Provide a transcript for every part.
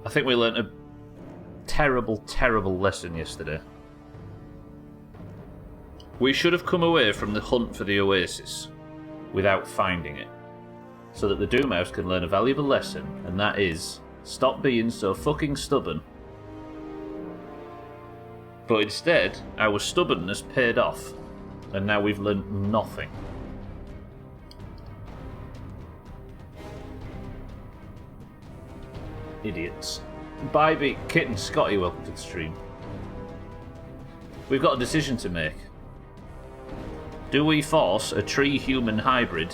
I think we learnt a terrible, terrible lesson yesterday. We should have come away from the hunt for the oasis without finding it, so that the Doomhaus can learn a valuable lesson, and that is, stop being so fucking stubborn. But instead, our stubbornness paid off, and now we've learnt nothing. Idiots. Bybee, Kitten, Scotty, welcome to the stream. We've got a decision to make. Do we force a tree-human hybrid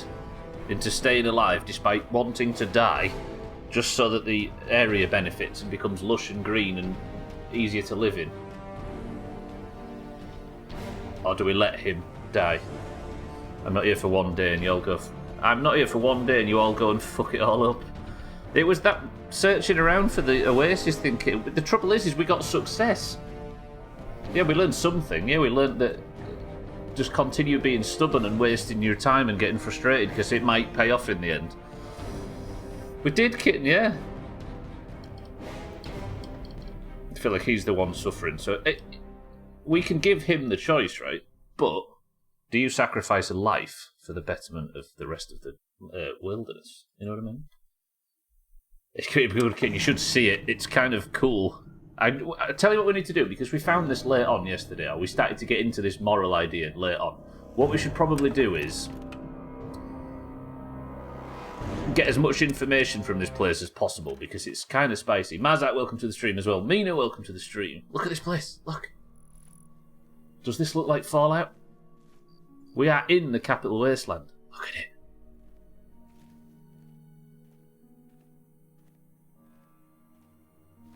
into staying alive despite wanting to die, just so that the area benefits and becomes lush and green and easier to live in? Or do we let him die? I'm not here for one day and you all go... I'm not here for one day and you all go and fuck it all up. It was that searching around for the oasis thing. The trouble is we got success. Yeah, we learned something. Yeah, we learned that just continue being stubborn and wasting your time and getting frustrated because it might pay off in the end. We did, Kitten, yeah. I feel like he's the one suffering. So we can give him the choice, right? But do you sacrifice a life for the betterment of the rest of the wilderness? You know what I mean? It's pretty good, Kitten. You should see it. It's kind of cool. I tell you what we need to do, because we found this late on yesterday, or we started to get into this moral idea late on. What we should probably do is get as much information from this place as possible, because it's kind of spicy. Mazak, welcome to the stream as well. Mina, welcome to the stream. Look at this place. Look. Does this look like Fallout? We are in the capital wasteland. Look at it.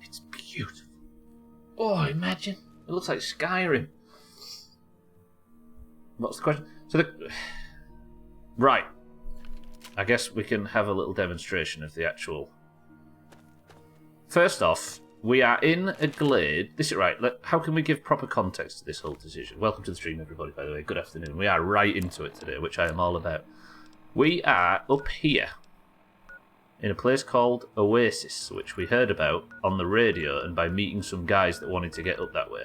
It's beautiful. Oh, imagine. It looks like Skyrim. What's the question? Right. I guess we can have a little demonstration of the actual... First off, we are in a glade. This is right. How can we give proper context to this whole decision? Welcome to the stream, everybody, by the way. Good afternoon. We are right into it today, which I am all about. We are up here in a place called Oasis, which we heard about on the radio and by meeting some guys that wanted to get up that way.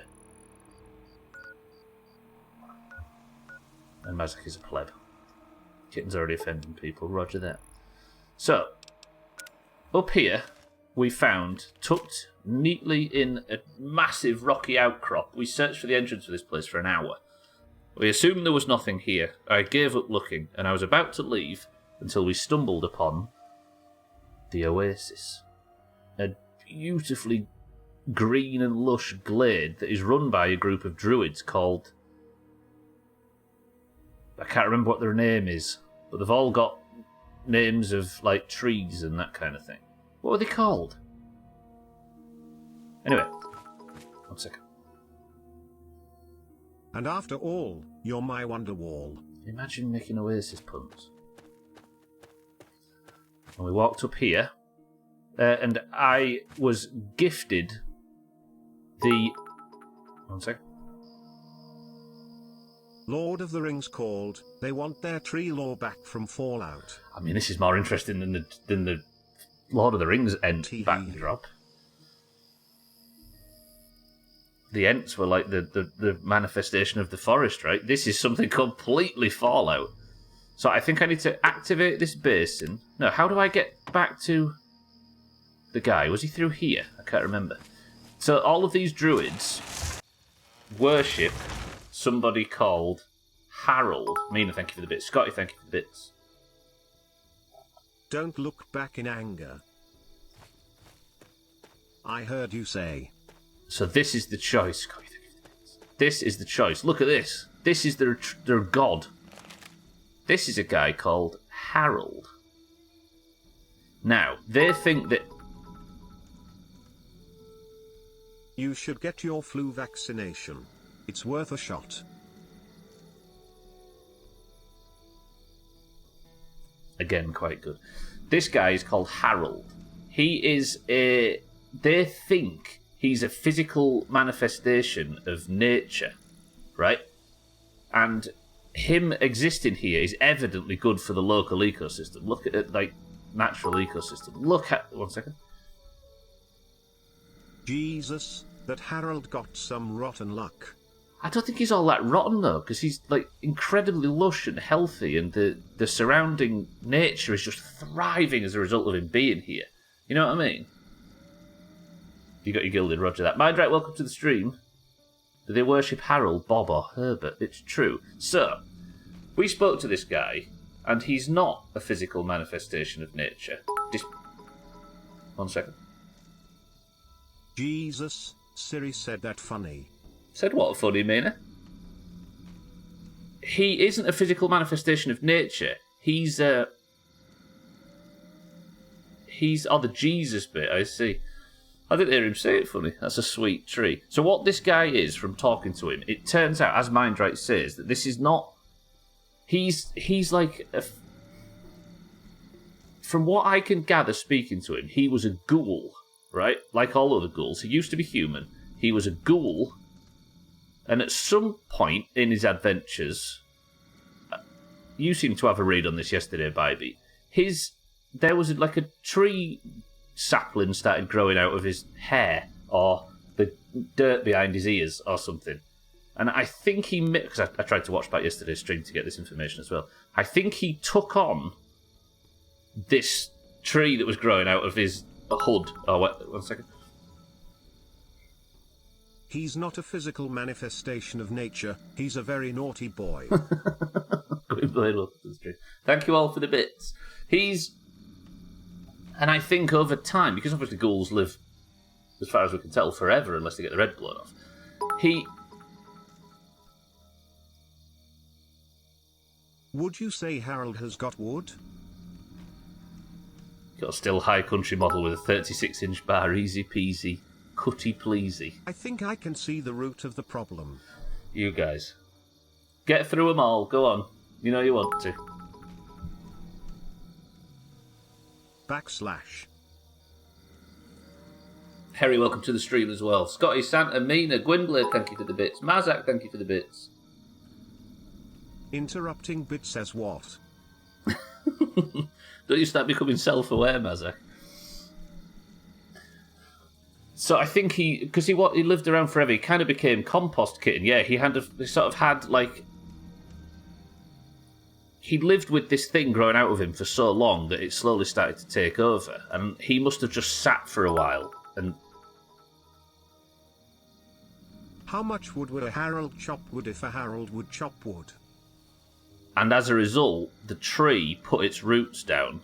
And Mazak is a pleb. Kitten's already offending people, roger that. So, up here, we found, tucked neatly in a massive rocky outcrop, we searched for the entrance for this place for an hour. We assumed there was nothing here. I gave up looking, and I was about to leave until we stumbled upon the Oasis. A beautifully green and lush glade that is run by a group of druids called... I can't remember what their name is, but they've all got names of, like, trees and that kind of thing. What are they called? Anyway, 1 second. And after all, you're my Wonderwall. Imagine making Oasis puns. And we walked up here, and I was gifted the... 1 second. Lord of the Rings called. They want their tree lore back from Fallout. I mean, this is more interesting than the Lord of the Rings Ent backdrop. The Ents were like the manifestation of the forest, right? This is something completely Fallout. So I think I need to activate this basin. No, how do I get back to the guy? Was he through here? I can't remember. So all of these druids worship somebody called Harold. Mina, thank you for the bits. Scotty, thank you for the bits. Don't look back in anger. I heard you say. So this is the choice. Scotty, thank you for the bits. This is the choice. Look at this. This is their god. This is a guy called Harold. Now, they think that... You should get your flu vaccination. It's worth a shot. Again, quite good. This guy is called Harold. He is a... They think he's a physical manifestation of nature, right? And him existing here is evidently good for the local ecosystem. Look at it, like, natural ecosystem. Look at... 1 second. Jesus, that Harold got some rotten luck. I don't think he's all that rotten, though, because he's, like, incredibly lush and healthy, and the surrounding nature is just thriving as a result of him being here. You know what I mean? You got your gilded, roger that. Mindright, welcome to the stream. Do they worship Harold, Bob, or Herbert? It's true. So, we spoke to this guy, and he's not a physical manifestation of nature. One second. Jesus, Siri said that funny. Said what funny, Mina? He isn't a physical manifestation of nature. He's the Jesus bit, I see. I didn't hear him say it funny. That's a sweet tree. So what this guy is, from talking to him, it turns out, as Mindright says, that this is not... He's like... From what I can gather speaking to him, he was a ghoul, right? Like all other ghouls. He used to be human. He was a ghoul. And at some point in his adventures... You seemed to have a read on this yesterday, Bybee. There was like a tree sapling started growing out of his hair, or the dirt behind his ears, or something. And I think he... Because I tried to watch back yesterday's stream to get this information as well. I think he took on this tree that was growing out of his hood. Oh, wait, 1 second. He's not a physical manifestation of nature. He's a very naughty boy. Thank you all for the bits. And I think over time, because obviously ghouls live, as far as we can tell, forever unless they get their head blown off. Would you say Harold has got wood? Got a still high country model with a 36-inch bar, easy peasy, cutty pleasy. I think I can see the root of the problem. You guys. Get through them all, go on. You know you want to. // Harry, welcome to the stream as well. Scotty, Santa, Mina, Gwynblade, thank you for the bits. Mazak, thank you for the bits. Interrupting bit says what? Don't you start becoming self-aware, Mazak? So I think because he lived around forever, he kind of became compost kitten. Yeah, he sort of had like... He lived with this thing growing out of him for so long that it slowly started to take over. And he must have just sat for a while. And how much wood would a Harold chop wood if a Harold would chop wood? And as a result, the tree put its roots down.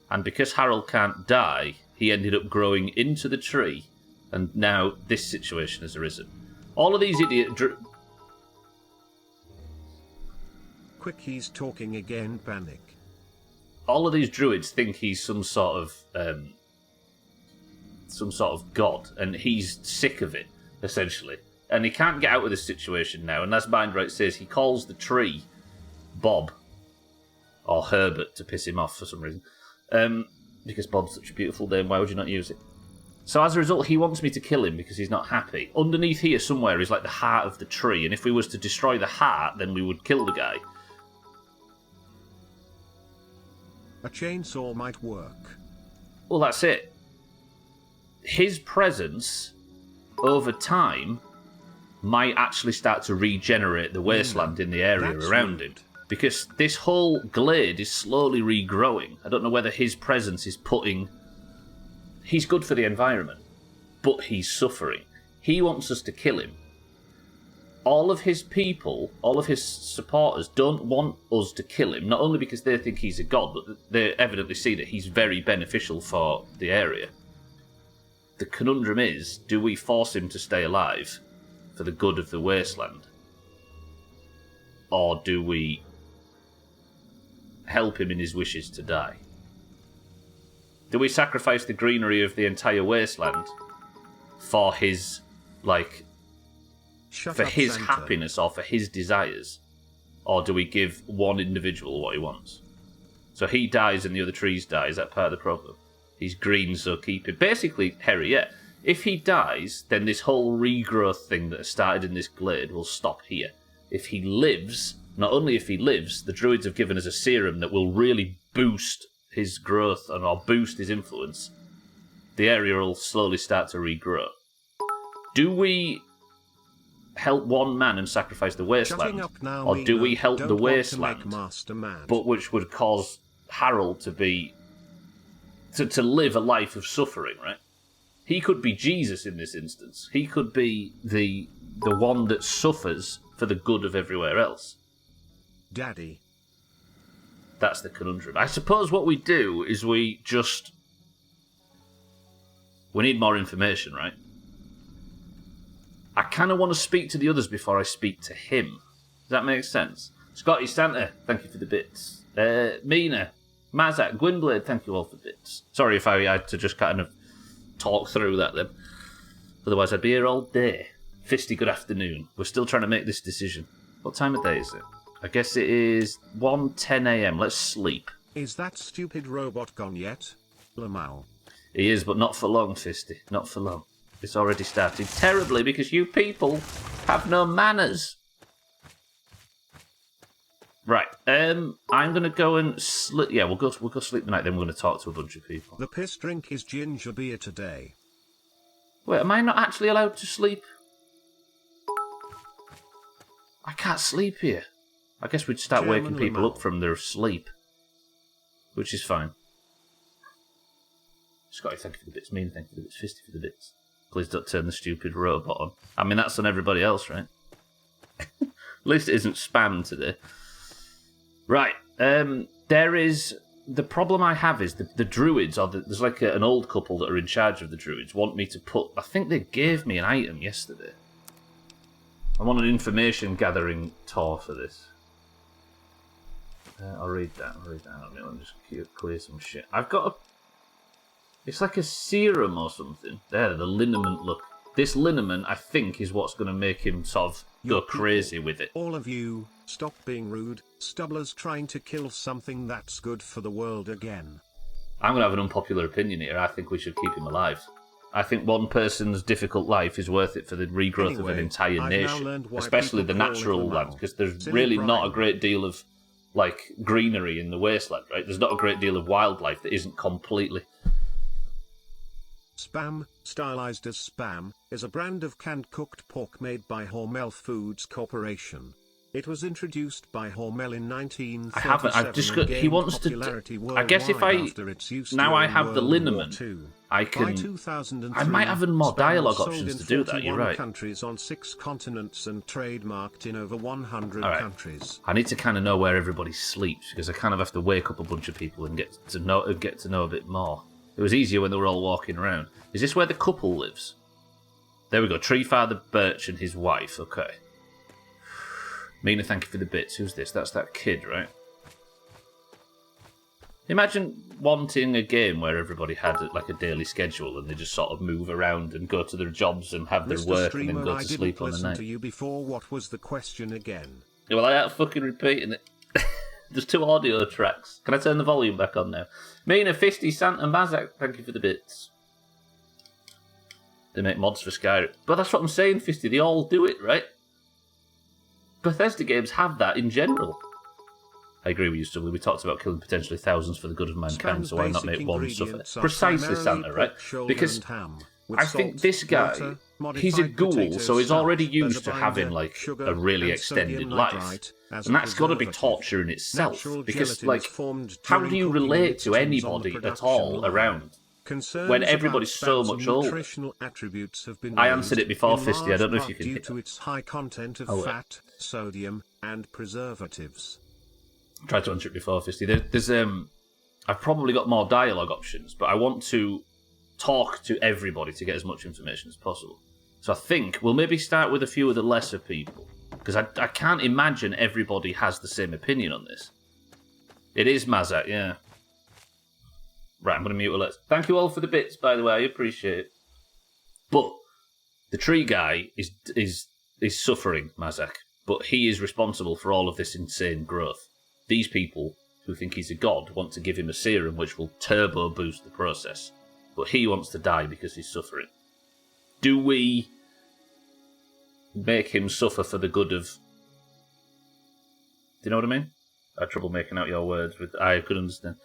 And because Harold can't die, he ended up growing into the tree. And now this situation has arisen. All of these Quick, he's talking again, panic. All of these druids think he's some sort of god, and he's sick of it, essentially. And he can't get out of this situation now, and as Mindright says, he calls the tree Bob, or Herbert, to piss him off for some reason. Because Bob's such a beautiful name, why would you not use it? So as a result, he wants me to kill him because he's not happy. Underneath here somewhere is like the heart of the tree, and if we was to destroy the heart, then we would kill the guy. A chainsaw might work. Well, that's it. His presence, over time, might actually start to regenerate the wasteland in the area around him. Because this whole glade is slowly regrowing. I don't know whether his presence is putting... He's good for the environment, but he's suffering. He wants us to kill him. All of his people, all of his supporters don't want us to kill him, not only because they think he's a god, but they evidently see that he's very beneficial for the area. The conundrum is, do we force him to stay alive for the good of the wasteland? Or do we help him in his wishes to die? Do we sacrifice the greenery of the entire wasteland for his, his happiness or for his desires? Or do we give one individual what he wants? So he dies and the other trees die. Is that part of the problem? He's green, so keep it. Basically, Harry, yeah. If he dies, then this whole regrowth thing that has started in this glade will stop here. If he lives, not only if he lives, the druids have given us a serum that will really boost his growth or boost his influence. the area will slowly start to regrow. Do we help one man and sacrifice the wasteland, or do we help the wasteland, but which would cause Harold to be to live a life of suffering, right? He could be Jesus in this instance. He could be the one that suffers for the good of everywhere else. Daddy. That's the conundrum. I suppose what we do is we need more information, right? I kind of want to speak to the others before I speak to him. Does that make sense? Scotty Santa, thank you for the bits. Mina, Mazak, Gwynblade, thank you all for the bits. Sorry if I had to just kind of talk through that then. Otherwise I'd be here all day. Fisty, good afternoon. We're still trying to make this decision. What time of day is it? I guess it is 1:10 a.m. Let's sleep. Is that stupid robot gone yet? Lamau. He is, but not for long, Fisty. Not for long. It's already started terribly because you people have no manners. Right. I'm gonna go and sleep. Yeah, we'll go sleep tonight. Then we're gonna talk to a bunch of people. The piss drink is ginger beer today. Wait, am I not actually allowed to sleep? I can't sleep here. I guess we'd start waking people up from their sleep, which is fine. Scotty, thank you for the bits. Mean, thank you for the bits. Fisty for the bits. Please don't turn the stupid robot on. I mean, that's on everybody else, right? At least it isn't spam today. Right. There is... The problem I have is the druids, there's like an old couple that are in charge of the druids, want me to put... I think they gave me an item yesterday. I want an information gathering tour for this. I'll read that. Let me just clear some shit. I've got a... It's like a serum or something. There, the liniment look. This liniment, I think, is what's going to make him sort of go crazy with it. All of you, stop being rude. Stubbler's trying to kill something that's good for the world again. I'm going to have an unpopular opinion here. I think we should keep him alive. I think one person's difficult life is worth it for the regrowth of an entire nation. Especially the natural lands, because there's really not a great deal of greenery in the wasteland, right? There's not a great deal of wildlife that isn't completely... Spam, stylized as spam, is a brand of canned cooked pork made by Hormel Foods Corporation. It was introduced by Hormel in 1937. I haven't. I've just got. He wants to. I guess if I now I have the liniment, I can. I might have more dialogue options to do that. You're right. Countries on 6 continents and trademarked in over 100 countries. I need to kind of know where everybody sleeps because I kind of have to wake up a bunch of people and get to know a bit more. It was easier when they were all walking around. Is this where the couple lives? There we go. Tree Father Birch and his wife. Okay. Mina, thank you for the bits. Who's this? That's that kid, right? Imagine wanting a game where everybody had a daily schedule and they just sort of move around and go to their jobs and have their work and then go to sleep on the night. To you before. What was the question again? Yeah, well, I ain't fucking repeating it. There's 2 audio tracks. Can I turn the volume back on now? Mina, Fisty, Santa, Mazak, thank you for the bits. They make mods for Skyrim. But that's what I'm saying, Fisty. They all do it, right? Bethesda games have that in general. I agree with you, Stubbler. We talked about killing potentially thousands for the good of mankind, so why not make one suffer? Precisely, Santa, right? Because I think this guy, he's a ghoul, so he's already used to having, a really extended life. And that's got to be torture in itself. Because, how do you relate to anybody at all around when everybody's so much older? I answered it before, Fisty. I don't know if you can hear to its high content of fat, sodium, and preservatives. I tried to answer it before, Fisty. There's I've probably got more dialogue options, but I want to talk to everybody to get as much information as possible. So I think we'll maybe start with a few of the lesser people, because I can't imagine everybody has the same opinion on this. It is Mazak, yeah. Right, I'm going to mute alerts. Thank you all for the bits, by the way. I appreciate it. But the tree guy is suffering, Mazak, but he is responsible for all of this insane growth. These people who think he's a god want to give him a serum which will turbo boost the process, but he wants to die because he's suffering. Do we make him suffer for the good of... Do you know what I mean? I had trouble making out your words. I could understand.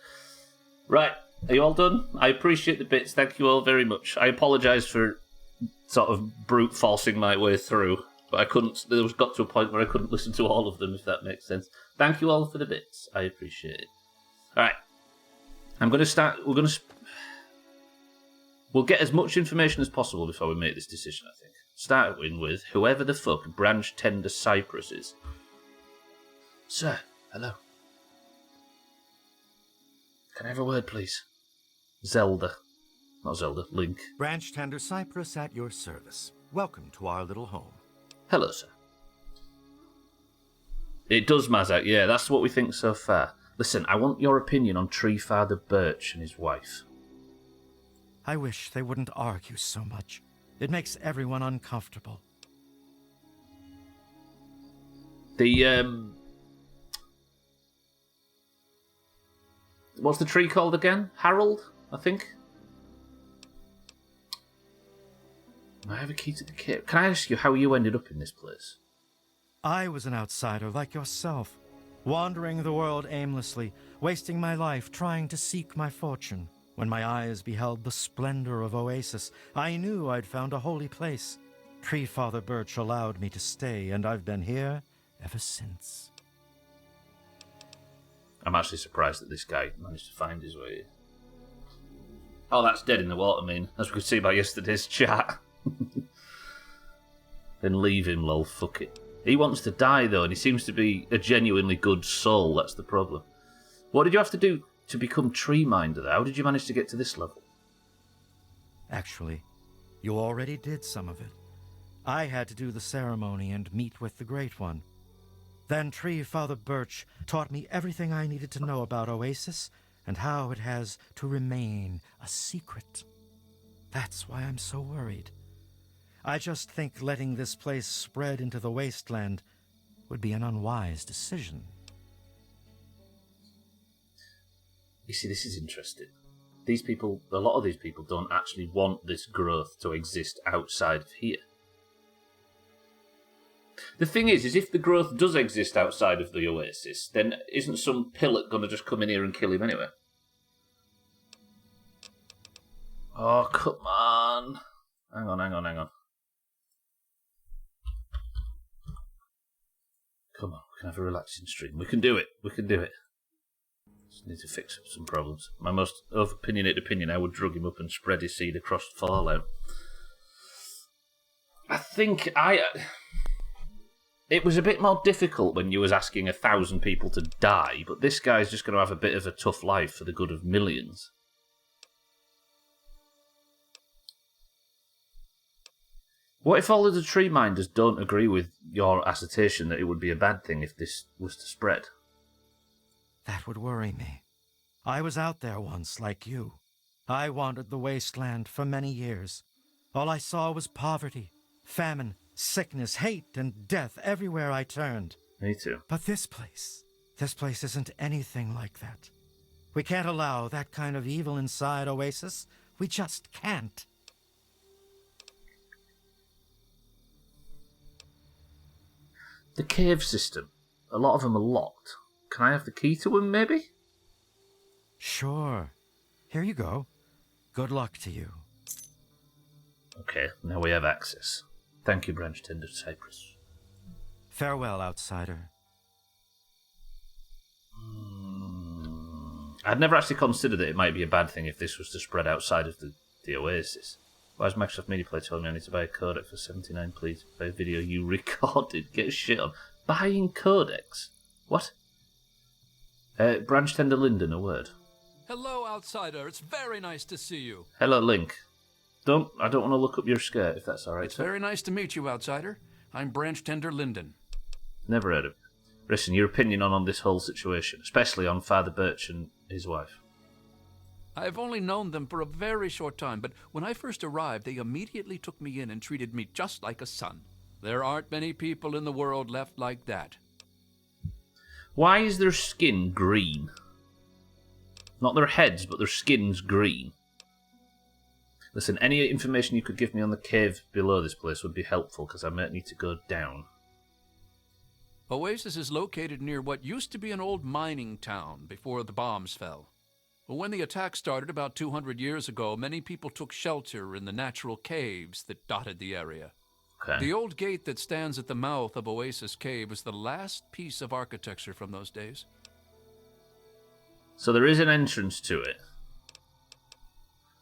Right, Are you all done? I appreciate the bits. Thank you all very much. I apologise for sort of brute forcing my way through, but I couldn't. There was got to a point where I couldn't listen to all of them, if that makes sense. Thank you all for the bits. I appreciate it. All right, I'm going to start. We'll get as much information as possible before we make this decision. I think. Starting with whoever the fuck Branch Tender Cypress is. Sir, hello. Can I have a word, please? Zelda. Not Zelda, Link. Branch Tender Cypress at your service. Welcome to our little home. Hello, sir. It does, Mazak, yeah, that's what we think so far. Listen, I want your opinion on Tree Father Birch and his wife. I wish they wouldn't argue so much. It makes everyone uncomfortable. What's the tree called again? Harold, I think? I have a key to the cave. Can I ask you how you ended up in this place? I was an outsider like yourself, wandering the world aimlessly, wasting my life trying to seek my fortune. When my eyes beheld the splendor of Oasis, I knew I'd found a holy place. Tree Father Birch allowed me to stay, and I've been here ever since. I'm actually surprised that this guy managed to find his way. Oh, that's dead in the water, as we could see by yesterday's chat. Then leave him, lol, fuck it. He wants to die, though, and he seems to be a genuinely good soul, that's the problem. What did you have to do to become Tree Minder, though? How did you manage to get to this level? Actually, you already did some of it. I had to do the ceremony and meet with the Great One. Then Tree Father Birch taught me everything I needed to know about Oasis and how it has to remain a secret. That's why I'm so worried. I just think letting this place spread into the wasteland would be an unwise decision. You see, this is interesting. These people, a lot of these people don't actually want this growth to exist outside of here. The thing is if the growth does exist outside of the Oasis, then isn't some pillock going to just come in here and kill him anyway? Oh, come on. Hang on. Come on, we can have a relaxing stream. We can do it. Just need to fix up some problems. My most opinionated opinion, I would drug him up and spread his seed across Fallout. I think it was a bit more difficult when you was asking 1,000 people to die, but this guy's just going to have a bit of a tough life for the good of millions. What if all of the tree minders don't agree with your assertion that it would be a bad thing if this was to spread? That would worry me. I was out there once, like you. I wandered the wasteland for many years. All I saw was poverty, famine, sickness, hate, and death everywhere I turned. Me too. But this place isn't anything like that. We can't allow that kind of evil inside Oasis. We just can't. The cave system. A lot of them are locked. Can I have the key to them, maybe? Sure. Here you go. Good luck to you. Okay, now we have access. Thank you, Branch Tender Cypress. Farewell, outsider. I'd never actually considered that it might be a bad thing if this was to spread outside of the Oasis. Why is Microsoft Media Player telling me I need to buy a codec for 79, please? Buy a video you recorded. Get shit on. Buying codecs? What? Branch Tender Linden, a word. Hello, outsider. It's very nice to see you. Hello, Link. I don't want to look up your skirt, if that's alright. It's very nice to meet you, outsider. I'm Branch Tender Linden. Never heard of it. Listen, your opinion on this whole situation, especially on Father Birch and his wife. I've only known them for a very short time, but when I first arrived, they immediately took me in and treated me just like a son. There aren't many people in the world left like that. Why is their skin green? Not their heads, but their skin's green. Listen, any information you could give me on the cave below this place would be helpful, because I might need to go down. Oasis is located near what used to be an old mining town before the bombs fell. Well, when the attack started about 200 years ago, many people took shelter in the natural caves that dotted the area. Okay. The old gate that stands at the mouth of Oasis Cave was the last piece of architecture from those days. So there is an entrance to it.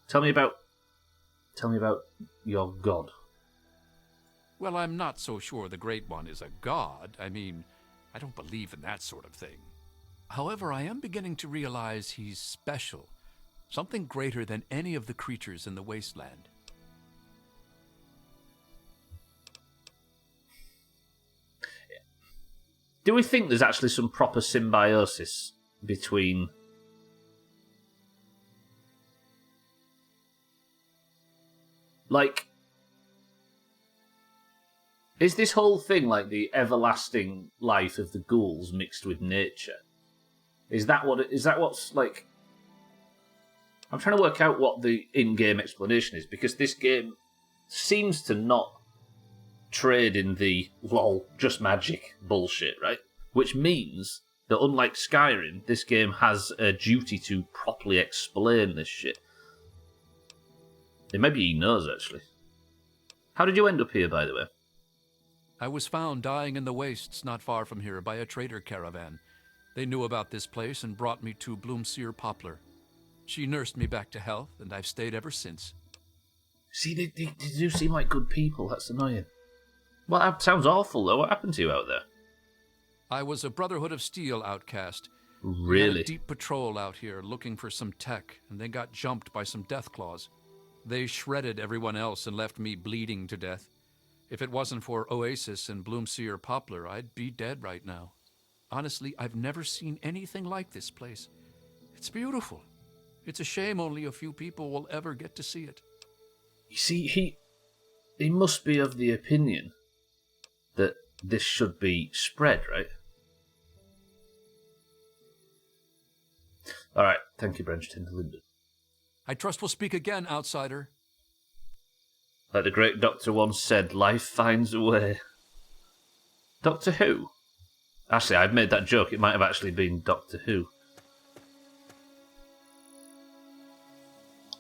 Tell me about your god. Well, I'm not so sure the Great One is a god. I mean, I don't believe in that sort of thing. However, I am beginning to realize he's special. Something greater than any of the creatures in the wasteland. Do we think there's actually some proper symbiosis between... Like... Is this whole thing like the everlasting life of the ghouls mixed with nature? Is that what's like... I'm trying to work out what the in-game explanation is, because this game seems to not trade in the lol, just magic bullshit, right? Which means that unlike Skyrim, this game has a duty to properly explain this shit. Maybe he knows, actually. How did you end up here, by the way? I was found dying in the wastes not far from here by a trader caravan. They knew about this place and brought me to Bloomseer Poplar. She nursed me back to health, and I've stayed ever since. See, they do seem like good people. That's annoying. Well, that sounds awful, though. What happened to you out there? I was a Brotherhood of Steel outcast. Really? We had a deep patrol out here looking for some tech, and they got jumped by some Deathclaws. They shredded everyone else and left me bleeding to death. If it wasn't for Oasis and Bloomseer Poplar, I'd be dead right now. Honestly, I've never seen anything like this place. It's beautiful. It's a shame only a few people will ever get to see it. You see, he must be of the opinion that this should be spread, right? All right, thank you, Brenton Linden. I trust we'll speak again, outsider. Like the great doctor once said, life finds a way. Doctor Who? Actually, I've made that joke. It might have actually been Doctor Who.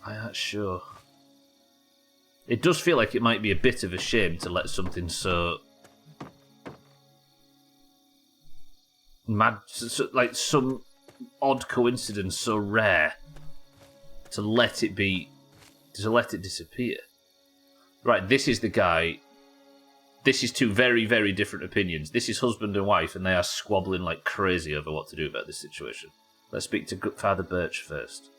I'm not sure. It does feel like it might be a bit of a shame to let something so mad, like some odd coincidence so rare, to let it disappear. Right, this is the guy. This is two very, very different opinions. This is husband and wife, and they are squabbling like crazy over what to do about this situation. Let's speak to Father Birch first.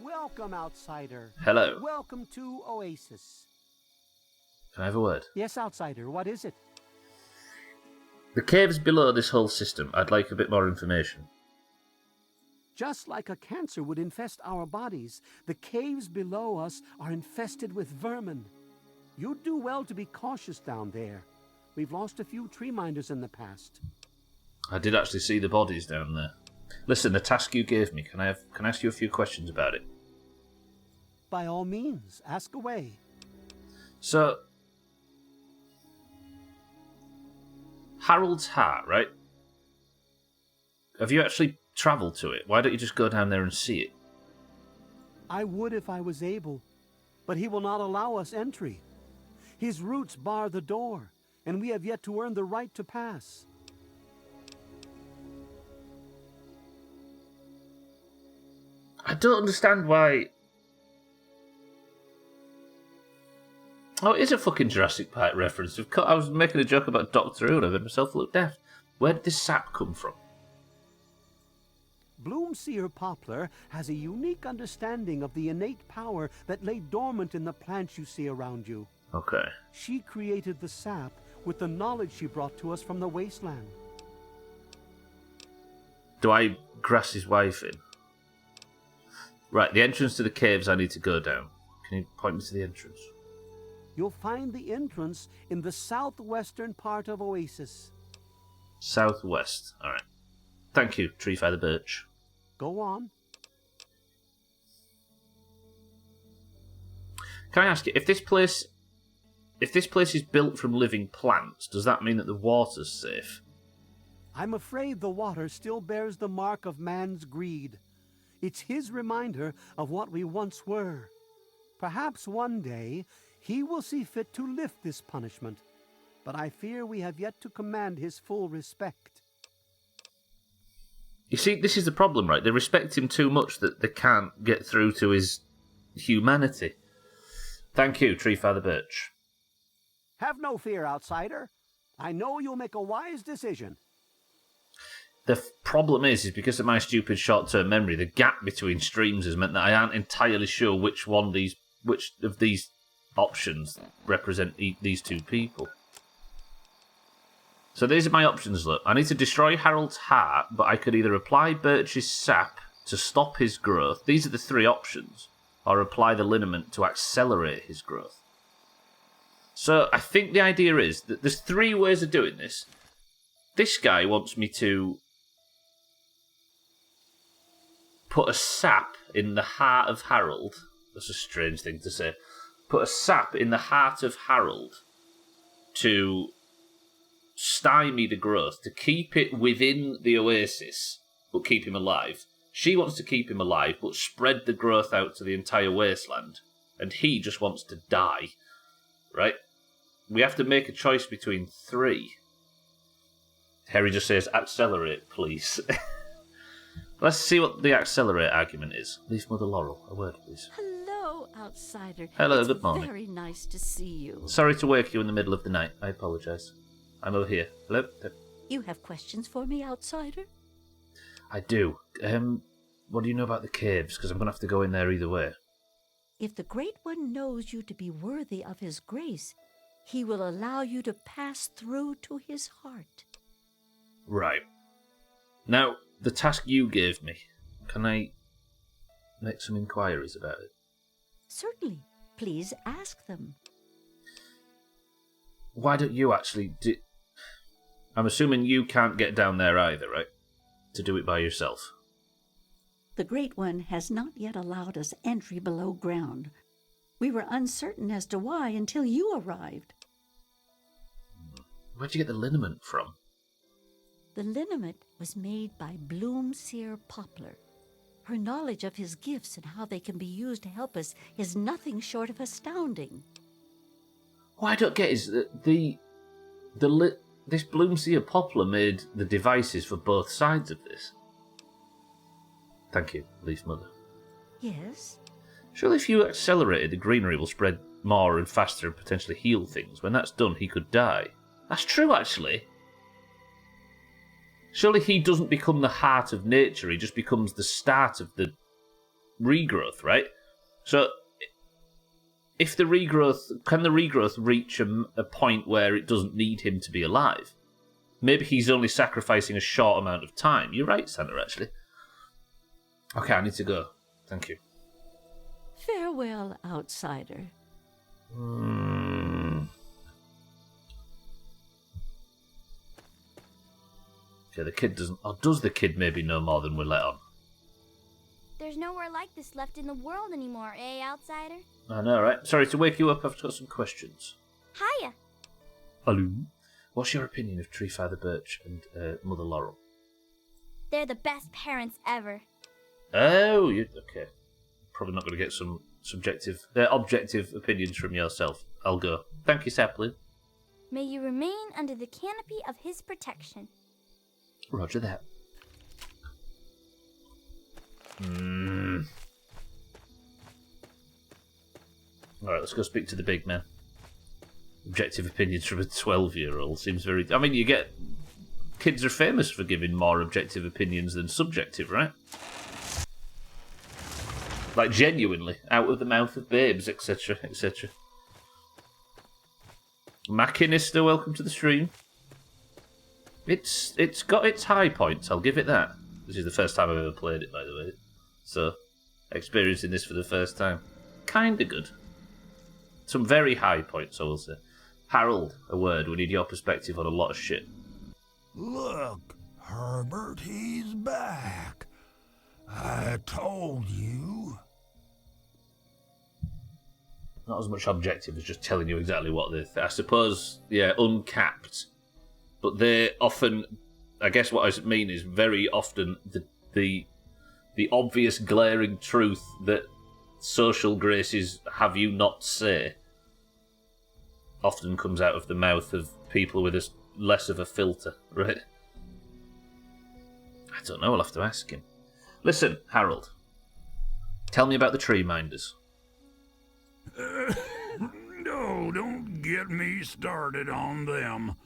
Welcome, outsider. Hello. Welcome to Oasis. Can I have a word? Yes, outsider. What is it? The caves below this whole system. I'd like a bit more information. Just like a cancer would infest our bodies, the caves below us are infested with vermin. You'd do well to be cautious down there. We've lost a few tree minders in the past. I did actually see the bodies down there. Listen, the task you gave me, can I ask you a few questions about it? By all means, ask away. So, Harold's Heart, right? Have you actually travelled to it? Why don't you just go down there and see it? I would if I was able, but he will not allow us entry. His roots bar the door, and we have yet to earn the right to pass. I don't understand why... Oh, it is a fucking Jurassic Park reference. I was making a joke about Doctor Who and I made myself look daft. Where did this sap come from? Bloomseer Poplar has a unique understanding of the innate power that lay dormant in the plants you see around you. Okay. She created the sap with the knowledge she brought to us from the wasteland. Do I grass his wife in? Right, the entrance to the caves I need to go down. Can you point me to the entrance? You'll find the entrance in the southwestern part of Oasis. Southwest. Alright. Thank you, Tree Feather Birch. Go on. Can I ask you, if this place is built from living plants, does that mean that the water's safe? I'm afraid the water still bears the mark of man's greed. It's his reminder of what we once were. Perhaps one day he will see fit to lift this punishment, but I fear we have yet to command his full respect. You see, this is the problem, right? They respect him too much that they can't get through to his humanity. Thank you, Tree Father Birch. Have no fear, outsider. I know you'll make a wise decision. The problem is because of my stupid short-term memory, the gap between streams has meant that I aren't entirely sure which of these options represent these two people. So these are my options, look. I need to destroy Harold's heart, but I could either apply Birch's sap to stop his growth. These are the three options. Or apply the liniment to accelerate his growth. So I think the idea is that there's three ways of doing this. This guy wants me to put a sap in the heart of Harold. That's a strange thing to say. Put a sap in the heart of Harold to stymie the growth, to keep it within the oasis, but keep him alive. She wants to keep him alive, but spread the growth out to the entire wasteland. And he just wants to die. Right? We have to make a choice between three. Harry just says, accelerate, please. Let's see what the accelerate argument is. Leaf Mother Laurel, a word, please. Hello, outsider. Hello, it's good morning. Very nice to see you. Sorry to wake you in the middle of the night. I apologise. I'm over here. Hello? You have questions for me, outsider? I do. What do you know about the caves? Because I'm going to have to go in there either way. If the Great One knows you to be worthy of his grace, he will allow you to pass through to his heart. Right. Now, the task you gave me, can I make some inquiries about it? Certainly. Please ask them. Why don't you actually do... I'm assuming you can't get down there either, right? To do it by yourself. The Great One has not yet allowed us entry below ground. We were uncertain as to why until you arrived. Where'd you get the liniment from? The liniment was made by Bloomseer Poplar. Her knowledge of his gifts and how they can be used to help us is nothing short of astounding. What I don't get is that this Bloomseer Poplar made the devices for both sides of this. Thank you, Leaf Mother. Yes? Surely if you accelerated, the greenery will spread more and faster and potentially heal things. When that's done, he could die. That's true, actually. Surely he doesn't become the heart of nature, he just becomes the start of the regrowth, right? So, if the regrowth... Can the regrowth reach a point where it doesn't need him to be alive? Maybe he's only sacrificing a short amount of time. You're right, Santa, actually. Okay, I need to go. Thank you. Farewell, outsider. Okay, the kid doesn't... Or does the kid maybe know more than we're let on? There's nowhere like this left in the world anymore, eh, outsider? I know, right? Sorry to wake you up. I've got some questions. Hiya! Hello. What's your opinion of Tree Father Birch and Mother Laurel? They're the best parents ever. Oh, you okay? Probably not going to get some objective opinions from yourself. I'll go. Thank you, Sapling. May you remain under the canopy of his protection. Roger that. Alright, let's go speak to the big man. Objective opinions from a 12-year-old seems very... I mean, you get... Kids are famous for giving more objective opinions than subjective, right? Like, genuinely, out of the mouth of babes, etc., etc. Machinister, welcome to the stream. It's got its high points, I'll give it that. This is the first time I've ever played it, by the way. So, experiencing this for the first time. Kinda good. Some very high points, I will say. Harold, a word. We need your perspective on a lot of shit. Look, Herbert, he's back. I told you. Not as much objective as just telling you exactly what they I suppose, yeah, uncapped. But they often, I guess what I mean is very often the the obvious glaring truth that social graces have you not say often comes out of the mouth of people with less of a filter, right? I don't know, I'll have to ask him. Listen, Harold, tell me about the tree minders. No, don't get me started on them.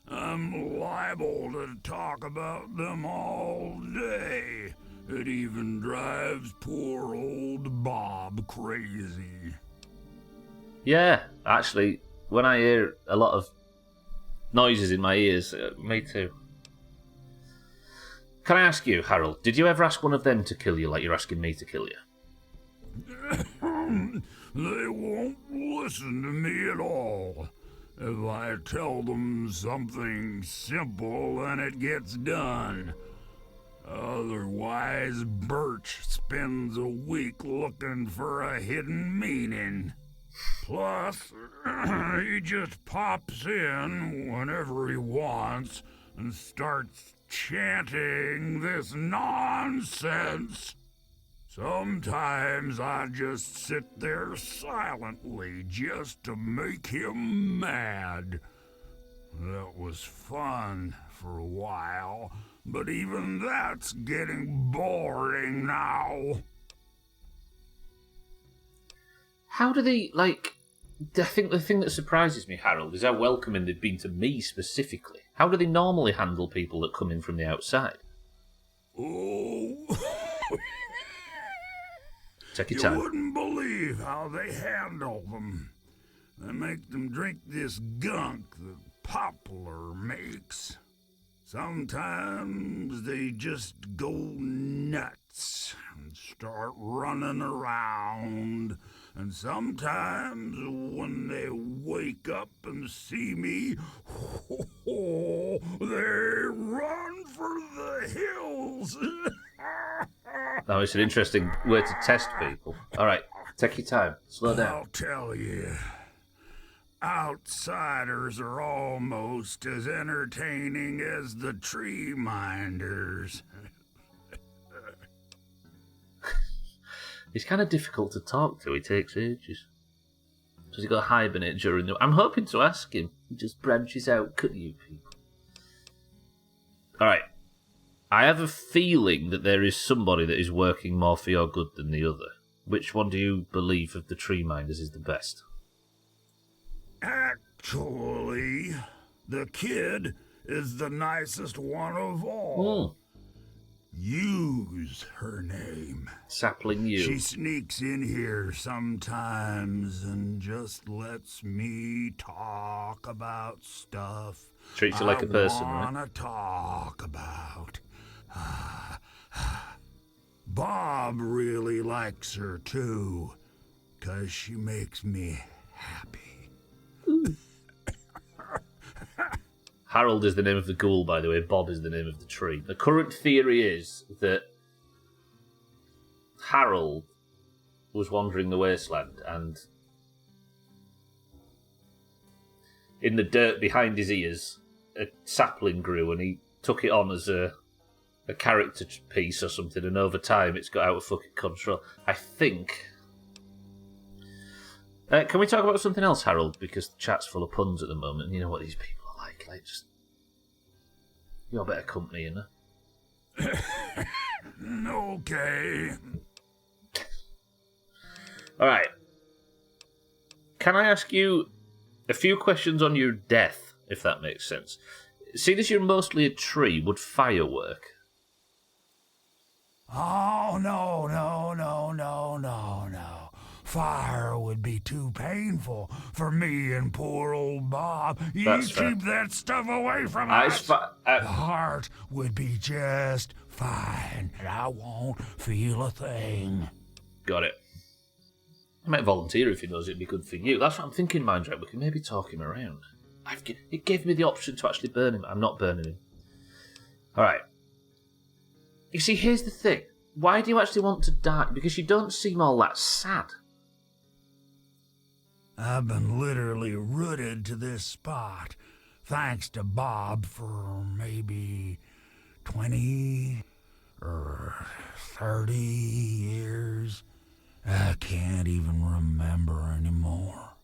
I'm liable to talk about them all day. It even drives poor old Bob crazy. Yeah, actually, when I hear a lot of noises in my ears, me too. Can I ask you, Harold, did you ever ask one of them to kill you like you're asking me to kill you? They won't listen to me at all. If I tell them something simple, then it gets done. Otherwise, Birch spends a week looking for a hidden meaning. Plus, he just pops in whenever he wants and starts chanting this nonsense. Sometimes I just sit there silently just to make him mad. That was fun for a while, but even that's getting boring now. How do they, I think the thing that surprises me, Harold, is how welcoming they've been to me specifically. How do they normally handle people that come in from the outside? Oh, Take your time. You wouldn't believe how they handle them. They make them drink this gunk that Poplar makes. Sometimes they just go nuts and start running around. And sometimes when they wake up and see me, they run for the hills. Now, it's an interesting way to test people. All right, take your time. Slow down. I'll tell you, outsiders are almost as entertaining as the tree minders. He's kind of difficult to talk to. He takes ages. Does he go hibernate during the... I'm hoping to ask him. He just branches out. Cut you people. All right. I have a feeling that there is somebody that is working more for your good than the other. Which one do you believe of the tree minders is the best? Actually, the kid is the nicest one of all. Use her name. Sapling you. She sneaks in here sometimes and just lets me talk about stuff. Treats you like a person, I right? wanna talk about. Bob really likes her too, 'cause she makes me happy. Harold is the name of the ghoul, by the way. Bob is the name of the tree. The current theory is that Harold was wandering the wasteland and in the dirt behind his ears, a sapling grew and he took it on as a character piece or something, and over time it's got out of fucking control. I think... can we talk about something else, Harold? Because the chat's full of puns at the moment, and you know what these people are like. Just... You're better company, you know? Okay. Alright. Can I ask you a few questions on your death, if that makes sense? Seeing as you're mostly a tree, would fire work? Oh, no. Fire would be too painful for me and poor old Bob. You That's keep fair. that stuff away from us. The I heart would be just fine, and I won't feel a thing. got it. I might volunteer if he knows it'd be good for you. That's what I'm thinking, Mindtrap. We can maybe talk him around. It gave me the option to actually burn him. I'm not burning him. Alright. You see, here's the thing. Why do you actually want to die? Because you don't seem all that sad. I've been literally rooted to this spot, thanks to Bob, for maybe 20 30 years. I can't even remember anymore.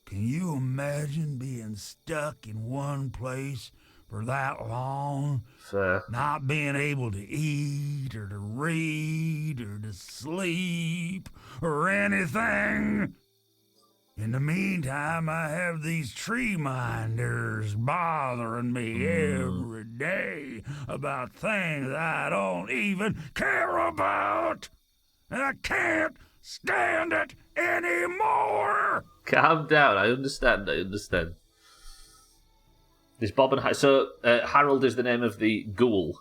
Can you imagine being stuck in one place for that long? Fair. Not being able to eat or to read or to sleep or anything? In the meantime, I have these tree minders bothering me every day about things I don't even care about. And I can't stand it anymore. Calm down. I understand. This Bob and Harold is the name of the ghoul,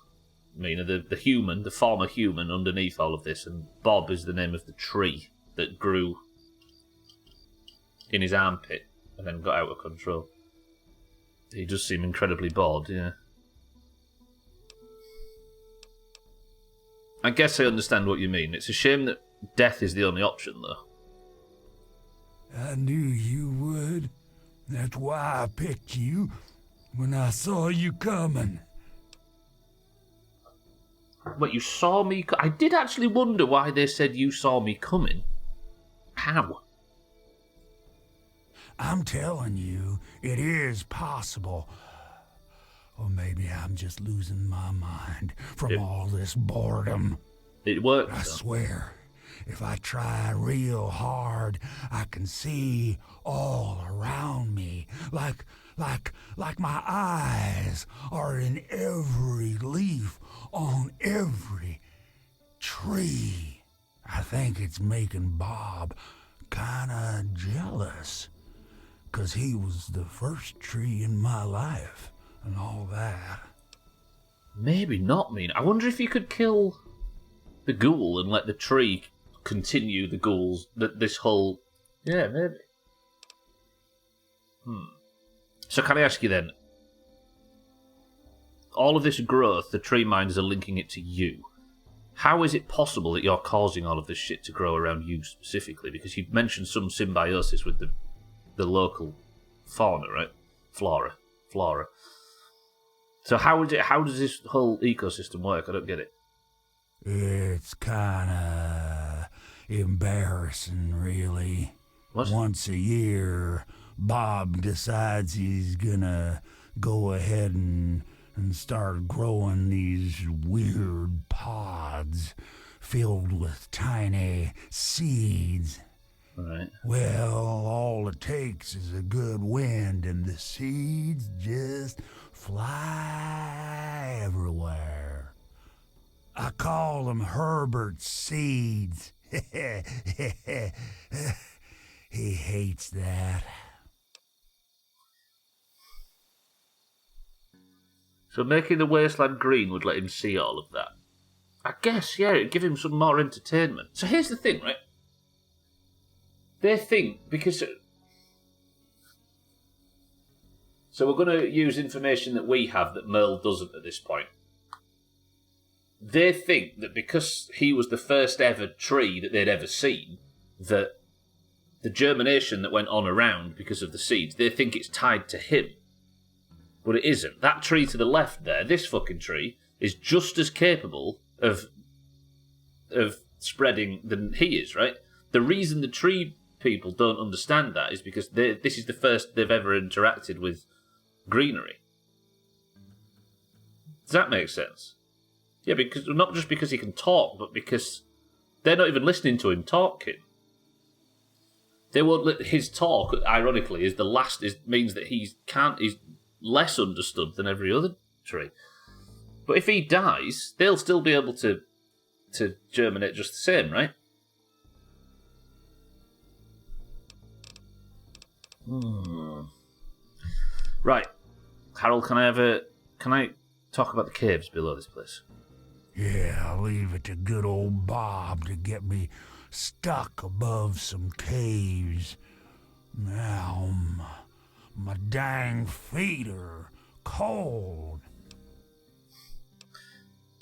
the human, the former human underneath all of this, and Bob is the name of the tree that grew in his armpit and then got out of control. He does seem incredibly bored, yeah. I guess I understand what you mean. It's a shame that death is the only option, though. I knew you would. That's why I picked you when I saw you coming. Wait, you saw me? I did actually wonder why they said you saw me coming. How? I'm telling you, it is possible. Or maybe I'm just losing my mind from all this boredom. It worked, I swear, if I try real hard, I can see all around me. Like my eyes are in every leaf on every tree. I think it's making Bob kinda jealous. 'Cause he was the first tree in my life, and all that. Maybe not, I wonder if you could kill the ghoul and let the tree continue the ghouls, this whole... Yeah, maybe. So can I ask you then, all of this growth, the tree minders are linking it to you. How is it possible that you're causing all of this shit to grow around you specifically? Because you mentioned some symbiosis with the local fauna, right? Flora. So how does this whole ecosystem work? I don't get it. It's kinda embarrassing, really. What? Once a year, Bob decides he's gonna go ahead and start growing these weird pods filled with tiny seeds. Right. Well, all it takes is a good wind and the seeds just fly everywhere. I call them Herbert's seeds. He hates that. So making the wasteland green would let him see all of that. I guess, yeah, it'd give him some more entertainment. So here's the thing, right? They think, because... So we're going to use information that we have that Merle doesn't at this point. They think that because he was the first ever tree that they'd ever seen, that the germination that went on around because of the seeds, they think it's tied to him. But it isn't. That tree to the left there, this fucking tree, is just as capable of spreading than he is, right? The reason the tree people don't understand that is because this is the first they've ever interacted with greenery. Does that make sense? Yeah, because not just because he can talk, but because they're not even listening to him talking. They won't. His talk, ironically, is the last. Means that he's less understood than every other tree. But if he dies, they'll still be able to germinate just the same, right? Right, Harold. Can I talk about the caves below this place? Yeah, I'll leave it to good old Bob to get me stuck above some caves. Now, my dang feet are cold.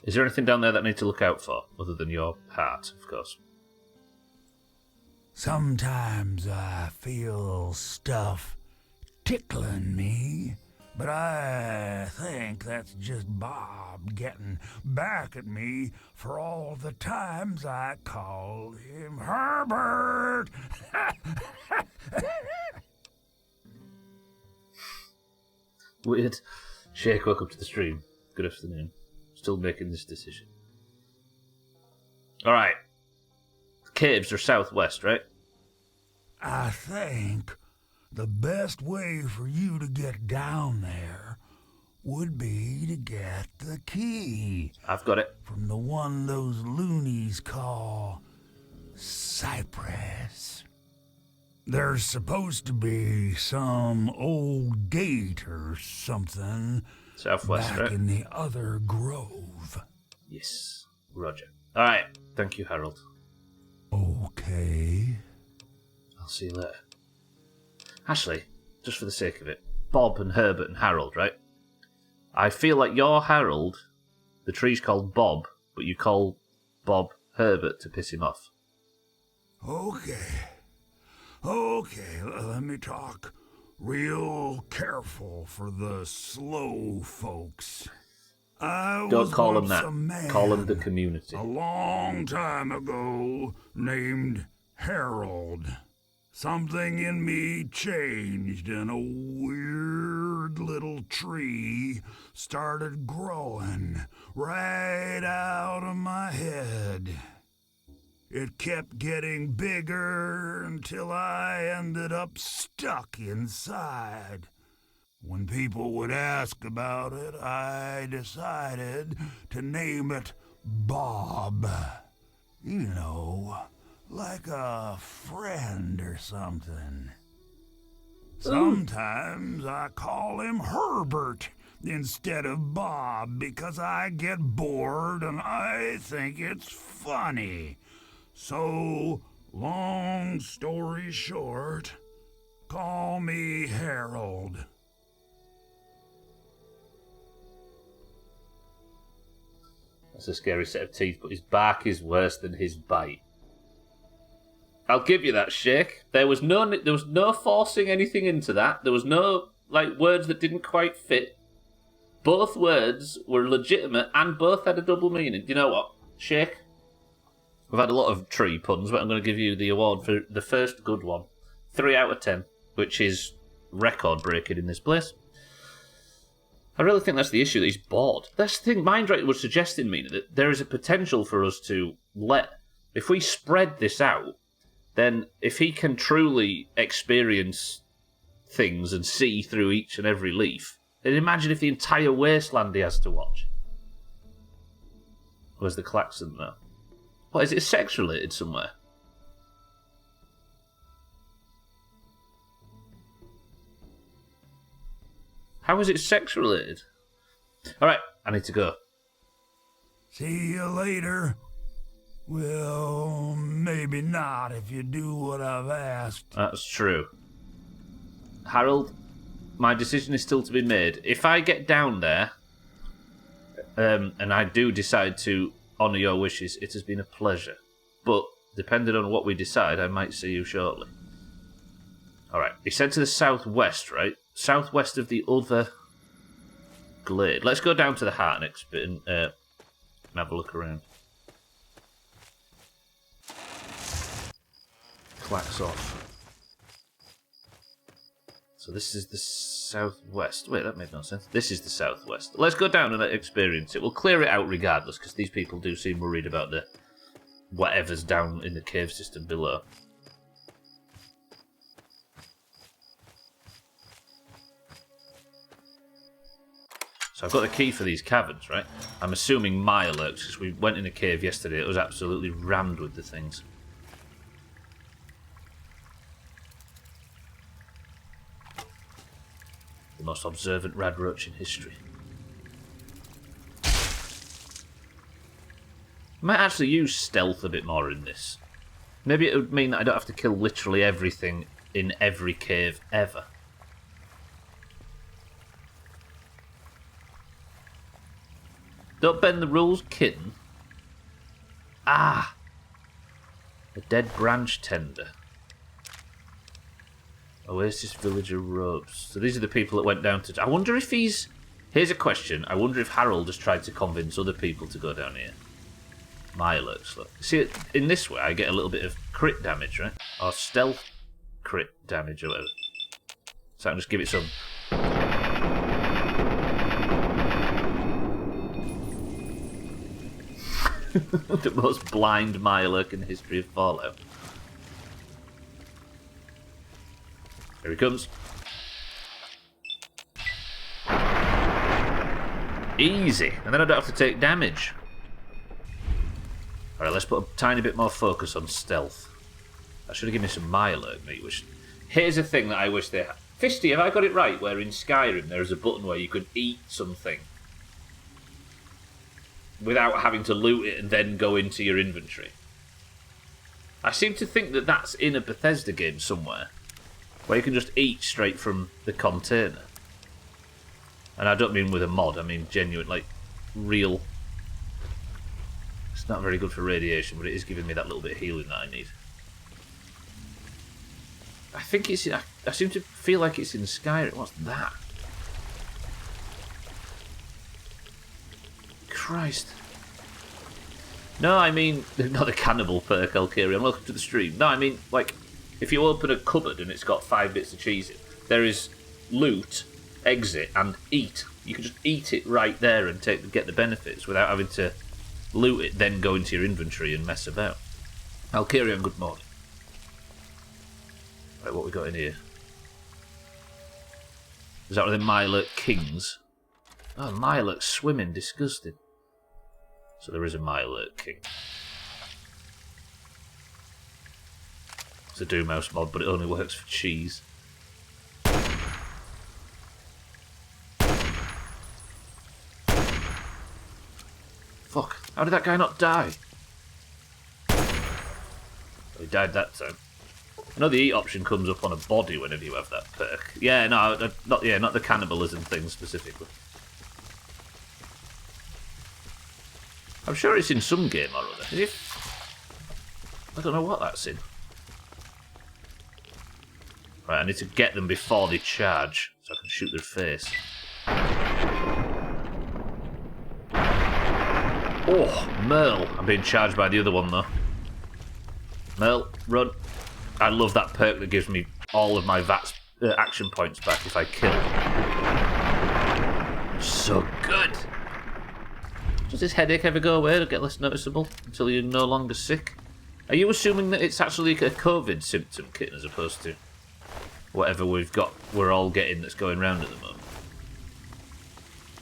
Is there anything down there that I need to look out for, other than your heart, of course? Sometimes I feel stuff tickling me, But I think that's just Bob getting back at me for all the times I called him Herbert. Weird. Shake, welcome to the stream. Good afternoon. Still making this decision. Alright. Caves are southwest, right? I think the best way for you to get down there would be to get the key. I've got it. From the one those loonies call Cypress. There's supposed to be some old gate or something Southwest, back right? in the other grove. Yes. Roger. Alright. Thank you, Harold. Okay. I'll see you later. Actually, just for the sake of it, Bob and Herbert and Harold, right? I feel like you're Harold, the tree's called Bob, but you call Bob Herbert to piss him off. Okay, let me talk real careful for the slow folks. Don't call him that. Call him the community. A long time ago, named Harold. Something in me changed and a weird little tree started growing right out of my head. It kept getting bigger until I ended up stuck inside. When people would ask about it, I decided to name it Bob. You know, like a friend or something. Sometimes I call him Herbert instead of Bob because I get bored and I think it's funny. So, long story short, call me Harold. That's a scary set of teeth, but his bark is worse than his bite. I'll give you that, Shake. There was no forcing anything into that. There was no words that didn't quite fit. Both words were legitimate and both had a double meaning. Do you know what, Shake? We've had a lot of tree puns, but I'm going to give you the award for the first good one. 3 out of 10, which is record-breaking in this place. I really think that's the issue, that he's bored. That's the thing, Mindrake was suggesting me that there is a potential for us to if we spread this out, then if he can truly experience things and see through each and every leaf, then imagine if the entire wasteland he has to watch. Where's the klaxon now? What, is it sex-related somewhere? How is it sex-related? Alright, I need to go. See you later. Well, maybe not if you do what I've asked. That's true. Harold, my decision is still to be made. If I get down there, and I do decide to honour your wishes, it has been a pleasure. But, depending on what we decide, I might see you shortly. Alright, he said to the southwest, right? Southwest of the other glade. Let's go down to the heart next bit and have a look around. Clacks off. So this is the southwest. Wait, that made no sense. This is the southwest. Let's go down and experience it. We'll clear it out regardless, because these people do seem worried about the whatever's down in the cave system below. So I've got the key for these caverns, right? I'm assuming Maya lurks, because we went in a cave yesterday. It was absolutely rammed with the things. The most observant radroach in history. I might actually use stealth a bit more in this. Maybe it would mean that I don't have to kill literally everything in every cave ever. Don't bend the rules, kitten. Ah! A dead branch tender. Oasis Villager robes. So these are the people that went down to... I wonder if he's... Here's a question. I wonder if Harold has tried to convince other people to go down here. Mirelurks, look. See, in this way, I get a little bit of crit damage, right? Or stealth crit damage, or whatever. So I can just give it some... The most blind Mirelurk in the history of Fallout. Here he comes. Easy. And then I don't have to take damage. Alright, let's put a tiny bit more focus on stealth. I should have given me some Mirelurk meat, which... Here's a thing that I wish they had. Fisty, have I got it right? Where in Skyrim there is a button where you could eat something without having to loot it and then go into your inventory. I seem to think that that's in a Bethesda game somewhere, where you can just eat straight from the container. And I don't mean with a mod, I mean genuine, like, real... It's not very good for radiation, but it is giving me that little bit of healing that I need. I think it's... I seem to feel like it's in Skyrim. What's that? Christ. No, I mean... Not the cannibal perk, Alkirion. Welcome to the stream. No, I mean, like, if you open a cupboard and it's got 5 bits of cheese in, there is loot, exit, and eat. You can just eat it right there and get the benefits without having to loot it, then go into your inventory and mess about. Alkirion, good morning. Right, what we got in here? Is that one of the Mirelurk Kings? Oh, Mirelurk swimming, disgusting. So there is a Mirelurk King. It's a Doomhaus mod, but it only works for cheese. Fuck, how did that guy not die? He died that time. I know the eat option comes up on a body whenever you have that perk. Yeah, no, not the cannibalism thing specifically. I'm sure it's in some game or other. I don't know what that's in. Right, I need to get them before they charge, so I can shoot their face. Oh, Merle. I'm being charged by the other one, though. Merle, run. I love that perk that gives me all of my action points back if I kill. So good. Does this headache ever go away or get less noticeable until you're no longer sick? Are you assuming that it's actually a COVID symptom, Kitten, as opposed to whatever we're all getting that's going around at the moment?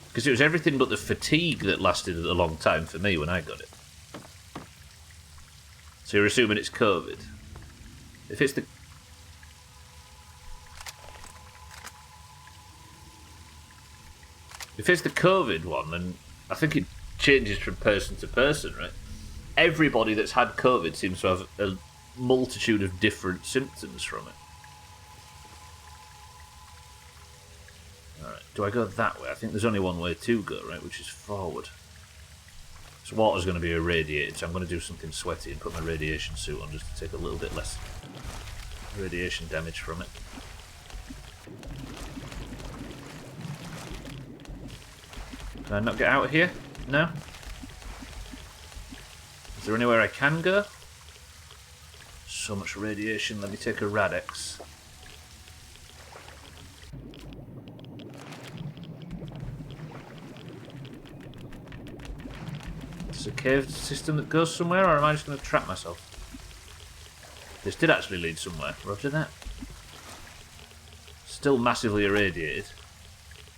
Because it was everything but the fatigue that lasted a long time for me when I got it. So you're assuming it's COVID? If it's the... If it's the COVID one, then I think it changes from person to person, right? Everybody that's had COVID seems to have a multitude of different symptoms from it. Alright, do I go that way? I think there's only one way to go, right? Which is forward. So water's going to be irradiated, so I'm going to do something sweaty and put my radiation suit on just to take a little bit less radiation damage from it. Can I not get out of here? No? Is there anywhere I can go? So much radiation. Let me take a Radex. Is it a cave system that goes somewhere, or am I just going to trap myself? This did actually lead somewhere. Roger that. Still massively irradiated.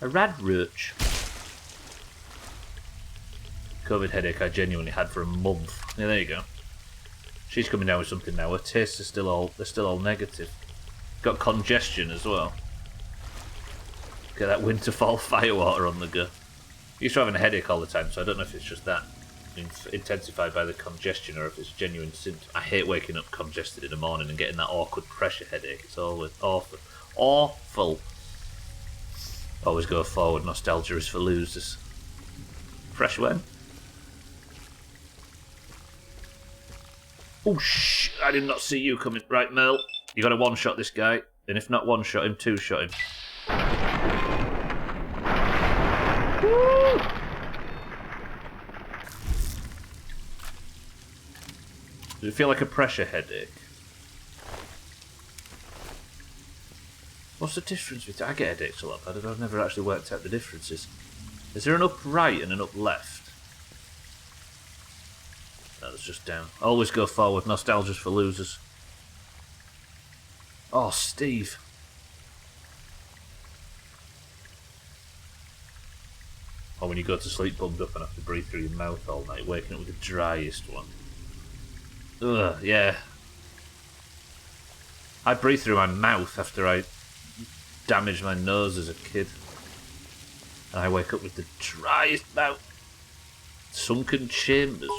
A rad roach. COVID headache I genuinely had for a month. Yeah, there you go. She's coming down with something now. Her tastes are they're still all negative. Got congestion as well. Get that Winterfall firewater on the go. Used to having a headache all the time, so I don't know if it's just that intensified by the congestion or if it's genuine symptoms. I hate waking up congested in the morning and getting that awkward pressure headache. It's always awful. Awful. Always go forward. Nostalgia is for losers. Fresh when? Oh, shh! I did not see you coming. Right, Mel. You got to one-shot this guy. And if not one-shot him, two-shot him. Woo! Does it feel like a pressure headache? What's the difference between... I get headaches a lot, but I've never actually worked out the differences. Is there an up right and an up left? No, it's just down. Always go forward. Nostalgia's for losers. Oh, Steve. Or when you go to sleep bummed up and have to breathe through your mouth all night, waking up with the driest one. Ugh, yeah. I breathe through my mouth after I damaged my nose as a kid. And I wake up with the driest mouth. Sunken chambers.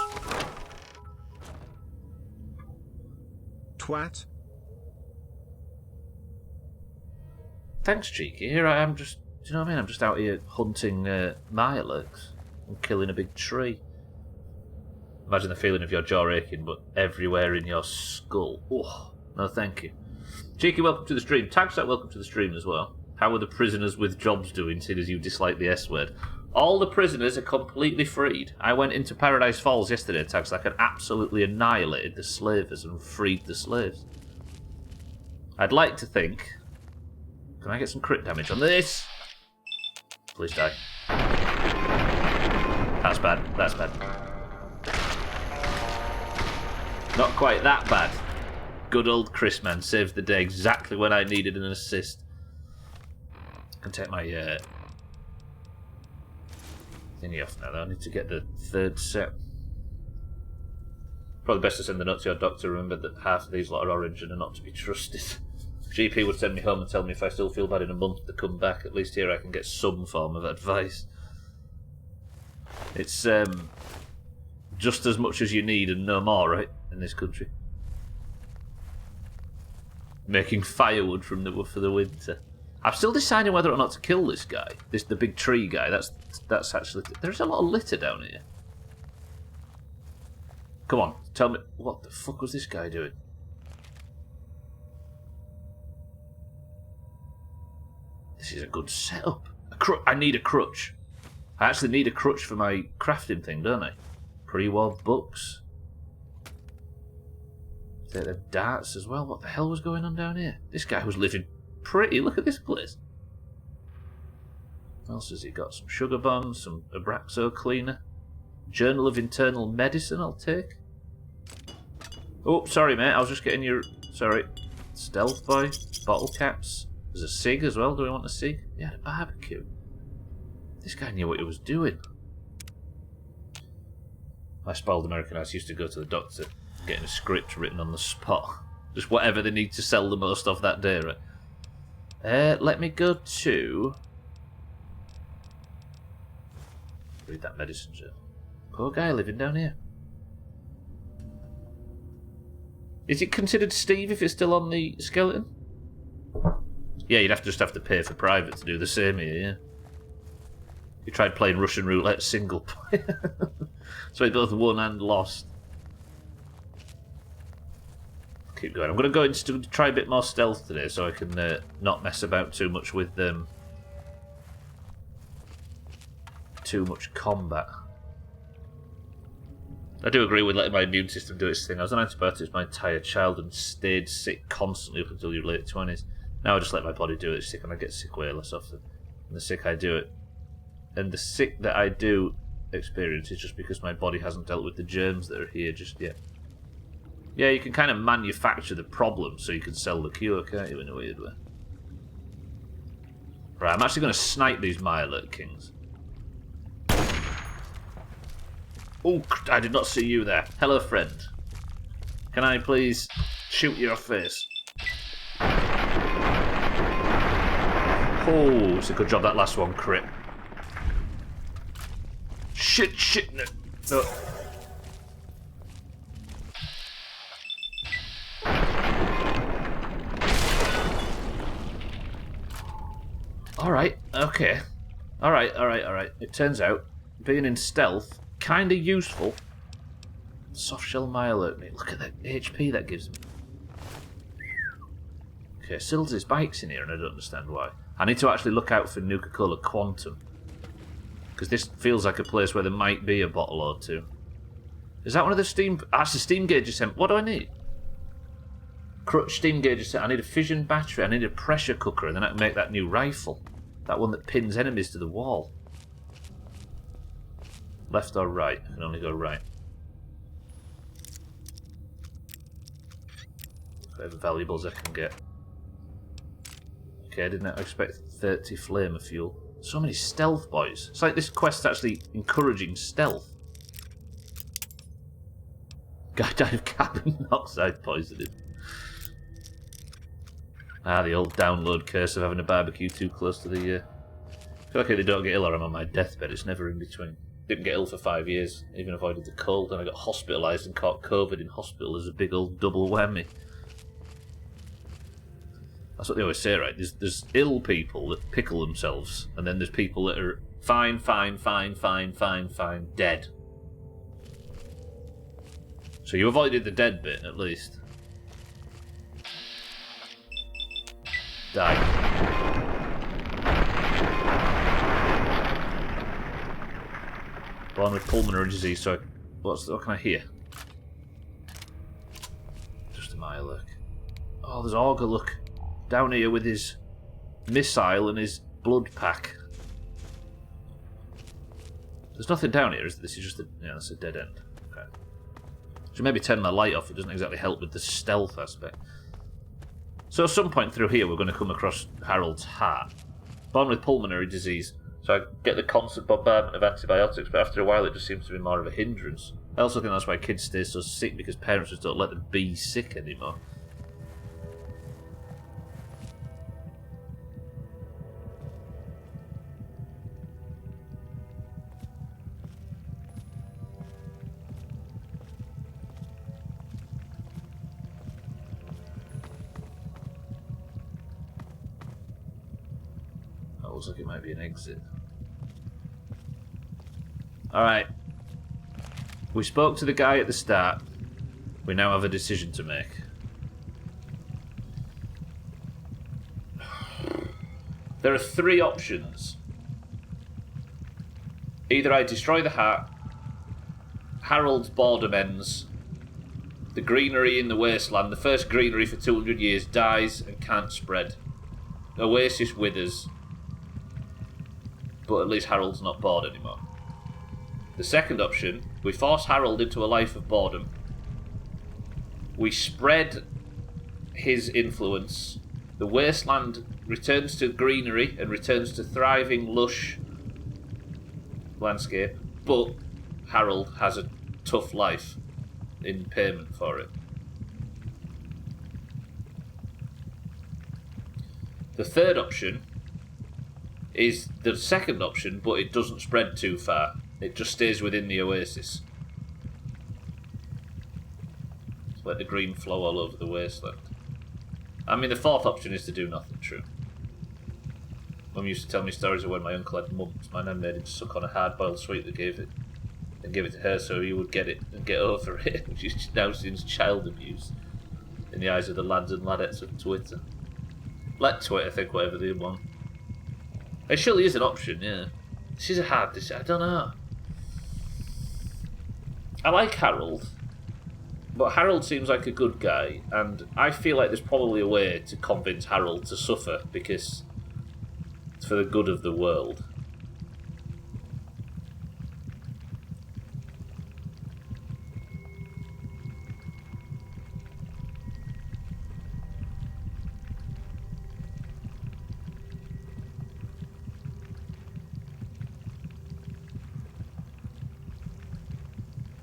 Twat. Thanks, Cheeky. Here I am just... Do you know what I mean? I'm just out here hunting Mirelurks and killing a big tree. Imagine the feeling of your jaw aching, but everywhere in your skull. Oh, no thank you. Cheeky, welcome to the stream. Tagset, welcome to the stream as well. How are the prisoners with jobs doing, seeing as you dislike the S word? All the prisoners are completely freed. I went into Paradise Falls yesterday, Tagset, and absolutely annihilated the slavers and freed the slaves. I'd like to think... Can I get some crit damage on this? Please die. That's bad. That's bad. Not quite that bad. Good old Chris, man, saved the day exactly when I needed an assist. I can take my thingy off now, though. I need to get the third set. Probably best to send the note to your doctor. Remember that half of these lot are orange and are not to be trusted. GP would send me home and tell me if I still feel bad in a month to come back. At least here I can get some form of advice. It's just as much as you need and no more, right? In this country. Making firewood for the winter. I'm still deciding whether or not to kill this guy. The big tree guy. That's actually... There's a lot of litter down here. Come on, tell me... What the fuck was this guy doing? This is a good setup. I need a crutch. I actually need a crutch for my crafting thing, don't I? Pre-war books. Take the darts as well. What the hell was going on down here? This guy was living pretty. Look at this place. What else has he got? Some sugar bombs, some Abraxo cleaner. Journal of Internal Medicine, I'll take. Oh, sorry, mate. I was just getting your... Sorry. Stealth boy. Bottle caps. There's a cig as well. Do we want a cig? Yeah, a barbecue. This guy knew what he was doing. My spoiled American ass used to go to the doctor, getting a script written on the spot. Just whatever they need to sell the most of that day, right? Let me go to... Read that medicine journal. Poor guy living down here. Is it considered Steve if it's still on the skeleton? Yeah, you'd just have to pay for private to do the same here, yeah. You tried playing Russian roulette single player. So he both won and lost. Keep going. I'm going to go into try a bit more stealth today so I can not mess about too much with too much combat. I do agree with letting my immune system do its thing. I was on antibiotics my entire childhood and stayed sick constantly up until your late 20s. Now I just let my body do it sick and I get sick way less often. And the sick I do it. And the sick that I do experience is just because my body hasn't dealt with the germs that are here just yet. Yeah, you can kind of manufacture the problem so you can sell the cure, can't you, in a weird way? Right, I'm actually going to snipe these Mirelurk Kings. Oh, I did not see you there. Hello, friend. Can I please shoot your face? Oh, it's a good job that last one crit. Shit, no. Alright, okay. Alright. It turns out, being in stealth, kinda useful. Soft shell Mirelurk, mate. Look at that HP that gives me. Okay, still there's bikes in here, and I don't understand why. I need to actually look out for Nuka-Cola Quantum. Because this feels like a place where there might be a bottle or two. Is that one of the steam... That's the steam gauge assembly. What do I need? Crutch steam gauge assembly. I need a fission battery. I need a pressure cooker, and then I can make that new rifle. That one that pins enemies to the wall. Left or right? I can only go right. Whatever valuables I can get. Okay, I didn't expect 30 flamer fuel. So many stealth boys. It's like this quest's actually encouraging stealth. Guy died of carbon monoxide poisoning. Ah, the old download curse of having a barbecue too close to the... I feel like if I don't get ill or I'm on my deathbed, it's never in between. Didn't get ill for 5 years, even avoided the cold, and I got hospitalised and caught COVID in hospital as a big old double whammy. That's what they always say, right? There's ill people that pickle themselves, and then there's people that are fine, dead. So you avoided the dead bit, at least. Die. Born with pulmonary disease, so what can I hear? Just a Mirelurk. Oh, there's Augur, look. Down here with his missile and his blood pack. There's nothing down here, is there? This is just a... Yeah, that's a dead end. Okay. Should maybe turn my light off. It doesn't exactly help with the stealth aspect. So at some point through here we're going to come across Harold's heart. Born with pulmonary disease. So I get the constant bombardment of antibiotics, but after a while it just seems to be more of a hindrance. I also think that's why kids stay so sick, because parents just don't let them be sick anymore. Looks like it might be an exit. Alright. We spoke to the guy at the start. We now have a decision to make. There are 3 options. Either I destroy the heart, Harold's boredom ends, the greenery in the wasteland, the first greenery for 200 years, dies and can't spread. Oasis withers. But at least Harold's not bored anymore. The second option, we force Harold into a life of boredom. We spread his influence. The wasteland returns to greenery and returns to thriving, lush landscape. But Harold has a tough life in payment for it. The third option is the second option, but it doesn't spread too far. It just stays within the oasis. Let the green flow all over the wasteland. I mean, the fourth option is to do nothing, true. Mum used to tell me stories of when my uncle had mumps. My nan made him suck on a hard-boiled sweet that gave it to her so he would get it and get over it, which is now seems child abuse in the eyes of the lads and ladettes of Twitter. Let Twitter think whatever they want. It surely is an option, yeah. This is a hard decision. I don't know. I like Harold, but Harold seems like a good guy, and I feel like there's probably a way to convince Harold to suffer because it's for the good of the world.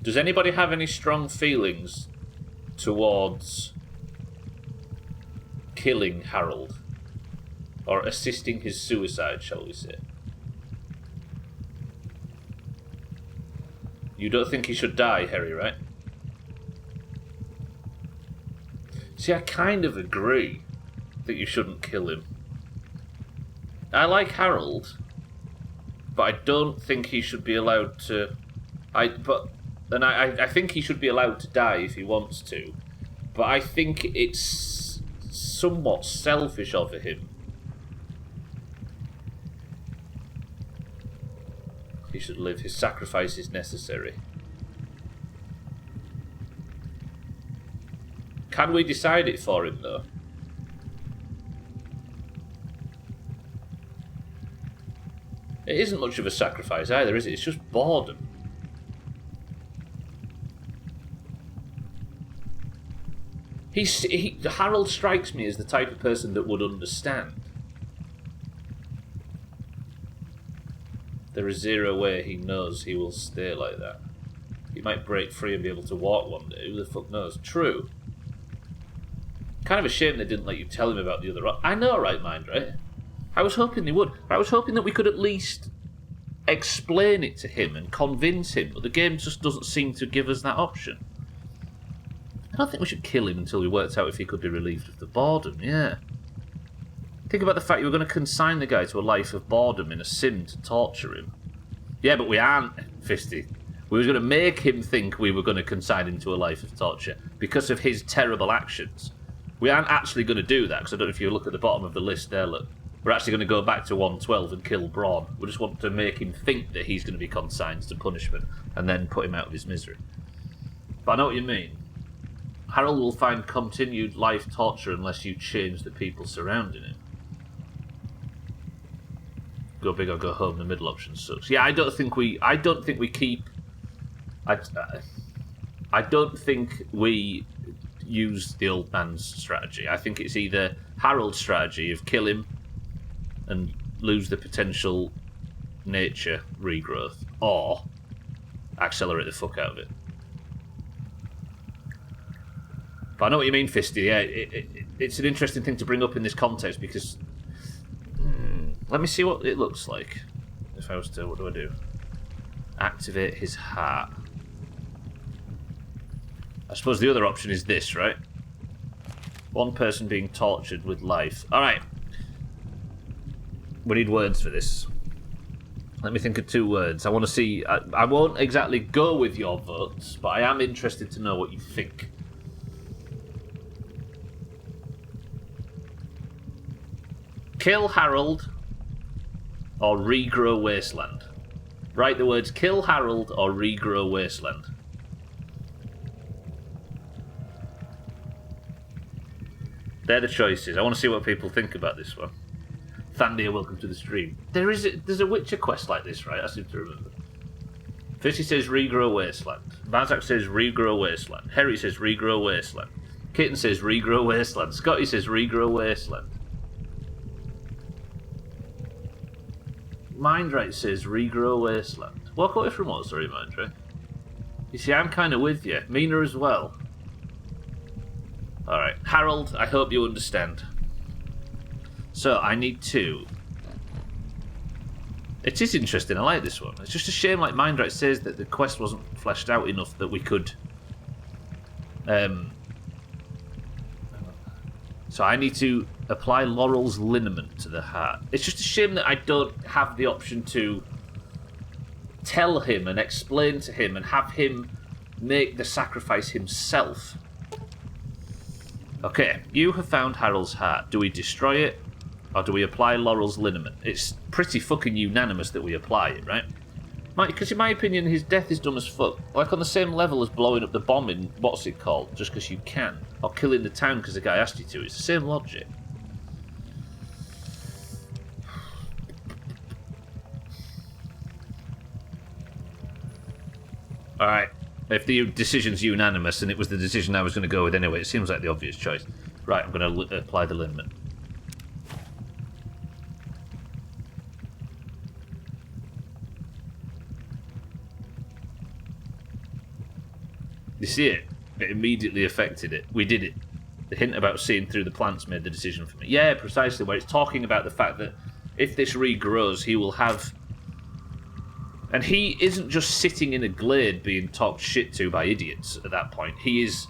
Does anybody have any strong feelings towards killing Harold? Or assisting his suicide, shall we say? You don't think he should die, Harry, right? See, I kind of agree that you shouldn't kill him. I like Harold, but I don't think he should be allowed to... I think he should be allowed to die if he wants to, but I think it's somewhat selfish of him. He should live. His sacrifice is necessary. Can we decide it for him, though? It isn't much of a sacrifice either, is it? It's just boredom. Harold strikes me as the type of person that would understand. There is zero way he knows he will stay like that. He might break free and be able to walk one day. Who the fuck knows? True. Kind of a shame they didn't let you tell him about the other... I know, right, Mind, right? I was hoping they would. I was hoping that we could at least explain it to him and convince him, but the game just doesn't seem to give us that option. I don't think we should kill him until we worked out if he could be relieved of the boredom, yeah. Think about the fact you were going to consign the guy to a life of boredom in a sim to torture him. Yeah, but we aren't, Fisty. We were going to make him think we were going to consign him to a life of torture because of his terrible actions. We aren't actually going to do that, because I don't know if you look at the bottom of the list there, look. We're actually going to go back to 112 and kill Braun. We just want to make him think that he's going to be consigned to punishment and then put him out of his misery. But I know what you mean. Harold will find continued life torture unless you change the people surrounding him. Go big or go home, the middle option sucks. Yeah, I don't think we keep... I don't think we use the old man's strategy. I think it's either Harold's strategy of kill him and lose the potential nature regrowth, or accelerate the fuck out of it. But I know what you mean, Fisty. Yeah, it's an interesting thing to bring up in this context because... let me see what it looks like. If I was to... What do I do? Activate his heart. I suppose the other option is this, right? One person being tortured with life. Alright. We need words for this. Let me think of 2 words. I want to see... I won't exactly go with your votes, but I am interested to know what you think. Kill Harold or regrow Wasteland. Write the words kill Harold or regrow Wasteland. They're the choices. I want to see what people think about this one. Thandia, welcome to the stream. There's a Witcher quest like this, right? I seem to remember. Fishy says regrow Wasteland. Bazak says regrow Wasteland. Harry says regrow Wasteland. Kitten says regrow Wasteland. Scotty says regrow Wasteland. Mindrate says regrow Wasteland. Walk away from what? Sorry, Mindrate. You see, I'm kind of with you. Mina as well. Alright. Harold, I hope you understand. So, I need to... It is interesting, I like this one. It's just a shame, like Mindrate says, that the quest wasn't fleshed out enough that we could... So I need to apply Laurel's liniment to the heart. It's just a shame that I don't have the option to tell him and explain to him and have him make the sacrifice himself. Okay, you have found Harold's heart. Do we destroy it or do we apply Laurel's liniment? It's pretty fucking unanimous that we apply it, right? Because in my opinion, his death is dumb as fuck. Like on the same level as blowing up the bomb in, what's it called, just because you can. Or killing the town because the guy asked you to. It's the same logic. Alright. If the decision's unanimous, and it was the decision I was going to go with anyway, it seems like the obvious choice. Right, I'm going to apply the liniment. You see it? It immediately affected it. We did it. The hint about seeing through the plants made the decision for me. Yeah, precisely, where it's talking about the fact that if this regrows, he will have... And he isn't just sitting in a glade being talked shit to by idiots at that point. He is...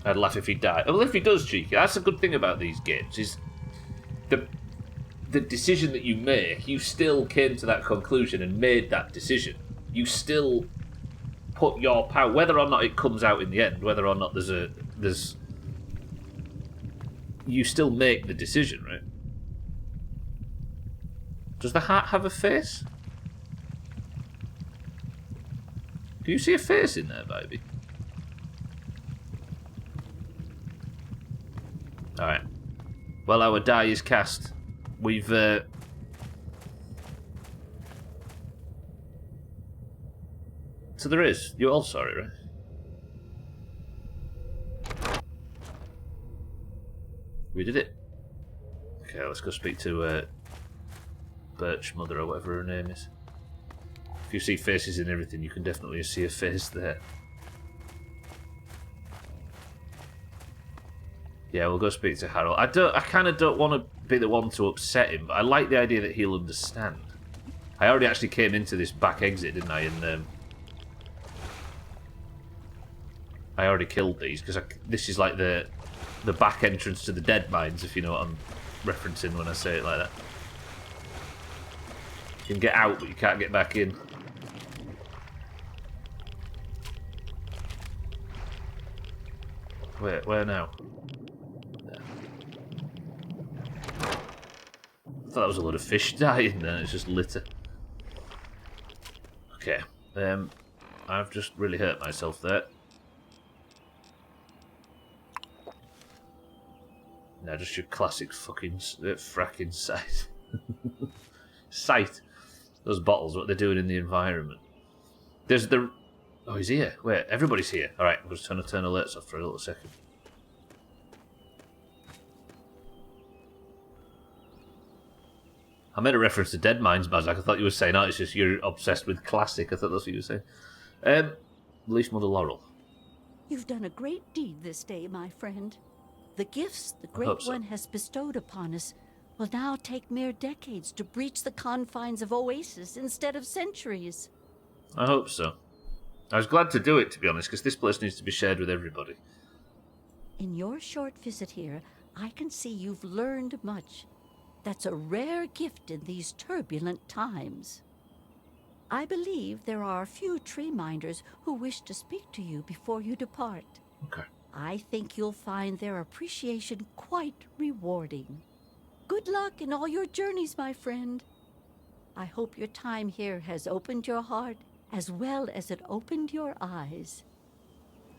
I'd laugh if he died. Well, if he does, cheeky. That's a good thing about these games, is... The decision that you make, you still came to that conclusion and made that decision. You still... put your power, whether or not it comes out in the end, whether or not there's you still make the decision, right? Does the hat have a face? Do you see a face in there, baby? Alright. Well, our die is cast. We've, So there is. You're all sorry, right? We did it. Okay, let's go speak to, Birch Mother, or whatever her name is. If you see faces in everything, you can definitely see a face there. Yeah, we'll go speak to Harold. I kind of don't want to be the one to upset him, but I like the idea that he'll understand. I already actually came into this back exit, didn't I? And I already killed these because this is like the back entrance to the dead mines, if you know what I'm referencing when I say it like that. You can get out, but you can't get back in. Where now? There. I thought that was a load of fish dying there, it's just litter. Okay, I've just really hurt myself there. Now just your classic fucking fracking sight. Sight. Those bottles, what they're doing in the environment. There's the... Oh, he's here. Wait, everybody's here. Alright, I'm just trying to turn alerts off for a little second. I made a reference to Dead Minds, Bazak. I thought you were saying, oh, it's just you're obsessed with classic. I thought that's what you were saying. Leaf Mother Laurel. You've done a great deed this day, my friend. The gifts the Great One has bestowed upon us will now take mere decades to breach the confines of Oasis instead of centuries. I hope so. I was glad to do it, to be honest, because this place needs to be shared with everybody. In your short visit here, I can see you've learned much. That's a rare gift in these turbulent times. I believe there are a few tree minders who wish to speak to you before you depart. Okay. I think you'll find their appreciation quite rewarding. Good luck in all your journeys, my friend. I hope your time here has opened your heart as well as it opened your eyes.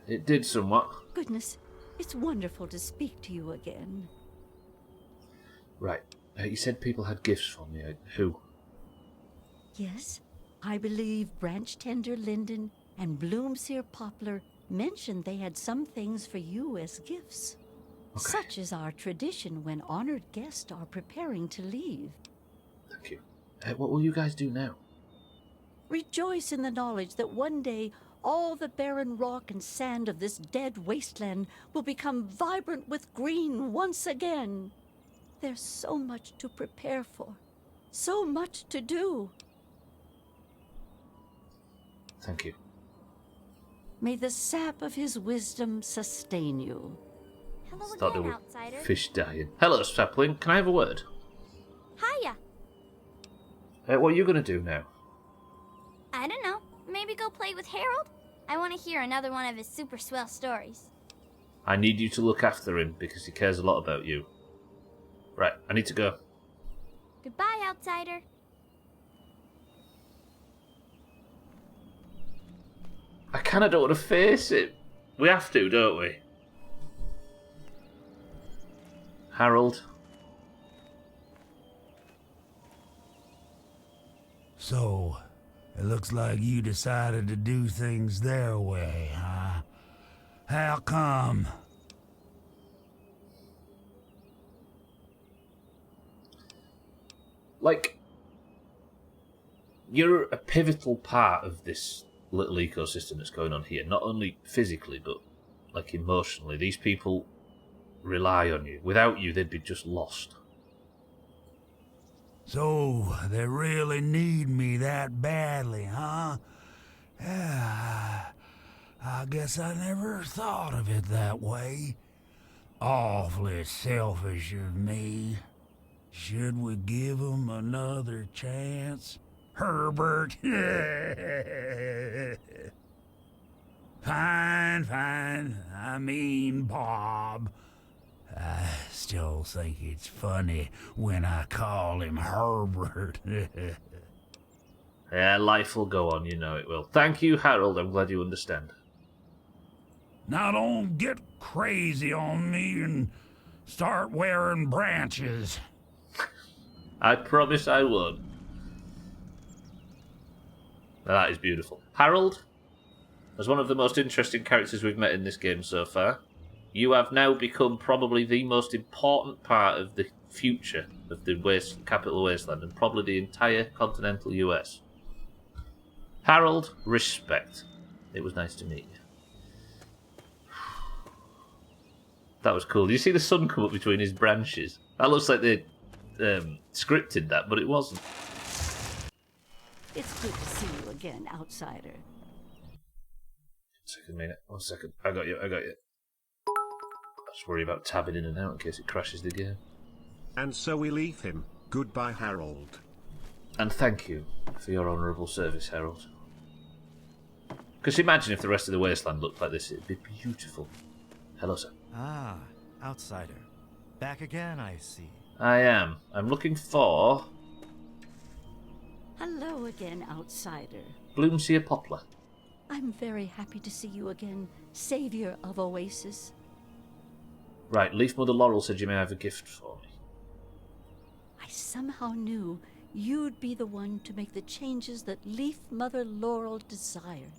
It did somewhat. Goodness, it's wonderful to speak to you again. Right. You said people had gifts for me. Who? Yes, I believe Branch Tender Linden and Bloomseer Poplar mentioned they had some things for you as gifts. Okay. Such is our tradition when honored guests are preparing to leave. Thank you. What will you guys do now? Rejoice in the knowledge that one day all the barren rock and sand of this dead wasteland will become vibrant with green once again. There's so much to prepare for, so much to do. Thank you. May the sap of his wisdom sustain you. Hello Thought there again, were outsider. fish dying. Hello, sapling. Can I have a word? Hiya. What are you going to do now? I don't know. Maybe go play with Harold? I want to hear another one of his super swell stories. I need you to look after him because he cares a lot about you. Right, I need to go. Goodbye, outsider. I kind of don't want to face it. We have to, don't we? Harold. So, it looks like you decided to do things their way, huh? How come? Like, you're a pivotal part of this little ecosystem that's going on here. Not only physically, but like emotionally. These people rely on you. Without you, they'd be just lost. So, they really need me that badly, huh? Yeah, I guess I never thought of it that way. Awfully selfish of me. Should we give 'em another chance? Herbert? Fine. I mean, Bob. I still think it's funny when I call him Herbert. Yeah, life will go on, you know it will. Thank you, Harold. I'm glad you understand. Now don't get crazy on me and start wearing branches. I promise I won't. Now, that is beautiful. Harold, as one of the most interesting characters we've met in this game so far, you have now become probably the most important part of the future of the capital wasteland and probably the entire continental US. Harold, respect. It was nice to meet you. That was cool. Did you see the sun come up between his branches? That looks like they scripted that, but it wasn't. It's good to see you again, outsider. One second. I got you. I just worry about tabbing in and out in case it crashes the game. And so we leave him. Goodbye, Harold. And thank you for your honourable service, Harold. Because imagine if the rest of the wasteland looked like this. It'd be beautiful. Hello, sir. Ah, outsider. Back again, I see. I am. I'm looking for Hello again, outsider. Bloomseer Poplar. I'm very happy to see you again, savior of Oasis. Right, Leaf Mother Laurel said you may have a gift for me. I somehow knew you'd be the one to make the changes that Leaf Mother Laurel desired.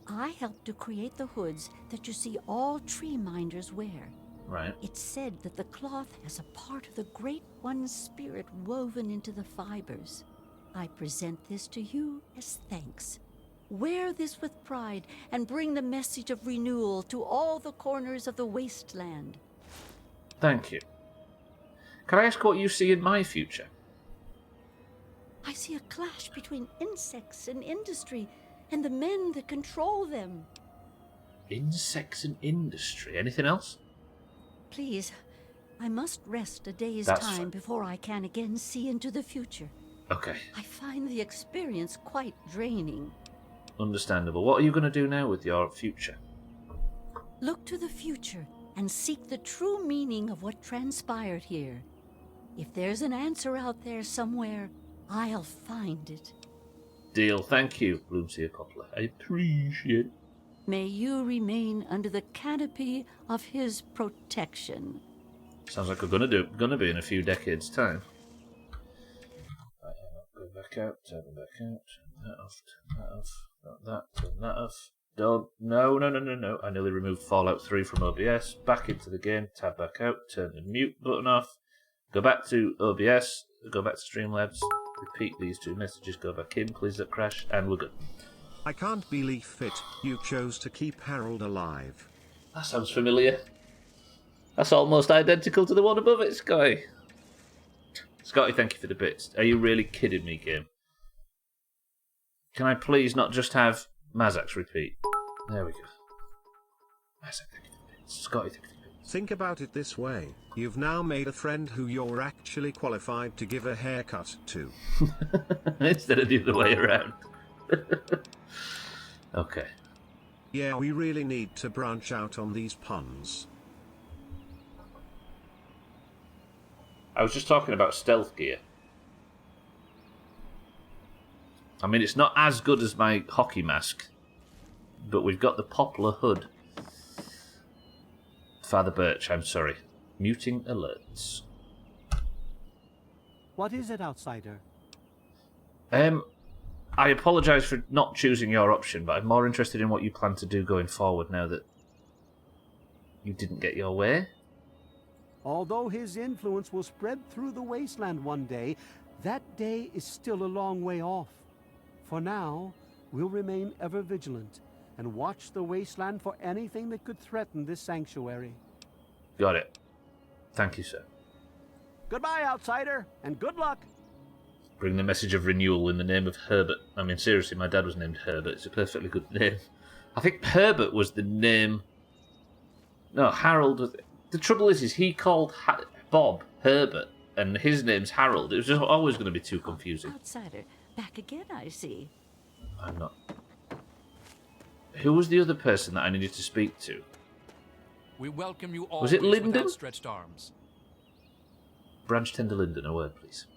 I helped to create the hoods that you see all tree minders wear. Right. It's said that the cloth has a part of the Great One's spirit woven into the fibers. I present this to you as thanks. Wear this with pride and bring the message of renewal to all the corners of the wasteland. Thank you. Can I ask what you see in my future? I see a clash between insects and industry and the men that control them. Insects and industry. Anything else? Please, I must rest a day's That's time fine. before I can again see into the future. Okay. I find the experience quite draining. Understandable. What are you going to do now with your future? Look to the future and seek the true meaning of what transpired here. If there's an answer out there somewhere, I'll find it. Deal. Thank you, Bloomseer Poplar. I appreciate it. May you remain under the canopy of his protection. Sounds like we're gonna be in a few decades' time. Right, go back out, turn back out, turn that off, not that, turn that off. Don't. No. I nearly removed Fallout 3 from OBS. Back into the game, tab back out, turn the mute button off, go back to OBS, go back to Streamlabs, repeat these two messages, go back in, please don't crash, and we're good. I can't believe it, you chose to keep Harold alive. That sounds familiar. That's almost identical to the one above it, Scotty. Scotty, thank you for the bits. Are you really kidding me, game? Can I please not just have Mazak's repeat? There we go. Mazak, thank you for the bits. Scotty, thank you for the bits. Think about it this way, you've now made a friend who you're actually qualified to give a haircut to. Instead of the other way around. Okay. Yeah, we really need to branch out on these puns. I was just talking about stealth gear. I mean, it's not as good as my hockey mask, but we've got the poplar hood. Father Birch, I'm sorry. Muting alerts. What is it, outsider? I apologise for not choosing your option, but I'm more interested in what you plan to do going forward now that you didn't get your way. Although his influence will spread through the wasteland one day, that day is still a long way off. For now, we'll remain ever vigilant and watch the wasteland for anything that could threaten this sanctuary. Got it. Thank you, sir. Goodbye, outsider, and good luck! Bring the message of renewal in the name of Herbert. I mean, seriously, my dad was named Herbert. It's a perfectly good name. I think Herbert was the name... No, Harold was... The trouble is he called Bob Herbert, and his name's Harold. It was just always going to be too confusing. Outsider, back again, I see. I'm not... Who was the other person that I needed to speak to? We welcome you all Was it Linden? with outstretched arms. Branch Tender Linden, a word, please.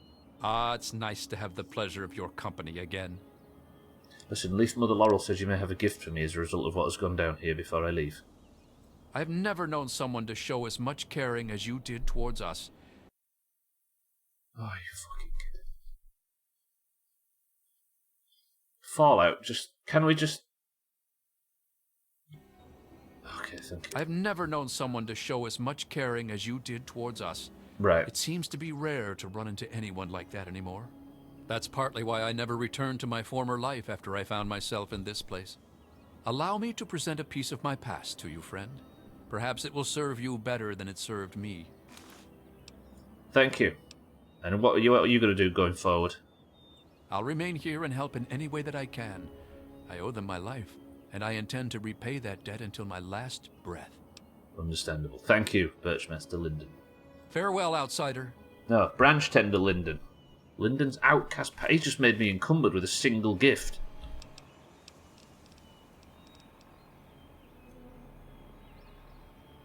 Ah, it's nice to have the pleasure of your company again. Listen, Leaf Mother Laurel says you may have a gift for me as a result of what has gone down here before I leave. I've never known someone to show as much caring as you did towards us. Oh, you fucking kid. Fallout, can we just... Okay, thank you. I've never known someone to show as much caring as you did towards us. Right. It seems to be rare to run into anyone like that anymore. That's partly why I never returned to my former life after I found myself in this place. Allow me to present a piece of my past to you, friend. Perhaps it will serve you better than it served me. Thank you. And what are you going to do going forward? I'll remain here and help in any way that I can. I owe them my life, and I intend to repay that debt until my last breath. Understandable. Thank you, Birchmaster Linden. Farewell, outsider. No, Branch Tender Linden. Linden's outcast... He just made me encumbered with a single gift.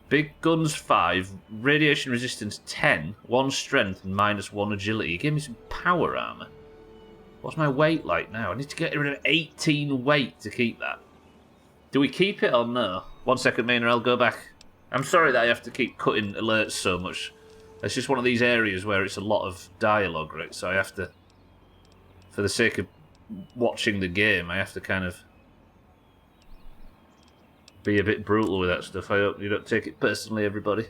Big guns 5, radiation resistance 10, 1 strength and -1 agility. He gave me some power armor. What's my weight like now? I need to get rid of 18 weight to keep that. Do we keep it or no? 1 second, Maynard, I'll go back. I'm sorry that I have to keep cutting alerts so much. It's just one of these areas where it's a lot of dialogue, right? So I have to, for the sake of watching the game, I have to kind of be a bit brutal with that stuff. I hope you don't take it personally, everybody.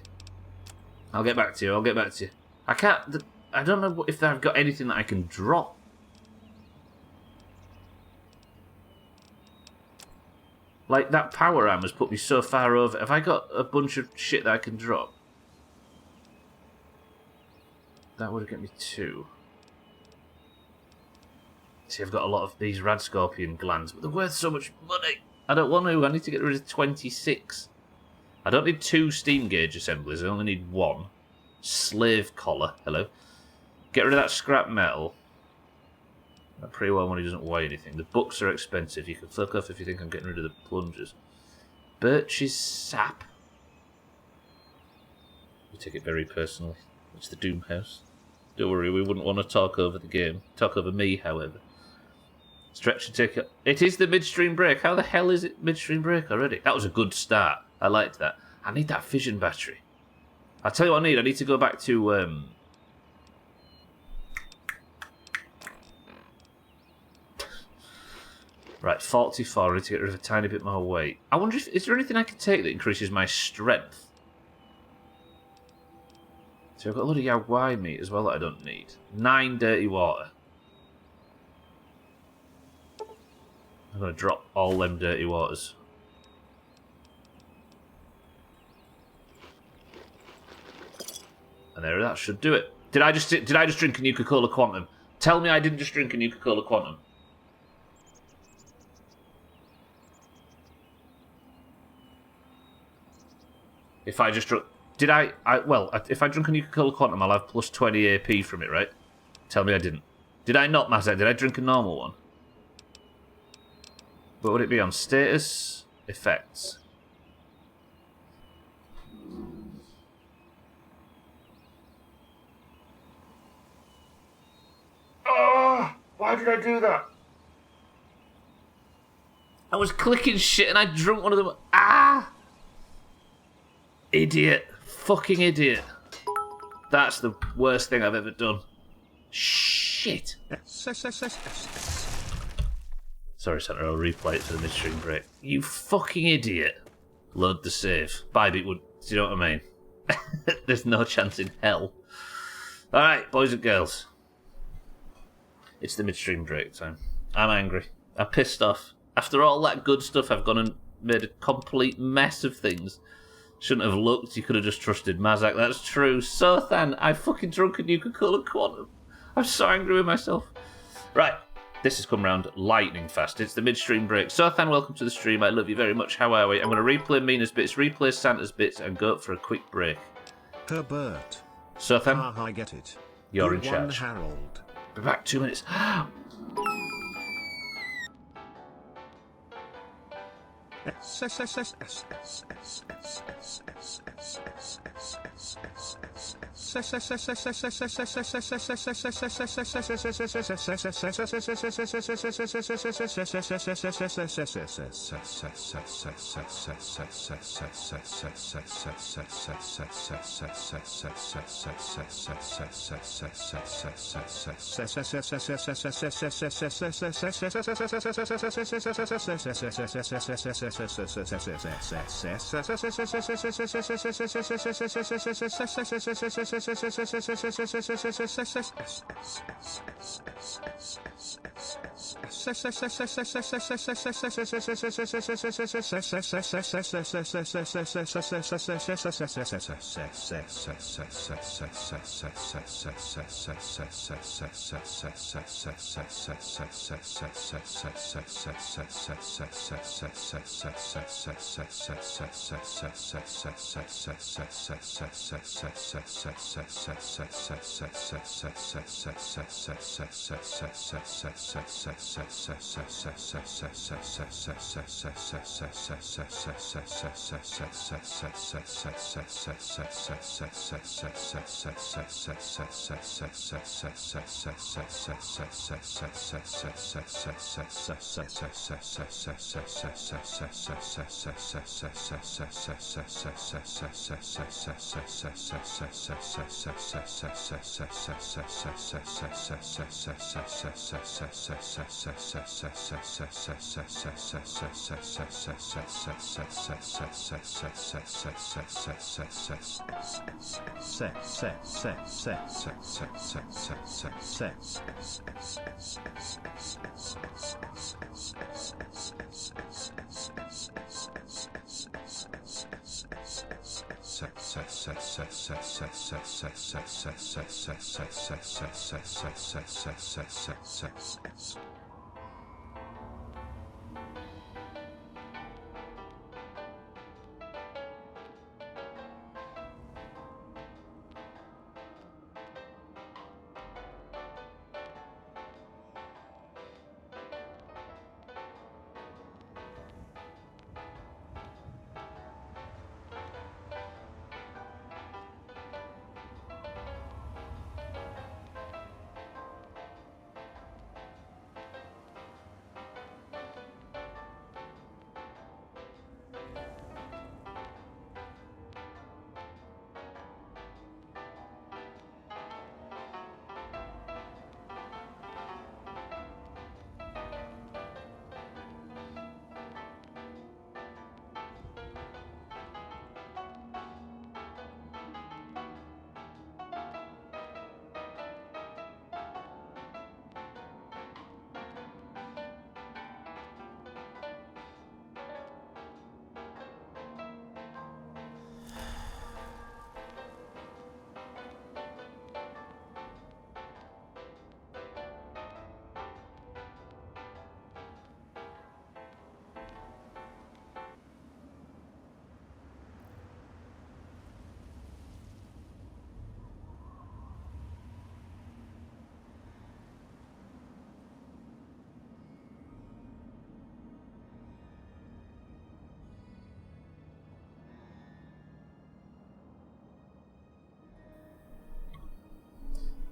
I'll get back to you. I can't... I don't know if I've got anything that I can drop. Like, that power armor's put me so far over. Have I got a bunch of shit that I can drop? That would have got me 2. See, I've got a lot of these rad scorpion glands, but they're worth so much money. I don't want to. I need to get rid of 26. I don't need 2 steam gauge assemblies. I only need 1. Slave collar. Hello. Get rid of that scrap metal. That pre-war money doesn't weigh anything. The books are expensive. You can fuck off if you think I'm getting rid of the plungers. Birch's sap. We take it very personally. It's the Doomhaus. Don't worry, we wouldn't want to talk over the game. Talk over me, however. Stretch and take it. It is the midstream break. How the hell is it midstream break already? That was a good start. I liked that. I need that fission battery. I'll tell you what I need. I need to go back to... Right, 44. I need to get rid of a tiny bit more weight. I wonder if... Is there anything I can take that increases my strength? So I've got a lot of Yawai meat as well that I don't need. 9 dirty water. I'm going to drop all them dirty waters. And there, that should do it. Did I just drink a Nuka-Cola Quantum? Tell me I didn't just drink a Nuka-Cola Quantum. If I just drunk... Did well, if I drink a Nuka-Cola Quantum, I'll have plus 20 AP from it, right? Tell me I didn't. Did I not, Mazak? Did I drink a normal one? What would it be on? Status? Effects. Oh, why did I do that? I was clicking shit and I drunk one of them. Ah! Idiot. Fucking idiot. That's the worst thing I've ever done. Shit. Sorry, Santa, I'll replay it for the midstream break. You fucking idiot. Load the save. Bybit would... Do you know what I mean? There's no chance in hell. Alright, boys and girls. It's the midstream break time. I'm angry. I'm pissed off. After all that good stuff, I've gone and made a complete mess of things. Shouldn't have looked. You could have just trusted Mazak. That's true. Sothan, I fucking drunk a Nuka-Cola Quantum. I'm so angry with myself. Right. This has come round lightning fast. It's the midstream break. Sothan, welcome to the stream. I love you very much. How are we? I'm going to replay Mina's bits, replay Santa's bits, and go for a quick break. Herbert. Sothan, I get it. you're in Good charge. one, Harold. Be back 2 minutes.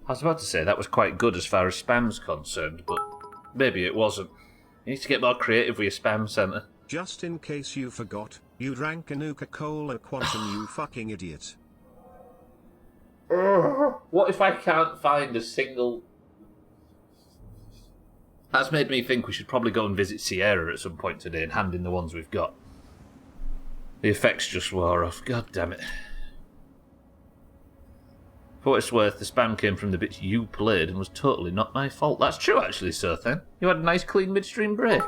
I was about to say that was quite good as far as spam's concerned, but maybe it wasn't. You need to get more creative with your spam center. Just in case you forgot, you drank a Nuka-Cola Quantum, you fucking idiot. What if I can't find a single... That's made me think we should probably go and visit Sierra at some point today and hand in the ones we've got. The effects just wore off. God damn it. For what it's worth, the spam came from the bits you played and was totally not my fault. That's true, actually, Sothen. You had a nice, clean midstream break.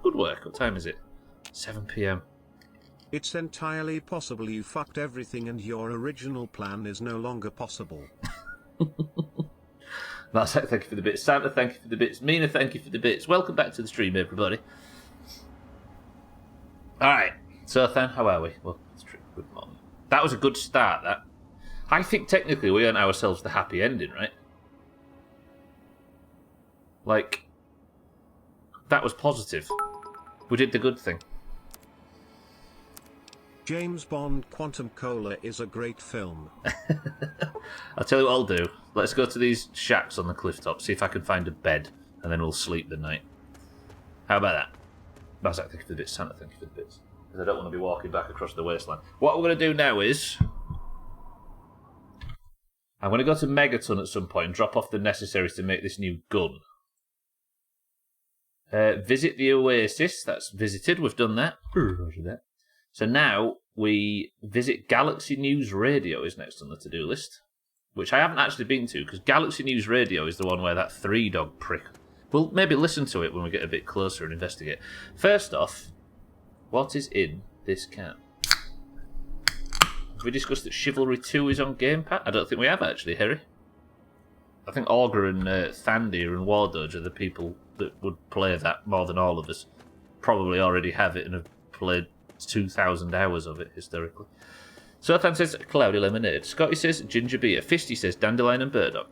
Good work. What time is it? 7 p.m. It's entirely possible you fucked everything and your original plan is no longer possible. That's it. Thank you for the bits. Santa, thank you for the bits. Mina, thank you for the bits. Welcome back to the stream, everybody. Alright. Sothen, how are we? Well, that's true. Good morning. That was a good start, that. I think technically we earned ourselves the happy ending, right? Like, that was positive. We did the good thing. James Bond Quantum Cola is a great film. I'll tell you what I'll do. Let's go to these shacks on the cliff top, see if I can find a bed, and then we'll sleep the night. How about that? Bazak, thank you for the bits. Santa, thank you for the bits. Because I don't want to be walking back across the wasteland. What we're going to do now is... I'm going to go to Megaton at some point and drop off the necessaries to make this new gun. Visit the Oasis. That's visited. We've done that. Roger that. So now we visit Galaxy News Radio is next on the to-do list, which I haven't actually been to, because Galaxy News Radio is the one where that three-dog prick... We'll maybe listen to it when we get a bit closer and investigate. First off, what is in this can? Have we discussed that Chivalry 2 is on Game Pass? I don't think we have, actually, Harry. I think Augur and Thandir and Wardoge are the people that would play that more than all of us. Probably already have it and have played 2,000 hours of it, historically. Sothan says Cloudy Lemonade. Scotty says Ginger Beer. Fisty says Dandelion and Burdock.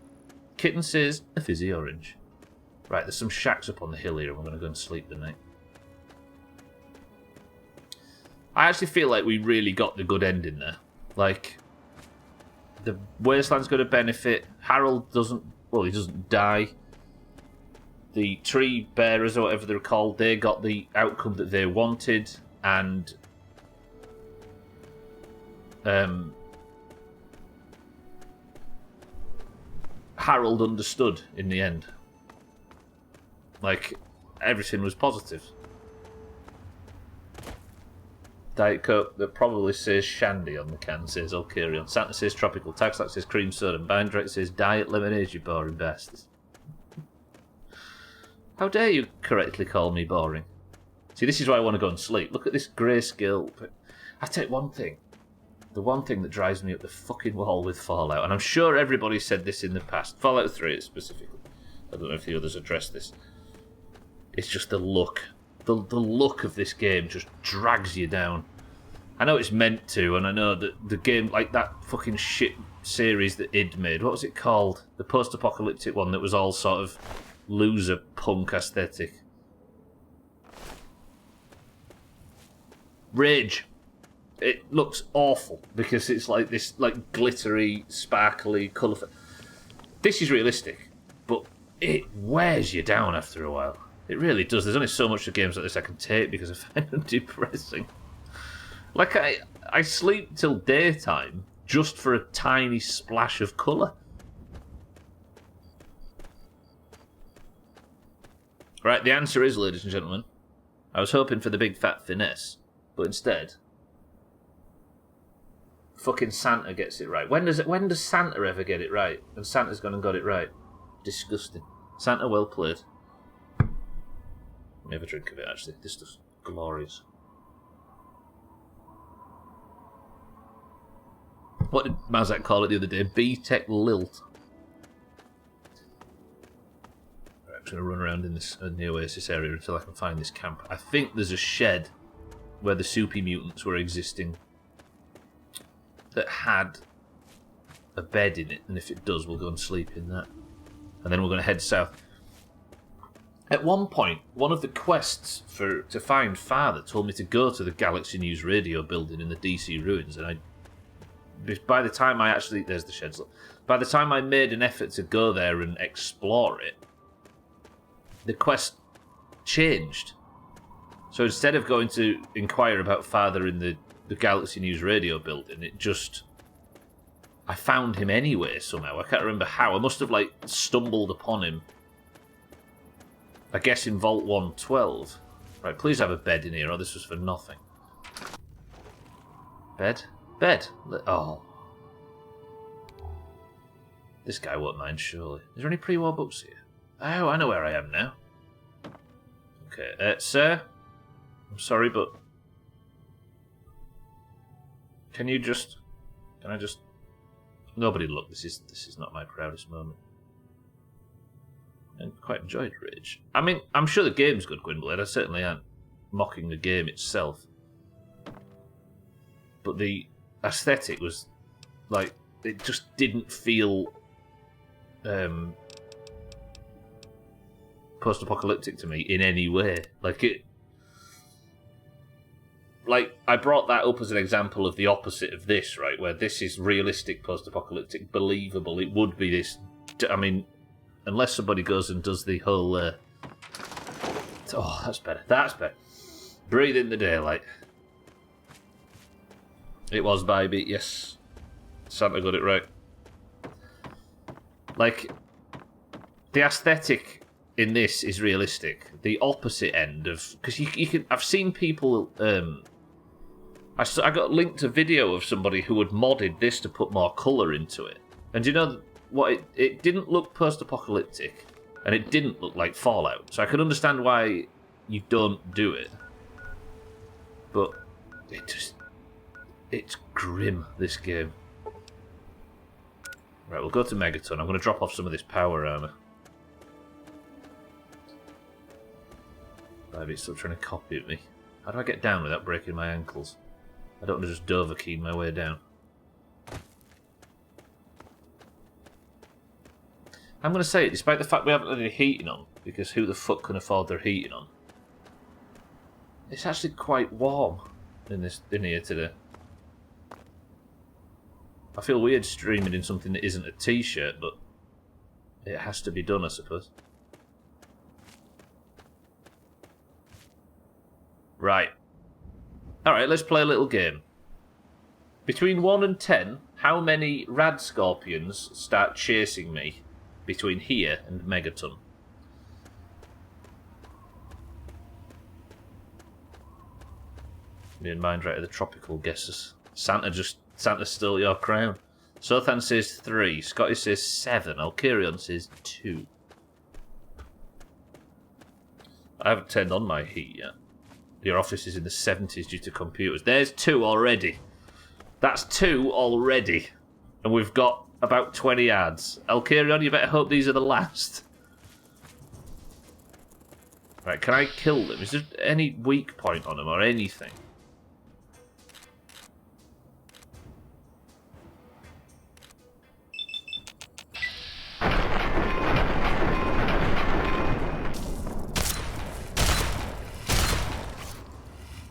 Kitten says a Fizzy Orange. Right, there's some shacks up on the hill here and we're going to go and sleep the night. I actually feel like we really got the good ending there. Like, the Wasteland's going to benefit. Harold doesn't... Well, he doesn't die. The tree bearers, or whatever they're called, they got the outcome that they wanted. And... Harold understood in the end. Like, everything was positive. Diet Coke that probably says Shandy on the can says Ulcarion. Santa says Tropical. Taxlax says Cream Soda. And Bindrake says Diet Lemonade, you boring bastards. How dare you correctly call me boring? See, this is why I want to go and sleep. Look at this grayscale. I tell you one thing. The one thing that drives me up the fucking wall with Fallout, and I'm sure everybody said this in the past, Fallout 3 specifically. I don't know if the others addressed this. It's just the look. The look of this game just drags you down. I know it's meant to, and I know that the game, like that fucking shit series that id made, what was it called? The post-apocalyptic one that was all sort of loser punk aesthetic. Rage. It looks awful because it's like this, like glittery, sparkly, colourful. This is realistic, but it wears you down after a while. It really does. There's only so much of games like this I can take because I find them depressing. Like, I sleep till daytime just for a tiny splash of colour. Right, the answer is, ladies and gentlemen, I was hoping for the big fat finesse, but instead, fucking Santa gets it right. When does Santa ever get it right? And Santa's gone and got it right. Disgusting. Santa, well played. Let me have a drink of it, actually. This stuff's glorious. What did Mazak call it the other day? B-Tech Lilt. I'm just going to run around in the Oasis area until I can find this camp. I think there's a shed where the soupy mutants were existing that had a bed in it, and if it does, we'll go and sleep in that. And then we're going to head south. At one point, one of the quests to find Father told me to go to the Galaxy News Radio building in the DC ruins, and by the time I actually... There's the sheds. Look. By the time I made an effort to go there and explore it, the quest changed. So instead of going to inquire about Father in the Galaxy News Radio building, it just... I found him anyway somehow. I can't remember how. I must have, like, stumbled upon him. I guess in Vault 112. Right, please have a bed in here, or this was for nothing. Bed? Bed! Oh. This guy won't mind, surely. Is there any pre-war books here? Oh, I know where I am now. Okay, sir? I'm sorry, but... Can I just... Nobody look, this is not my proudest moment. And quite enjoyed Rage. I mean, I'm sure the game's good, Gwynblade. I certainly aren't mocking the game itself. But the aesthetic was, like, it just didn't feel post-apocalyptic to me in any way. Like, like, I brought that up as an example of the opposite of this, right? Where this is realistic, post-apocalyptic, believable. It would be this. I mean, unless somebody goes and does the whole. Oh, that's better. That's better. Breathe in the daylight. It was baby, yes. Santa got it right. Like, the aesthetic in this is realistic. The opposite end of, because you can. I've seen people. I got linked a video of somebody who had modded this to put more colour into it, and you know what? It didn't look post-apocalyptic, and it didn't look like Fallout. So I can understand why you don't do it, but it's grim, this game. Right, we'll go to Megaton. I'm going to drop off some of this power armour. Baby's still trying to copy at me. How do I get down without breaking my ankles? I don't want to just Dovahkiin my way down. I'm going to say it, despite the fact we haven't had any heating on, because who the fuck can afford their heating on? It's actually quite warm in here today. I feel weird streaming in something that isn't a t-shirt, but it has to be done, I suppose. Right. Alright, let's play a little game. Between 1 and 10, how many rad scorpions start chasing me between here and Megaton? Me and Mindrat are the tropical guesses. Santa stole your crown. Sothan says 3. Scotty says 7. Alkirion says 2. I haven't turned on my heat yet. Your office is in the 70s due to computers. There's 2 already. That's 2 already. And we've got about 20 ads. Alkirion, you better hope these are the last. Right, can I kill them? Is there any weak point on them or anything?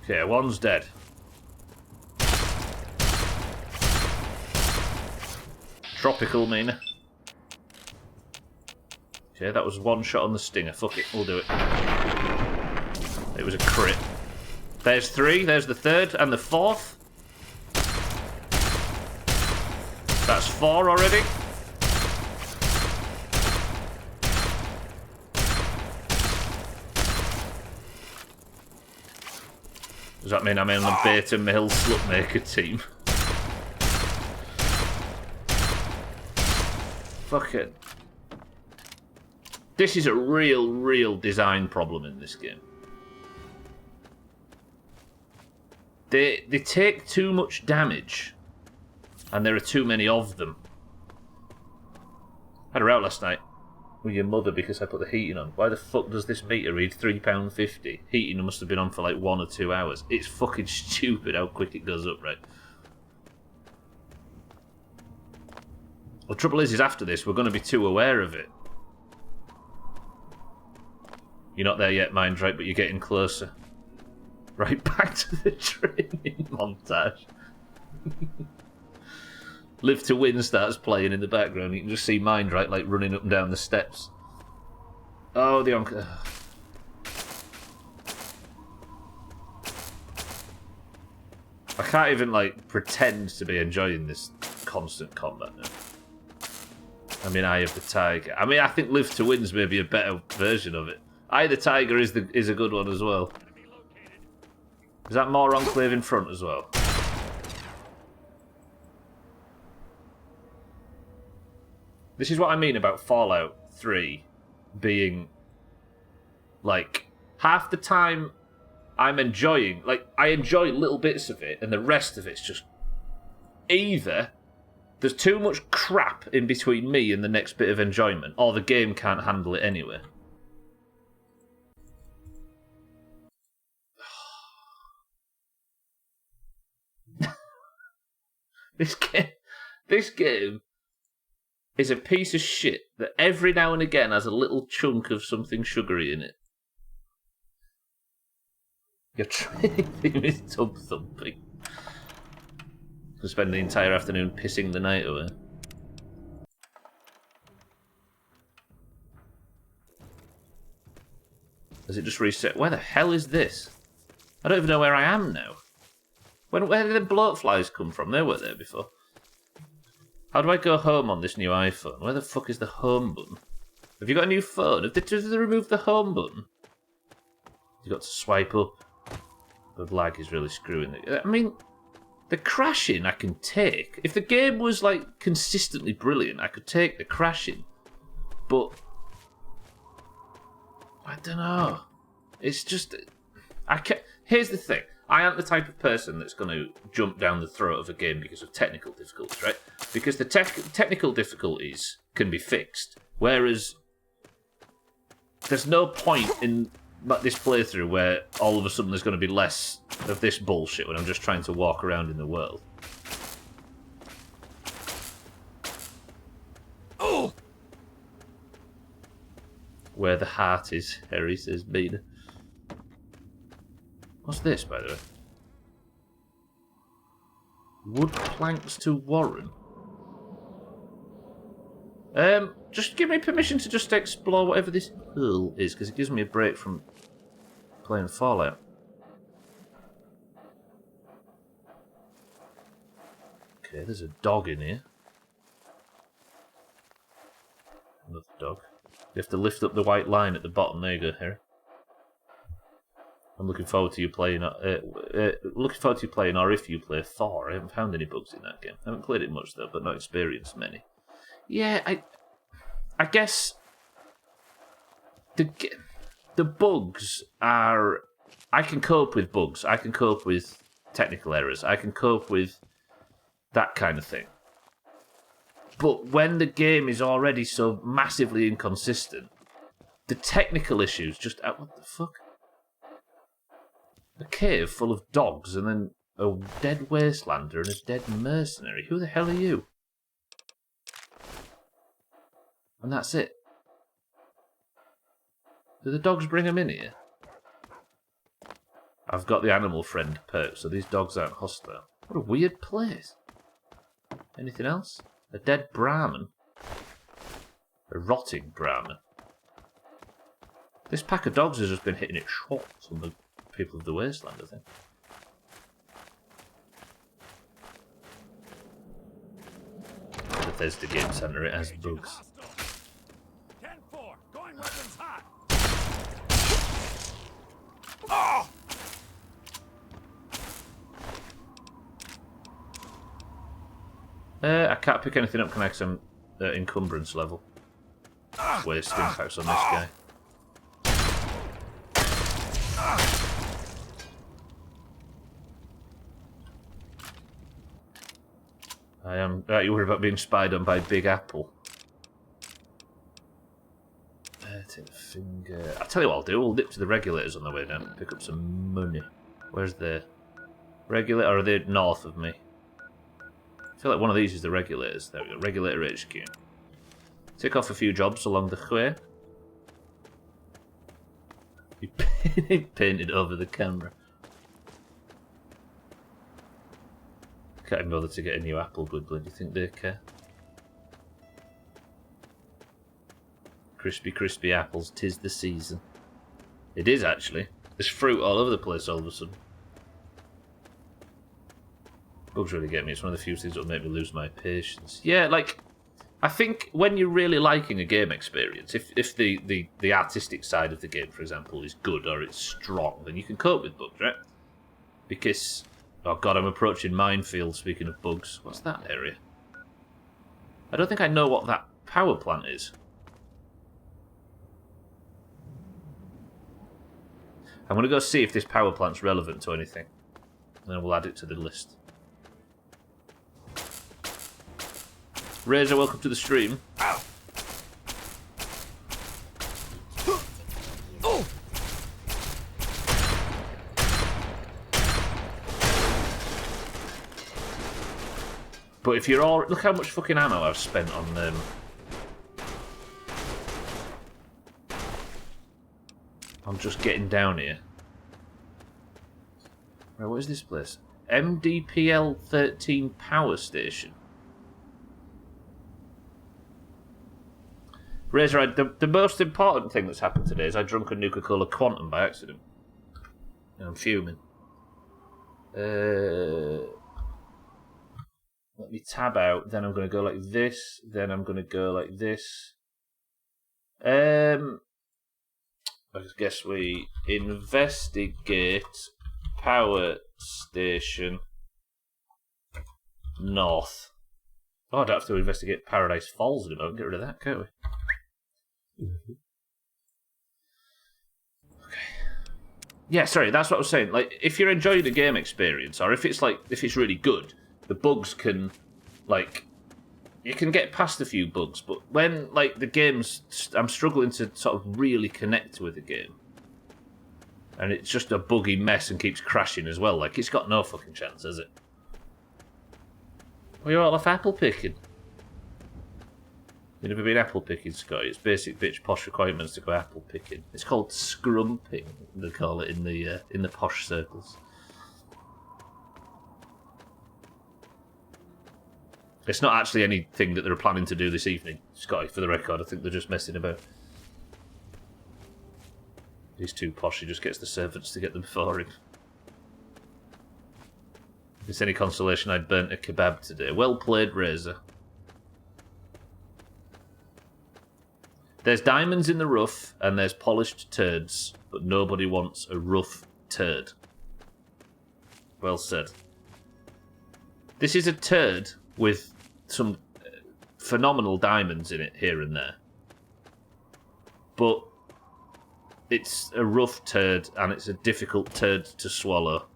Okay, one's dead. Tropical mina. Okay, that was one shot on the stinger. Fuck it, we'll do it. It was a crit. There's 3, there's the 3rd, and the 4th. That's 4 already. Does that mean I'm in the beta mill slutmaker team? Fuck it. This is a real design problem in this game. They take too much damage, and there are too many of them. I had her out last night with your mother because I put the heating on. Why the fuck does this meter read £3.50? Heating must have been on for like 1 or 2 hours. It's fucking stupid how quick it goes up, right? The trouble is after this, we're going to be too aware of it. You're not there yet, Mindright, but you're getting closer. Right, back to the training montage. Live to Win starts playing in the background. You can just see Mindright like running up and down the steps. Oh, the I can't even like pretend to be enjoying this constant combat now. I mean, Eye of the Tiger. I mean, I think Live to Win's maybe a better version of it. Eye of the Tiger is a good one as well. Is that more Enclave in front as well? This is what I mean about Fallout 3 being, like, half the time I'm enjoying, like, I enjoy little bits of it, and the rest of it's just either there's too much crap in between me and the next bit of enjoyment, or the game can't handle it anyway. This game is a piece of shit that every now and again has a little chunk of something sugary in it. Your training theme is tub thumping. Gonna spend the entire afternoon pissing the night away. Has it just reset? Where the hell is this? I don't even know where I am now. Where did the bloatflies come from? They weren't there before. How do I go home on this new iPhone? Where the fuck is the home button? Have you got a new phone? Have they removed the home button? You've got to swipe up. The lag is really screwing it. I mean, the crashing I can take. If the game was like consistently brilliant, I could take the crashing. But I don't know. It's just I can't. Here's the thing. I aren't the type of person that's going to jump down the throat of a game because of technical difficulties, right? Because the technical difficulties can be fixed. Whereas there's no point in this playthrough where all of a sudden there's going to be less of this bullshit when I'm just trying to walk around in the world. Oh! Where the heart is, Harry says Beta. What's this, by the way? Wood planks to Warren. Just give me permission to just explore whatever this pool is, because it gives me a break from playing Fallout. Okay, there's a dog in here. Another dog. You have to lift up the white line at the bottom. There you go, Harry. I'm looking forward to you playing. Looking forward to you playing, or if you play Thor. I haven't found any bugs in that game. I haven't played it much though, but not experienced many. Yeah, I guess the bugs are. I can cope with bugs. I can cope with technical errors. I can cope with that kind of thing. But when the game is already so massively inconsistent, the technical issues just what the fuck? A cave full of dogs and then a dead wastelander and a dead mercenary. Who the hell are you? And that's it. Do the dogs bring them in here? I've got the animal friend perk, so these dogs aren't hostile. What a weird place. Anything else? A dead Brahmin. A rotting Brahmin. This pack of dogs has just been hitting it shots on the people of the wasteland, I think. Bethesda Game Center, it has bugs. 10-4, going weapons hot. I can't pick anything up because I'm encumbrance level. Waste impacts on this guy. I am. You worried about being spied on by Big Apple? Take the finger. I'll tell you what I'll do. We'll nip to the regulators on the way down and pick up some money. Where's the regulator? Or are they north of me? I feel like one of these is the regulators. There we go. Regulator HQ. Tick off a few jobs along the way. He painted over the camera. Can't even bother to get a new apple, Woodland. Do you think they care? Crispy, crispy apples. 'Tis the season. It is, actually. There's fruit all over the place all of a sudden. Bugs really get me. It's one of the few things that will make me lose my patience. Yeah, like, I think when you're really liking a game experience, if the artistic side of the game, for example, is good or it's strong, then you can cope with bugs, right? Because, oh god, I'm approaching minefield, speaking of bugs. What's that area? I don't think I know what that power plant is. I'm going to go see if this power plant's relevant to anything. And then we'll add it to the list. Razor, welcome to the stream. Ow. But if you're all... Look how much fucking ammo I've spent on them. I'm just getting down here. Right, what is this place? MDPL 13 power station. Razor, the most important thing that's happened today is I drunk a Nuka-Cola Quantum by accident. And I'm fuming. Let me tab out, then I'm going to go like this, then I'm going to go like this. I guess we investigate power station north. Oh, I don't have to investigate Paradise Falls in a moment. Get rid of that, can't we? Okay. Yeah, sorry, that's what I was saying. Like, if you're enjoying the game experience, or if it's really good, the bugs can, like, you can get past a few bugs. But when, like, the game's, I'm struggling to sort of really connect with the game, and it's just a buggy mess and keeps crashing as well. Like, it's got no fucking chance, has it? Well, you're all off apple picking. You've never been apple picking, Scotty. It's basic bitch posh requirements to go apple picking. It's called scrumping, they call it in the posh circles. It's not actually anything that they're planning to do this evening, Scotty, for the record. I think they're just messing about. He's too posh, he just gets the servants to get them for him. If it's any consolation, I'd burnt a kebab today. Well played, Razor. There's diamonds in the rough, and there's polished turds, but nobody wants a rough turd. Well said. This is a turd with some phenomenal diamonds in it here and there. But it's a rough turd, and it's a difficult turd to swallow.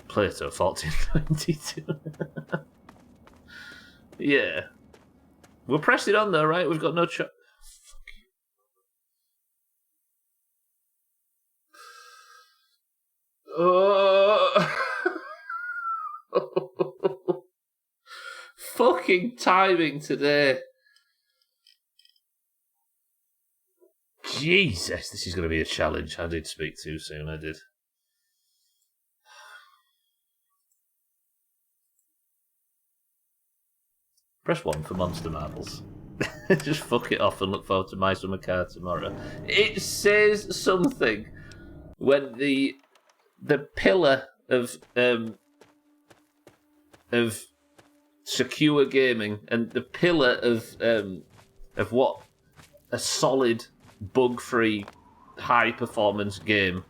Plato, 1492. Yeah. We're pressing on though, right? We've got no choice. Fucking timing today. Jesus, this is going to be a challenge. I did speak too soon, I did. Press 1 for Monster Marbles. Just fuck it off and look forward to My Summer Car tomorrow. It says something when the pillar of secure gaming and the pillar of what a solid, bug-free, high-performance game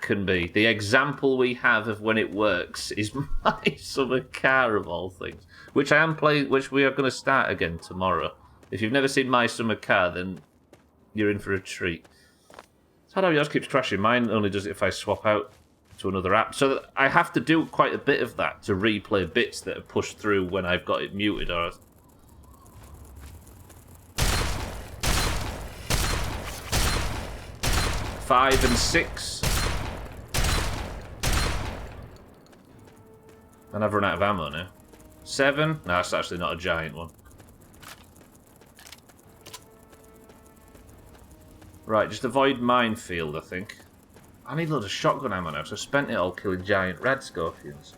can be. The example we have of when it works is My Summer Car, of all things, which I am playing, which we are going to start again tomorrow. If you've never seen My Summer Car, then you're in for a treat. It's hard how yours keeps crashing. Mine only does it if I swap out to another app. So I have to do quite a bit of that to replay bits that are pushed through when I've got it muted. Or 5 and 6. And I've run out of ammo now. 7? No, that's actually not a giant one. Right, just avoid minefield, I think. I need loads of shotgun ammo now, so I spent it all killing giant red scorpions.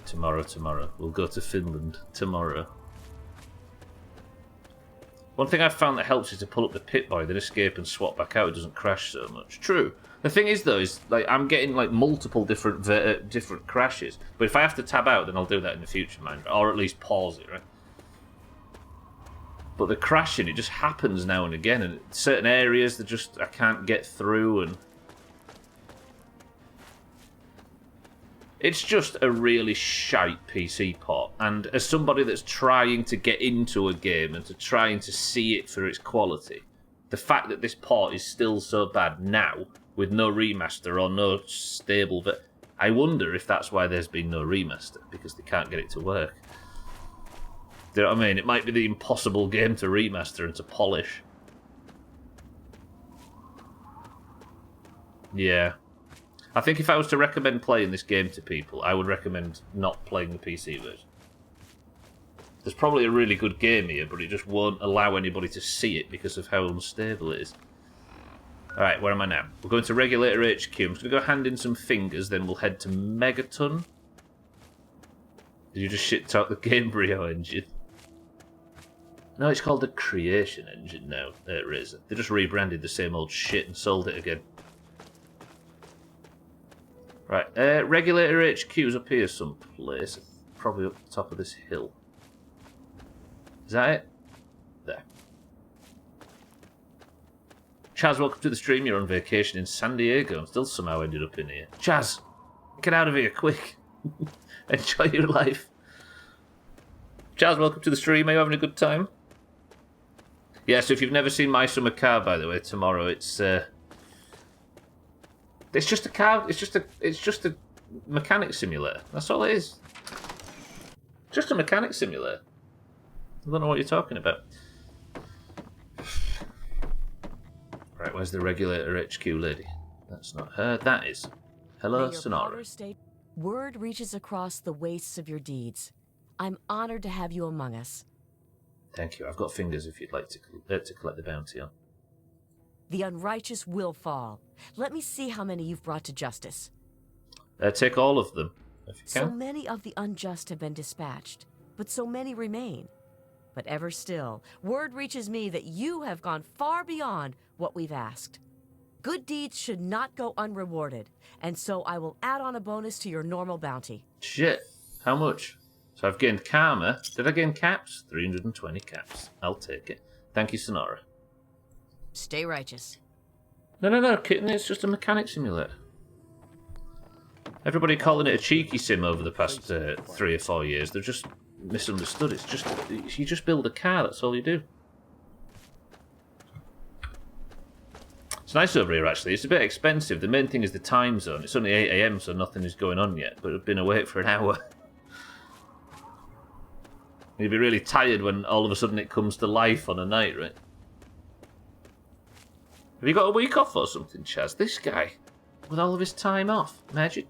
Tomorrow. We'll go to Finland tomorrow. One thing I've found that helps is to pull up the Pit-Boy, then escape and swap back out. It doesn't crash so much. True. The thing is, though, is like I'm getting like multiple different crashes. But if I have to tab out, then I'll do that in the future, man. Or at least pause it, right? But the crashing, it just happens now and again. And certain areas, I can't get through. And it's just a really shite PC port. And as somebody that's trying to get into a game and trying to see it for its quality, the fact that this port is still so bad now, with no remaster or no stable, but I wonder if that's why there's been no remaster, because they can't get it to work. Do you know what I mean? It might be the impossible game to remaster and to polish. Yeah. I think if I was to recommend playing this game to people, I would recommend not playing the PC version. There's probably a really good game here, but it just won't allow anybody to see it because of how unstable it is. Alright, where am I now? We're going to Regulator HQ. I'm just going to go hand in some fingers, then we'll head to Megaton. Did you just shit talk the Gamebryo engine? No, it's called the Creation engine now, Razor. They just rebranded the same old shit and sold it again. Right, Regulator HQ's up here someplace. Probably up the top of this hill. Is that it? There. Chaz, welcome to the stream. You're on vacation in San Diego and still somehow ended up in here. Chaz, get out of here, quick. Enjoy your life. Chaz, welcome to the stream. Are you having a good time? Yeah, so if you've never seen My Summer Car, by the way, tomorrow it's just a car. It's just a mechanic simulator. That's all it is. Just a mechanic simulator. I don't know what you're talking about. Right, where's the Regulator HQ lady? That's not her. That is. Hello, Sonora. Word reaches across the wastes of your deeds. I'm honored to have you among us. Thank you. I've got fingers if you'd like to collect the bounty on. The unrighteous will fall. Let me see how many you've brought to justice. Take all of them, if you can. So many of the unjust have been dispatched, but so many remain. But ever still, word reaches me that you have gone far beyond what we've asked. Good deeds should not go unrewarded, and so I will add on a bonus to your normal bounty. Shit. How much? So I've gained karma. Did I gain caps? 320 caps. I'll take it. Thank you, Sonora. Stay righteous. No, kitten. It's just a mechanic simulator. Everybody calling it a cheeky sim over the past 3 or 4 years. They've just misunderstood. It's just you just build a car. That's all you do. It's nice over here, actually. It's a bit expensive. The main thing is the time zone. It's only 8 AM, so nothing is going on yet. But I've been awake for an hour. You'd be really tired when all of a sudden it comes to life on a night, right? Have you got a week off or something, Chaz? This guy, with all of his time off. Imagine.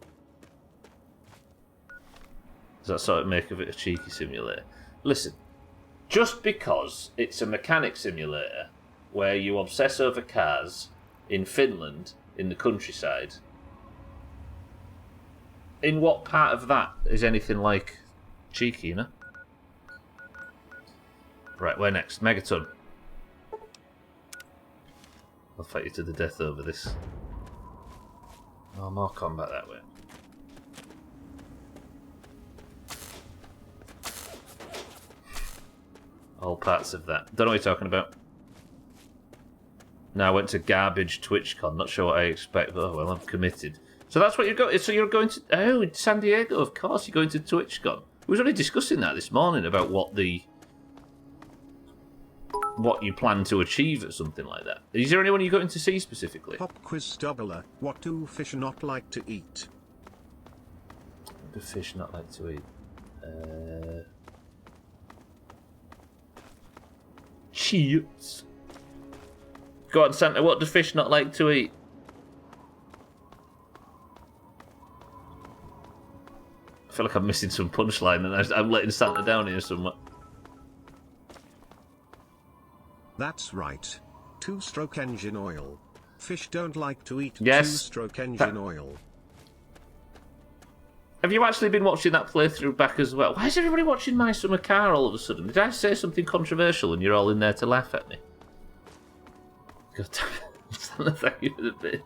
Does that sort of make of it a cheeky simulator? Listen, just because it's a mechanic simulator where you obsess over cars in Finland, in the countryside, in what part of that is anything like cheeky, you know? Right, where next? Megaton. I'll fight you to the death over this. Oh, more combat that way. All parts of that. Don't know what you're talking about. No, I went to garbage TwitchCon. Not sure what I expect, but oh well, I'm committed. So that's what you're going. So you're going to in San Diego, of course. You're going to TwitchCon. We was only discussing that this morning about what you plan to achieve at something like that. Is there anyone you're going to see specifically? Pop quiz Stubbler. What do fish not like to eat? What do fish not like to eat? Chips. Go on, Santa. What do fish not like to eat? I feel like I'm missing some punchline and I'm letting Santa down here somewhere. That's right. Two-stroke engine oil. Fish don't like to eat two-stroke engine oil. Have you actually been watching that playthrough back as well? Why is everybody watching My Summer Car all of a sudden? Did I say something controversial and you're all in there to laugh at me? God damn it. Santa, thank you for the bit.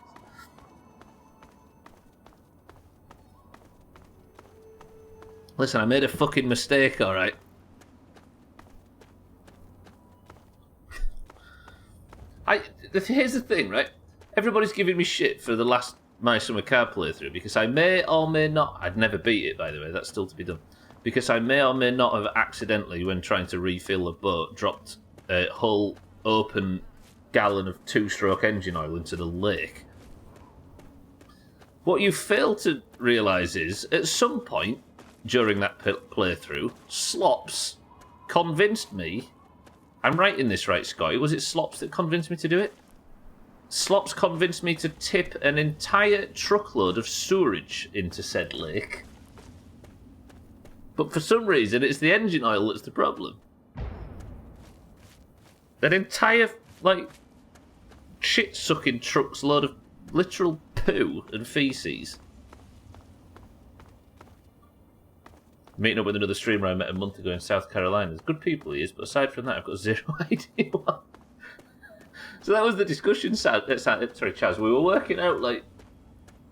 Listen, I made a fucking mistake, alright? Here's the thing, right? Everybody's giving me shit for the last My Summer Car playthrough because I may or may not... I'd never beat it, by the way. That's still to be done. Because I may or may not have accidentally, when trying to refill a boat, dropped a whole open gallon of two-stroke engine oil into the lake. What you fail to realise is, at some point during that playthrough, Slops convinced me... I'm writing this right, Scotty. Was it Slops that convinced me to do it? Slops convinced me to tip an entire truckload of sewerage into said lake. But for some reason, it's the engine oil that's the problem. An entire, shit-sucking trucks load of literal poo and feces. Meeting up with another streamer I met a month ago in South Carolina. There's good people he is, but aside from that, I've got zero idea what. So that was the discussion, sorry, Chaz. We were working out, like,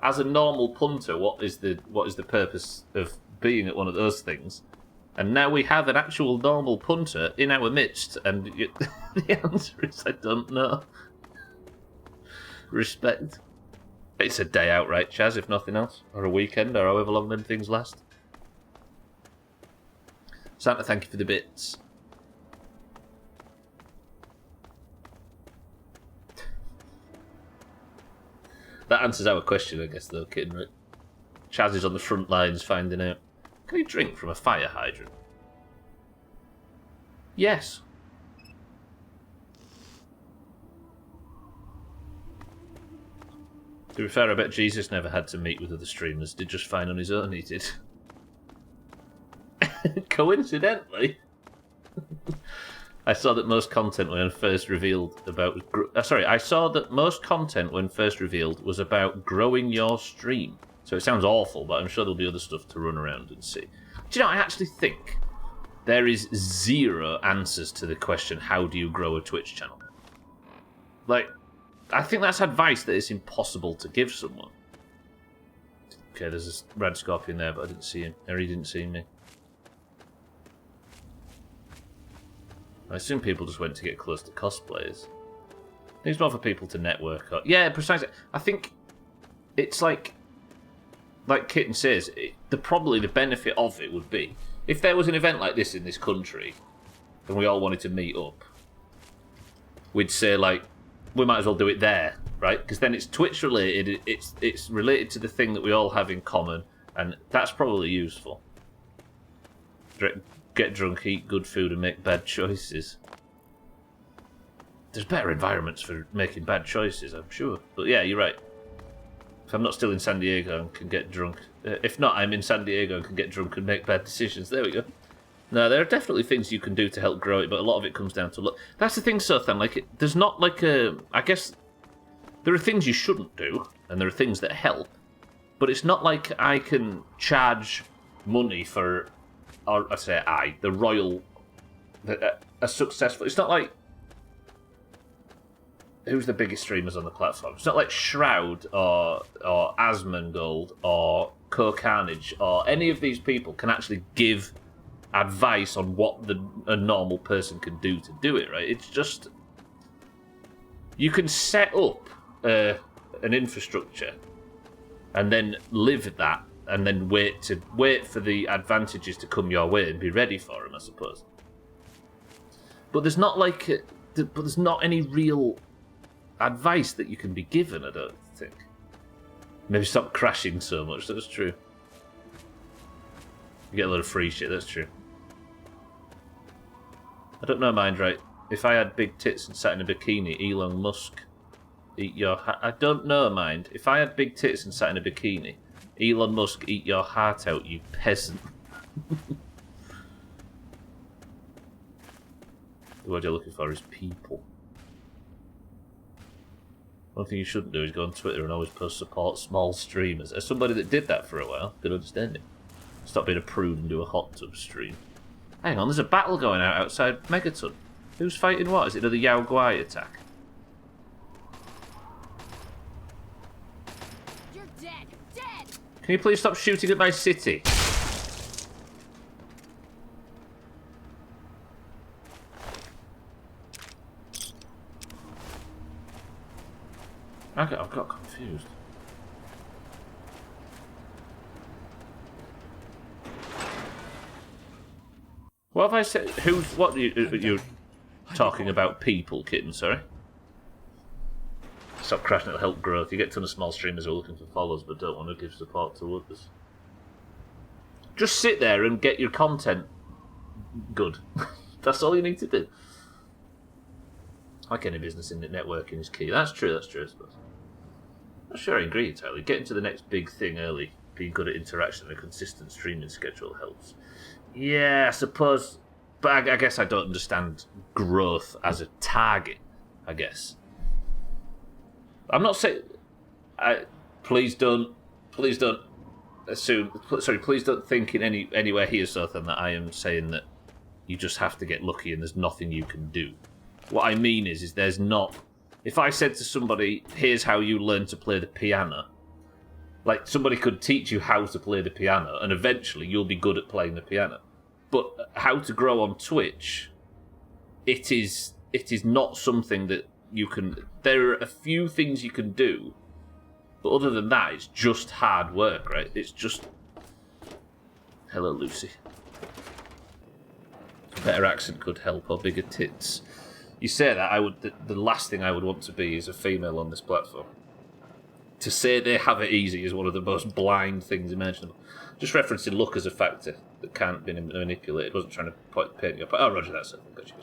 as a normal punter, what is the purpose of being at one of those things? And now we have an actual normal punter in our midst, and the answer is I don't know. Respect. It's a day out, right, Chaz, if nothing else? Or a weekend, or however long them things last. Santa, thank you for the bits. That answers our question, I guess, though, kid, right? Chaz is on the front lines finding out. Can you drink from a fire hydrant? Yes. To be fair, I bet Jesus never had to meet with other streamers. Did just fine on his own, he did. Coincidentally. I saw that most content when first revealed about... I saw that most content when first revealed was about growing your stream. So it sounds awful, but I'm sure there'll be other stuff to run around and see. Do you know, I actually think there is zero answers to the question, how do you grow a Twitch channel? Like, I think that's advice that is impossible to give someone. Okay, there's a red scorpion there, but I didn't see him. Or he didn't see me. I assume people just went to get close to cosplayers. I think it's more for people to network. Yeah, precisely. I think it's like Kitten says, probably the benefit of it would be, if there was an event like this in this country, and we all wanted to meet up, we'd say, like, we might as well do it there, right? Because then it's Twitch related, it's related to the thing that we all have in common, and that's probably useful. Get drunk, eat good food, and make bad choices. There's better environments for making bad choices, I'm sure. But yeah, you're right. If I'm not still in San Diego and can get drunk... if not, I'm in San Diego and can get drunk and make bad decisions. There we go. No, there are definitely things you can do to help grow it, but a lot of it comes down to luck. That's the thing, Sothan. Like, there's not like a... I guess there are things you shouldn't do, and there are things that help. But it's not like I can charge money for... Or I say the royal... a successful... It's not like... Who's the biggest streamers on the platform? It's not like Shroud or Asmongold or Co-Carnage or any of these people can actually give advice on what a normal person can do to do it, right? It's just... You can set up an infrastructure and then live at that and then wait for the advantages to come your way and be ready for them, I suppose. But there's not like... But there's not any real... advice that you can be given, I don't think. Maybe stop crashing so much, that's true. You get a lot of free shit, that's true. I don't know, mind right. If I had big tits and sat in a bikini, Elon Musk eat your I don't know, mind. If I had big tits and sat in a bikini, Elon Musk eat your heart out, you peasant. The word you're looking for is people. One thing you shouldn't do is go on Twitter and always post support small streamers. As somebody that did that for a while, could understand it. Stop being a prude and do a hot tub stream. Hang on, there's a battle going out outside Megaton. Who's fighting what? Is it another Yao Guai attack? You're dead! Dead! Can you please stop shooting at my city? I've got confused. What have I said? What are you talking about? People, kitten, sorry. Stop crashing, it'll help growth. You get a ton of small streamers who are looking for follows but don't want to give support to others. Just sit there and get your content good. That's all you need to do. Like any business in it, networking is key. That's true, I suppose. I'm sure I agree entirely. Getting to the next big thing early, being good at interaction and a consistent streaming schedule helps. Yeah, I suppose. But I guess I don't understand growth as a target, I guess. I'm not saying... Please don't assume... Sorry, please don't think in anywhere here, Sothan, that I am saying that you just have to get lucky and there's nothing you can do. What I mean is there's not... If I said to somebody, here's how you learn to play the piano, like, somebody could teach you how to play the piano, and eventually you'll be good at playing the piano. But how to grow on Twitch, it is not something that you can... There are a few things you can do, but other than that, it's just hard work, right? It's just... Hello, Lucy. A better accent could help, or bigger tits. You say that, the last thing I would want to be is a female on this platform. To say they have it easy is one of the most blind things imaginable. Just referencing luck as a factor that can't be manipulated. Wasn't trying to paint you up. Oh, Roger, that's something. Gotcha.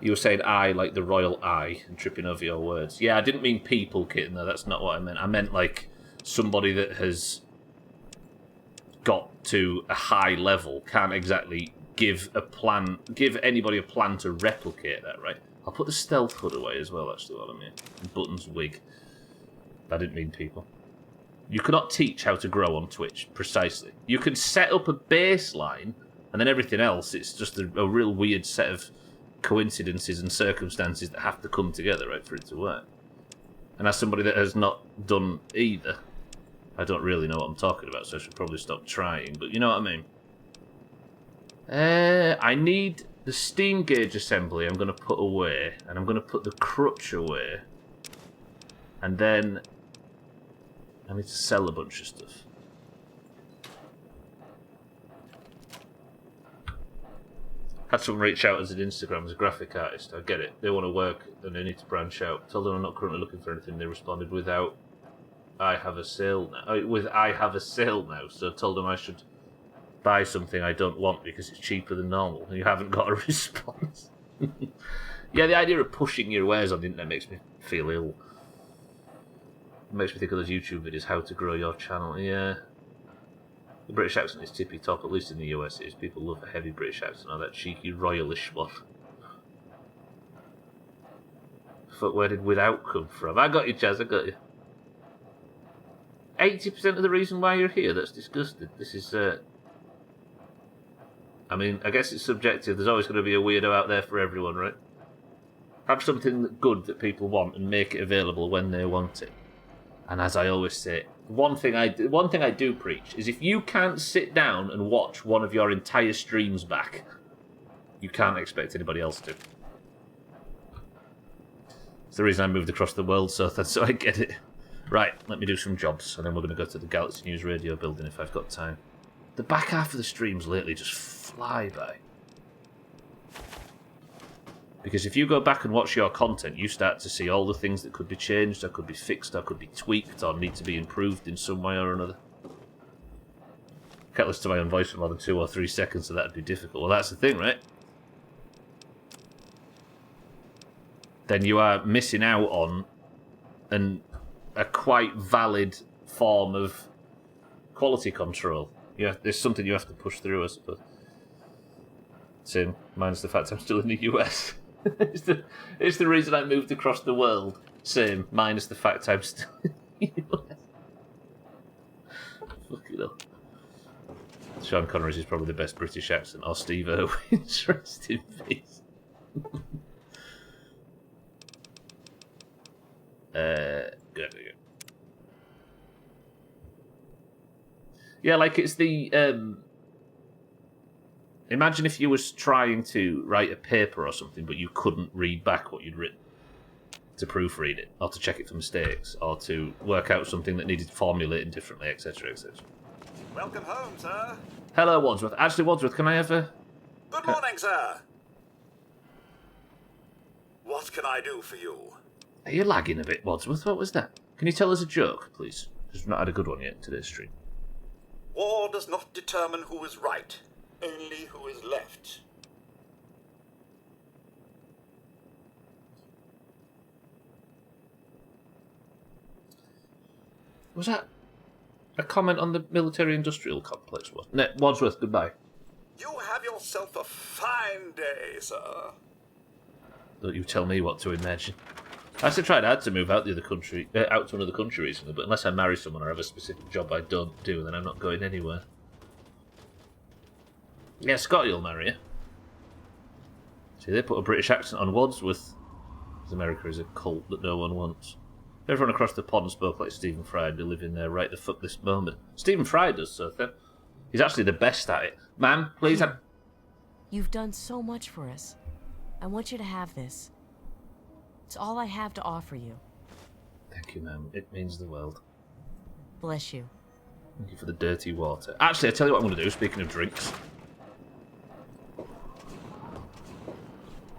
You were saying I like the royal I and tripping over your words. Yeah, I didn't mean people, kitten, though. That's not what I meant. I meant like somebody that has got to a high level can't exactly give anybody a plan to replicate that, right? I'll put the stealth hood away as well, actually, while I'm here. Buttons wig. I didn't mean people. You cannot teach how to grow on Twitch, precisely. You can set up a baseline, and then everything else, it's just a real weird set of coincidences and circumstances that have to come together, right, for it to work. And as somebody that has not done either, I don't really know what I'm talking about, so I should probably stop trying, but you know what I mean. I need the steam gauge assembly I'm going to put away, and I'm going to put the crutch away, and then I need to sell a bunch of stuff. Had someone reach out as an Instagram, as a graphic artist. I get it. They want to work and they need to branch out. Told them I'm not currently looking for anything. They responded without I have a sale now. With I have a sale now. So I told them I should buy something I don't want because it's cheaper than normal. And you haven't got a response. Yeah, the idea of pushing your wares on the internet makes me feel ill. It makes me think of those YouTube videos, how to grow your channel. Yeah. The British accent is tippy top, at least in the US it is. People love a heavy British accent, or that cheeky royalish one. Fuck, where did without come from? I got you, Chaz, I got you. 80% of the reason why you're here, that's disgusting. This is, I mean, I guess it's subjective. There's always going to be a weirdo out there for everyone, right? Have something good that people want and make it available when they want it. And as I always say, one thing I do preach is if you can't sit down and watch one of your entire streams back, you can't expect anybody else to. It's the reason I moved across the world, so I get it. Right, let me do some jobs, and then we're going to go to the Galaxy News Radio building if I've got time. The back half of the streams lately just fly by. Because if you go back and watch your content, you start to see all the things that could be changed, or could be fixed, or could be tweaked, or need to be improved in some way or another. Can't listen to my own voice for more than 2 or 3 seconds, so that'd be difficult. Well, that's the thing, right? Then you are missing out on a quite valid form of quality control. There's something you have to push through, I suppose. Same, minus the fact I'm still in the US. It's the reason I moved across the world. Same, minus the fact I'm still in the US. Fucking hell. Sean Connery's is probably the best British accent, or Steve Irwin's. Rest in peace. Good. Yeah, like it's the imagine if you was trying to write a paper or something, but you couldn't read back what you'd written to proofread it, or to check it for mistakes, or to work out something that needed formulating differently, etc., etc. Welcome home, sir. Hello, Wadsworth. Actually, Wadsworth, can I have a... Good morning, sir. What can I do for you? Are you lagging a bit, Wadsworth? What was that? Can you tell us a joke, please? Because we've not had a good one yet today's stream. War does not determine who is right, only who is left. Was that a comment on the military-industrial complex? No, Wadsworth, goodbye. You have yourself a fine day, sir. Don't you tell me what to imagine. I actually tried hard to move out the other country, out to another country recently, but unless I marry someone or have a specific job I don't do, then I'm not going anywhere. Yeah, Scotty will marry you. See, they put a British accent on Wadsworth. Because America is a cult that no one wants. Everyone across the pond spoke like Stephen Fry and they live in there right the fuck this moment. Stephen Fry does, so then. He's actually the best at it. Ma'am, please. You've done so much for us. I want you to have this. It's all I have to offer you. Thank you, ma'am. It means the world. Bless you. Thank you for the dirty water. Actually, I tell you what I'm going to do, speaking of drinks.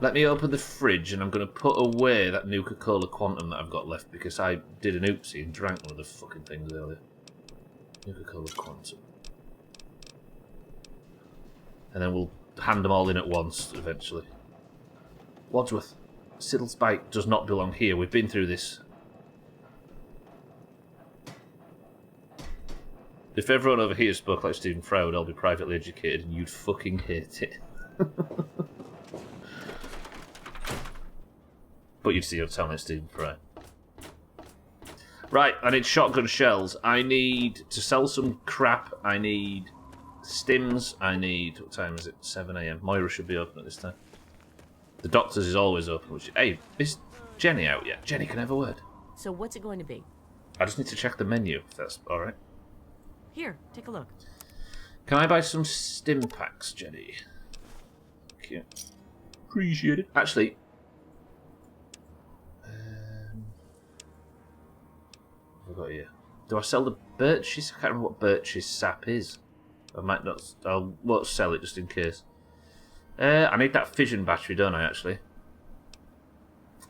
Let me open the fridge and I'm going to put away that Nuka-Cola Quantum that I've got left because I did an oopsie and drank one of the fucking things earlier. Nuka-Cola Quantum. And then we'll hand them all in at once, eventually. Wadsworth. Siddle's bike does not belong here. We've been through this. If everyone over here spoke like Stephen Fry, we'd all be privately educated and you'd fucking hate it. But you'd see your talent like Stephen Fry. Right, I need shotgun shells. I need to sell some crap. I need stims. I need... What time is it? 7 AM. Moira should be open at this time. The doctor's is always open. Which, hey, is Jenny out yet? Jenny, can I have a word? So what's it going to be? I just need to check the menu, if that's alright. Here, take a look. Can I buy some stim packs, Jenny? Thank you. Appreciate it. Actually... what have I got here? Do I sell the birches? I can't remember what birches sap is. I might not... I won't sell it just in case. I need that fission battery, don't I, actually?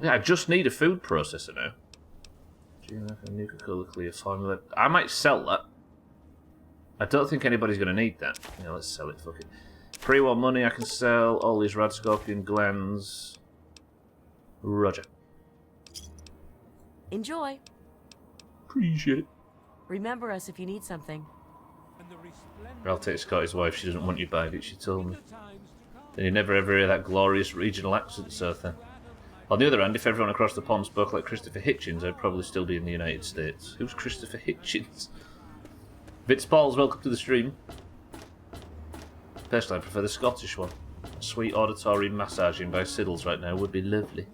Yeah, I just need a food processor now. Nuka-Cola clear formula. I might sell that. I don't think anybody's going to need that. Yeah, let's sell it, fuck it. Pre-war money I can sell. All these rad scorpion glands. Roger. Enjoy. Appreciate it. Remember us if you need something. I'll take Scotty's wife. She doesn't want you by it, she told me. Then you never ever hear that glorious regional accent, so then. On the other hand, if everyone across the pond spoke like Christopher Hitchens, I'd probably still be in the United States. Who's Christopher Hitchens? Vince Balls, welcome to the stream. Personally, I prefer the Scottish one. Sweet auditory massaging by Siddles right now would be lovely.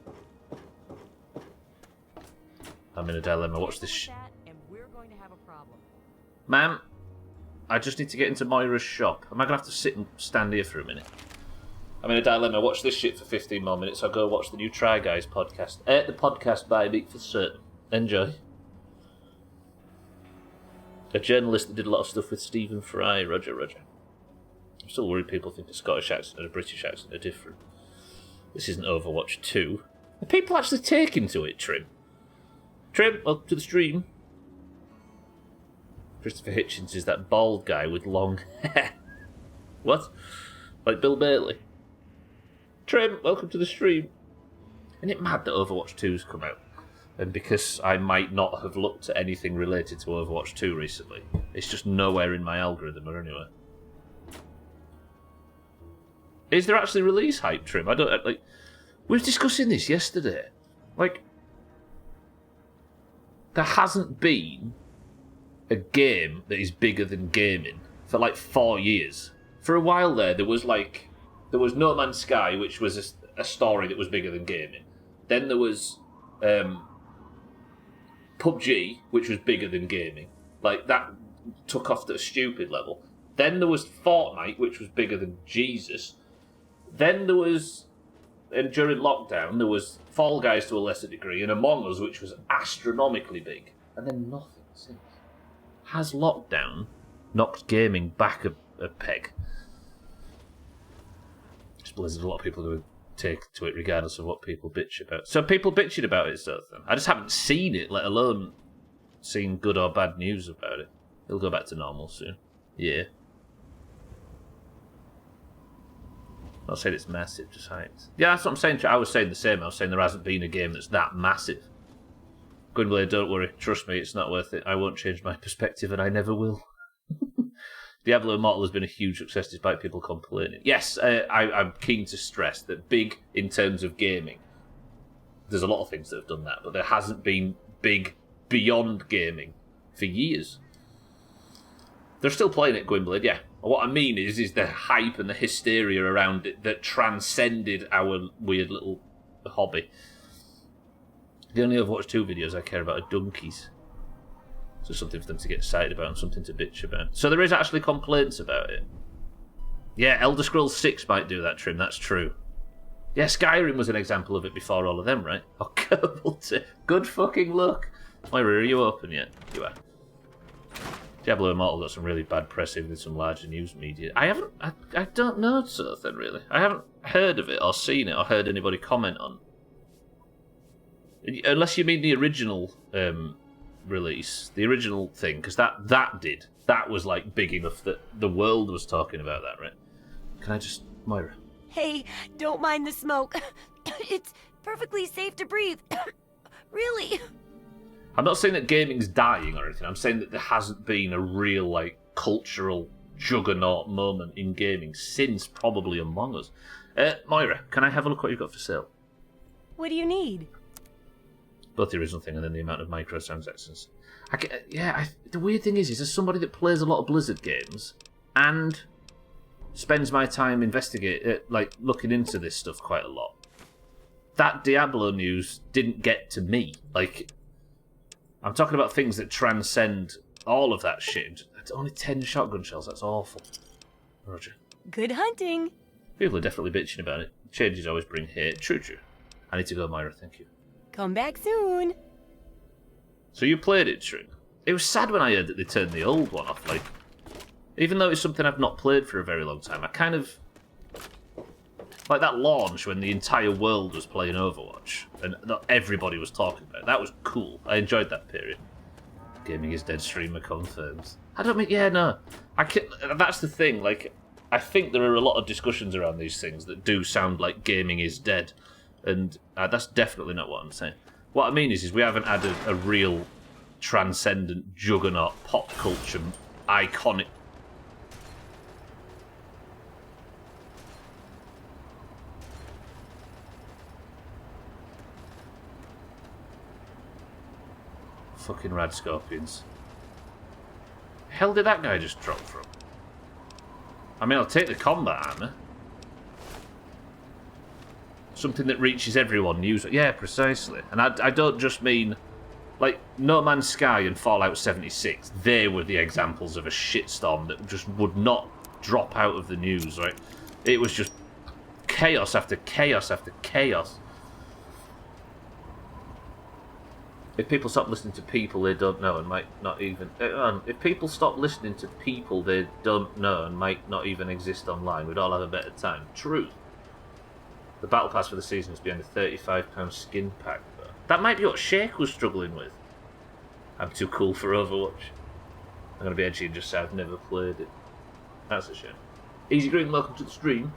I'm in a dilemma. Watch this. Ma'am, I just need to get into Moira's shop. Am I going to have to sit and stand here for a minute? I'm in a dilemma. Watch this shit for 15 more minutes. I'll go watch the new Try Guys podcast. The podcast by me for certain. Enjoy. A journalist that did a lot of stuff with Stephen Fry. Roger. I'm still worried people think a Scottish accent and a British accent are different. This isn't Overwatch 2. Are people actually taking to it, Trim? Trim, welcome to the stream. Christopher Hitchens is that bald guy with long hair. What? Like Bill Bailey? Trim, welcome to the stream. Isn't it mad that Overwatch 2's come out? And because I might not have looked at anything related to Overwatch 2 recently, it's just nowhere in my algorithm or anywhere. Is there actually release hype, Trim? I don't... like. We were discussing this yesterday. Like... there hasn't been a game that is bigger than gaming for like 4 years. For a while there was No Man's Sky, which was a story that was bigger than gaming. Then there was PUBG, which was bigger than gaming. Like, that took off to a stupid level. Then there was Fortnite, which was bigger than Jesus. Then there was, and during lockdown, there was Fall Guys to a lesser degree, and Among Us, which was astronomically big. And then nothing since. Has lockdown knocked gaming back a peg? I suppose there's a lot of people who would take to it regardless of what people bitch about. So people bitching about it, so then. I just haven't seen it, let alone seen good or bad news about it. It'll go back to normal soon. Yeah. Not saying it's massive, just hyped. Yeah, that's what I'm saying. I was saying the same. I was saying there hasn't been a game that's that massive. Gwynblade, don't worry. Trust me, it's not worth it. I won't change my perspective, and I never will. Diablo Immortal has been a huge success despite people complaining. Yes, I'm keen to stress that big in terms of gaming. there's a lot of things that have done that, but there hasn't been big beyond gaming for years. They're still playing it, Gwynblade, yeah. What I mean is the hype and the hysteria around it that transcended our weird little hobby. The only I've watched 2 videos I care about are donkeys. So something for them to get excited about and something to bitch about. So there is actually complaints about it. Yeah, Elder Scrolls 6 might do that, Trim, that's true. Yeah, Skyrim was an example of it before all of them, right? Oh, Kerbal 2. Good fucking luck. Moira, are you open yet? You are. Diablo Immortal got some really bad press even in some larger news media. I don't know so then, really. I haven't heard of it or seen it or heard anybody comment on. Unless you mean the original release, the original thing, because that was like big enough that the world was talking about that, right? Can I just, Moira? Hey, don't mind the smoke. It's perfectly safe to breathe. Really. I'm not saying that gaming's dying or anything. I'm saying that there hasn't been a real, like, cultural juggernaut moment in gaming since probably Among Us. Moira, can I have a look what you've got for sale? What do you need? Both the original thing and then the amount of microtransactions. The weird thing is as somebody that plays a lot of Blizzard games and spends my time looking into this stuff quite a lot, that Diablo news didn't get to me. Like, I'm talking about things that transcend all of that shit. It's only 10 shotgun shells, that's awful. Roger. Good hunting. People are definitely bitching about it. Changes always bring hate. True. I need to go, Myra, thank you. Come back soon. So you played it, True. It was sad when I heard that they turned the old one off. Like, even though it's something I've not played for a very long time, I kind of... Like that launch when the entire world was playing Overwatch and everybody was talking about it. That was cool. I enjoyed that period. Gaming is dead streamer confirms. I don't mean... Yeah, no. That's the thing. Like, I think there are a lot of discussions around these things that do sound like gaming is dead. And that's definitely not what I'm saying. What I mean is we haven't had a real transcendent juggernaut pop culture iconic... Fucking rad scorpions. Hell did that guy just drop from? I mean, I'll take the combat armor. Something that reaches everyone. Yeah, precisely. And I don't just mean... Like, No Man's Sky and Fallout 76, they were the examples of a shitstorm that just would not drop out of the news, right? It was just chaos after chaos after chaos. If people stop listening to people they don't know and might not even... if people stop listening to people they don't know and might not even exist online, we'd all have a better time. Truth. The battle pass for the season is behind a £35 skin pack, though. That might be what Shake was struggling with. I'm too cool for Overwatch. I'm going to be edgy and just say I've never played it. That's a shame. Easy Green, welcome to the stream.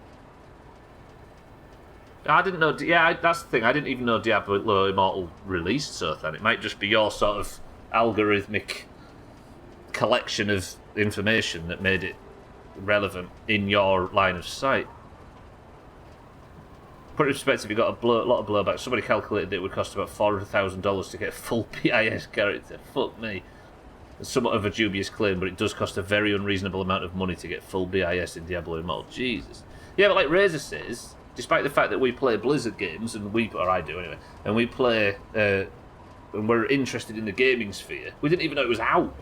I didn't know... Yeah, that's the thing. I didn't even know Diablo Immortal released Sothan. It might just be your sort of algorithmic collection of information that made it relevant in your line of sight. Put it in perspective, you got a lot of blowback. Somebody calculated that it would cost about $400,000 to get a full BIS character. Fuck me. It's somewhat of a dubious claim, but it does cost a very unreasonable amount of money to get full BIS in Diablo Immortal. Jesus. Yeah, but like Razor says... Despite the fact that we play Blizzard games, and or I do anyway, and we play, and we're interested in the gaming sphere, we didn't even know it was out.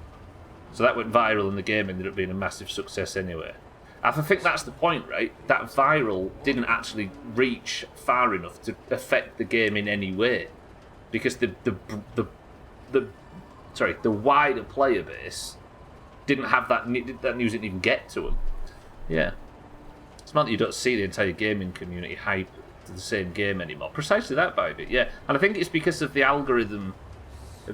So that went viral and the game ended up being a massive success anyway. I think that's the point, right? That viral didn't actually reach far enough to affect the game in any way. Because the wider player base didn't have that news didn't even get to them. Yeah. It's not that you don't see the entire gaming community hype to the same game anymore. Precisely that, Bybit, yeah. And I think it's because of the algorithm,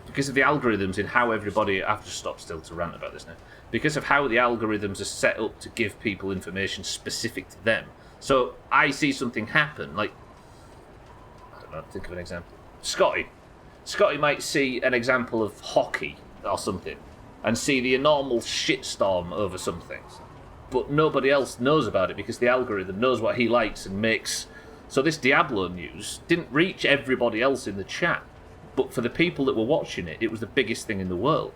because of the algorithms in how everybody... I have to stop still to rant about this now. Because of how the algorithms are set up to give people information specific to them. So I see something happen, like... I don't know, think of an example. Scotty might see an example of hockey or something and see the enormous shitstorm over some things. But nobody else knows about it because the algorithm knows what he likes and makes So this Diablo news didn't reach everybody else in the chat, but for the people that were watching it, it was the biggest thing in the world.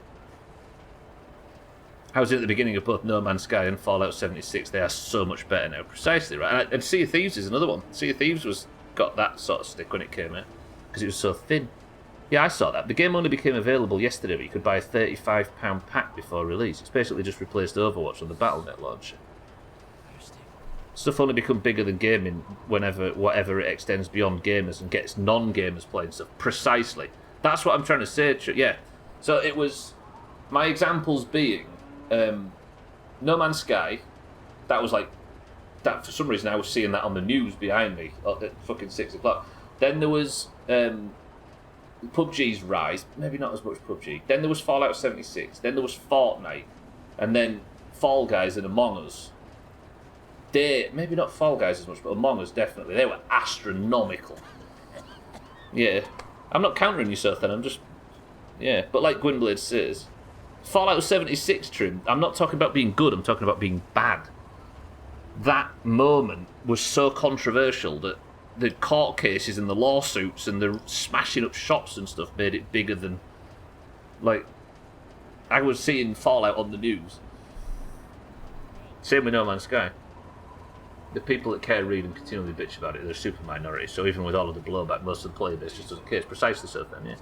I was at the beginning of both No Man's Sky and Fallout 76. They are so much better now. Precisely, right? And Sea of Thieves is another one. Sea of Thieves got that sort of stick when it came out, because it was so thin. Yeah, I saw that. The game only became available yesterday, but you could buy a £35 pack before release. It's basically just replaced Overwatch on the Battle.net launcher. Stuff only become bigger than gaming whatever it extends beyond gamers and gets non-gamers playing stuff. Precisely. That's what I'm trying to say. Yeah. So it was... My examples being... No Man's Sky. That was like... that. For some reason I was seeing that on the news behind me at fucking 6 o'clock. Then there was... PUBG's rise. Maybe not as much PUBG. Then there was Fallout 76. Then there was Fortnite. And then Fall Guys and Among Us. Maybe not Fall Guys as much, but Among Us definitely. They were astronomical. Yeah. I'm not countering you, Sothan. I'm just... Yeah. But like Gwynblade says, Fallout 76, Trim, I'm not talking about being good, I'm talking about being bad. That moment was so controversial that the court cases and the lawsuits and the smashing up shops and stuff made it bigger than... Like, I was seeing Fallout on the news. Same with No Man's Sky. The people that care, read, and continually bitch about it, they're a super minority, so even with all of the blowback, most of the player base just doesn't care. It's precisely so then, yeah.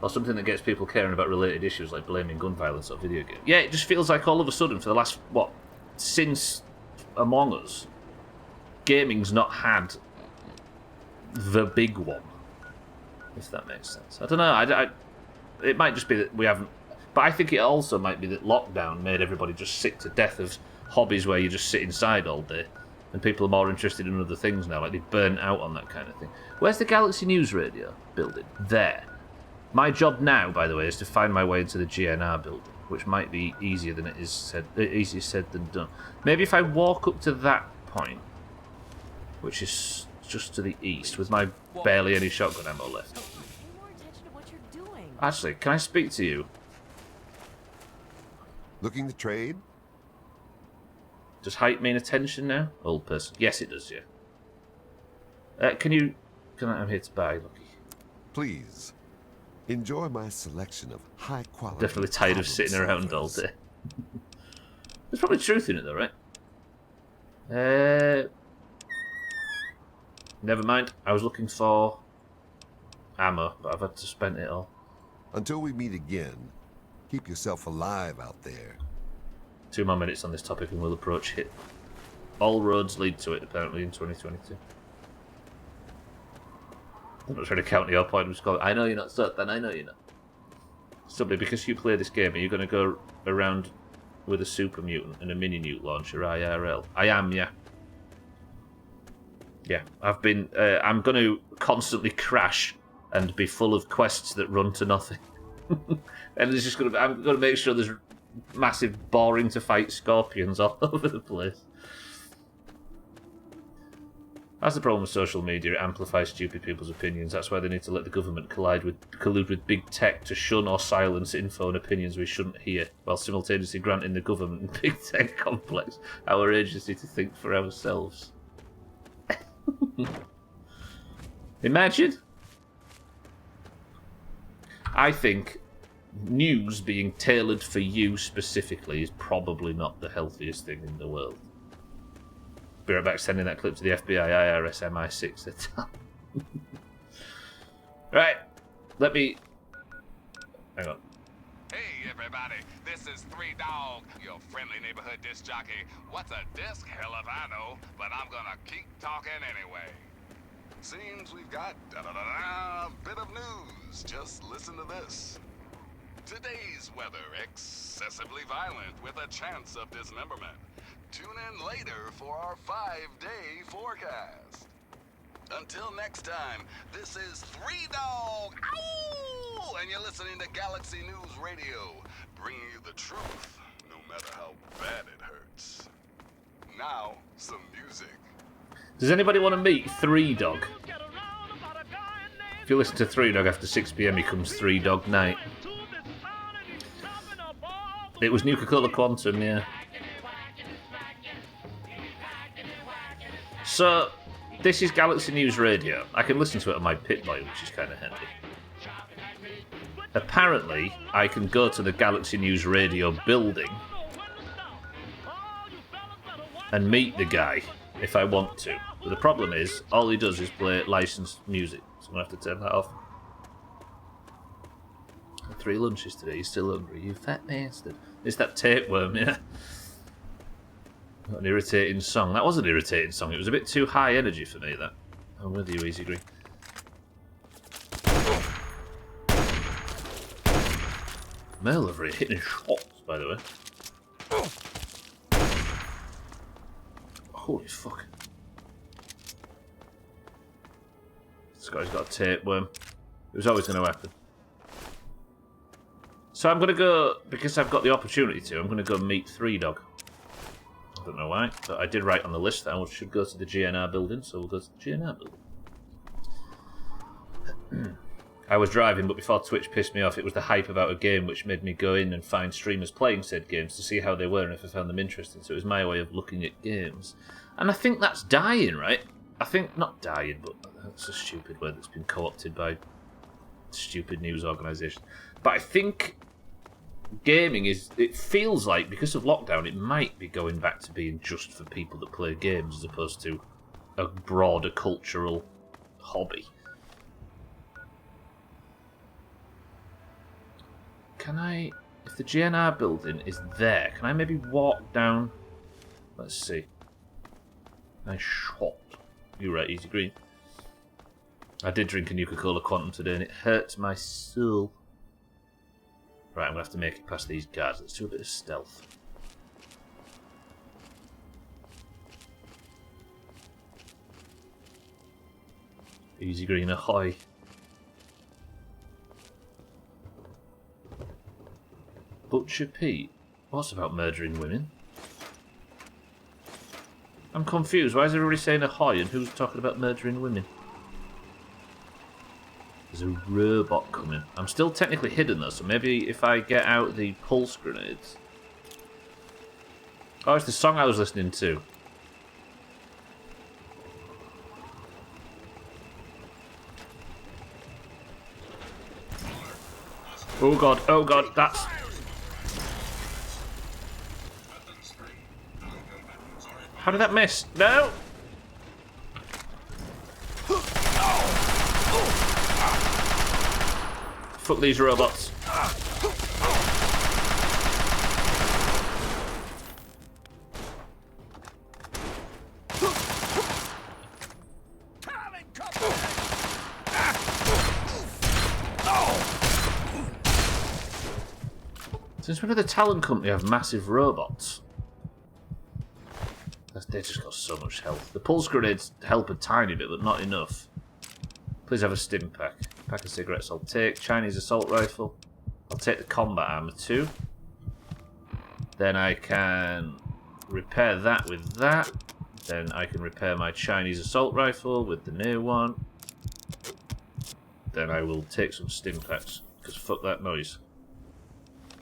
Or something that gets people caring about related issues like blaming gun violence or video games. Yeah, it just feels like all of a sudden, for the last, since Among Us, gaming's not had the big one, if that makes sense. I don't know, it might just be that we haven't... But I think it also might be that lockdown made everybody just sick to death of hobbies where you just sit inside all day. And people are more interested in other things now, like they've burnt out on that kind of thing. Where's the Galaxy News Radio building? There. My job now, by the way, is to find my way into the GNR building, which might be easier said than done. Maybe if I walk up to that point, which is just to the east, with my barely any shotgun ammo left. Pay more attention to what you're doing. Actually, can I speak to you? Looking to trade? Does height mean attention now? Old person. Yes, it does, yeah. I'm here to buy, Lucky. Please. Enjoy my selection of high quality... Definitely tired of sitting around all day. There's probably truth in it though, right? Never mind. I was looking for ammo, but I've had to spend it all. Until we meet again, keep yourself alive out there. 2 more minutes on this topic and we'll approach hit. All roads lead to it, apparently, in 2022. I'm not trying to counter your point. I'm just going, I know you're not certain, I know you're not. Simply because you play this game, are you going to go around with a super mutant and a mini nuke launcher IRL? I am, yeah. Yeah, I've been... I'm going to constantly crash and be full of quests that run to nothing. And there's just going to be... I'm going to make sure there's massive boring to fight scorpions all over the place. That's the problem with social media. It amplifies stupid people's opinions. That's why they need to let the government collude with big tech to shun or silence info and opinions we shouldn't hear, while simultaneously granting the government and big tech complex our agency to think for ourselves. Imagine. I think news being tailored for you specifically is probably not the healthiest thing in the world. Be right back, sending that clip to the FBI, IRS, MI6. Right, let me... Hang on. Hey everybody, this is 3 Dog, your friendly neighborhood disc jockey. What's a disc? Hell if I know, but I'm gonna keep talking anyway. Seems we've got a bit of news. Just listen to this. Today's weather, excessively violent with a chance of dismemberment. Tune in later for our 5-day forecast. Until next time, this is 3 Dog, ow! And you're listening to Galaxy News Radio, bringing you the truth, no matter how bad it hurts. Now, some music. Does anybody want to meet 3 Dog? If you listen to 3 Dog after 6 PM, he comes 3 Dog Night. It was Nuka-Cola Quantum, yeah. So, This is Galaxy News Radio. I can listen to it on my Pip-Boy, which is kind of handy. Apparently, I can go to the Galaxy News Radio building and meet the guy if I want to. But the problem is, all he does is play licensed music, so I'm going to have to turn that off. 3 lunches today, you're still hungry, you fat bastard. It's that tapeworm, yeah. Got an irritating song. That was an irritating song. It was a bit too high energy for me, that. I'm with you, Easy Green. Male over here hitting shots, by the way. Holy fuck. This guy's got a tapeworm. It was always going to happen. So I'm going to go, because I've got the opportunity to, I'm going to go meet 3 Dog. I don't know why, but I did write on the list that I should go to the GNR building, so we'll go to the GNR building. I was driving, but before Twitch pissed me off, it was the hype about a game which made me go in and find streamers playing said games to see how they were and if I found them interesting. So it was my way of looking at games. And I think that's dying, right? I think, not dying, but that's a stupid word that's been co-opted by stupid news organisations. But I think gaming is, it feels like, because of lockdown, it might be going back to being just for people that play games as opposed to a broader cultural hobby. Can I, if the GNR building is there, can I maybe walk down? Let's see. Nice shot. You're right, Easy Green. I did drink a Nuka-Cola Quantum today and it hurts my soul. Right, I'm going to have to make it past these guards. Let's do a bit of stealth. Easy Green, ahoy. Butcher Pete? What's about murdering women? I'm confused. Why is everybody saying ahoy and who's talking about murdering women? There's a robot coming. I'm still technically hidden though, so maybe if I get out the pulse grenades... Oh, it's the song I was listening to. Oh god, that's... How did that miss? No! Fuck these robots. Since when did the Talon Company have massive robots? They just got so much health. The pulse grenades help a tiny bit, but not enough. Please have a stim pack. Pack of cigarettes I'll take. Chinese assault rifle. I'll take the combat armor too. Then I can repair that with that. Then I can repair my Chinese assault rifle with the new one. Then I will take some stim packs, because fuck that noise.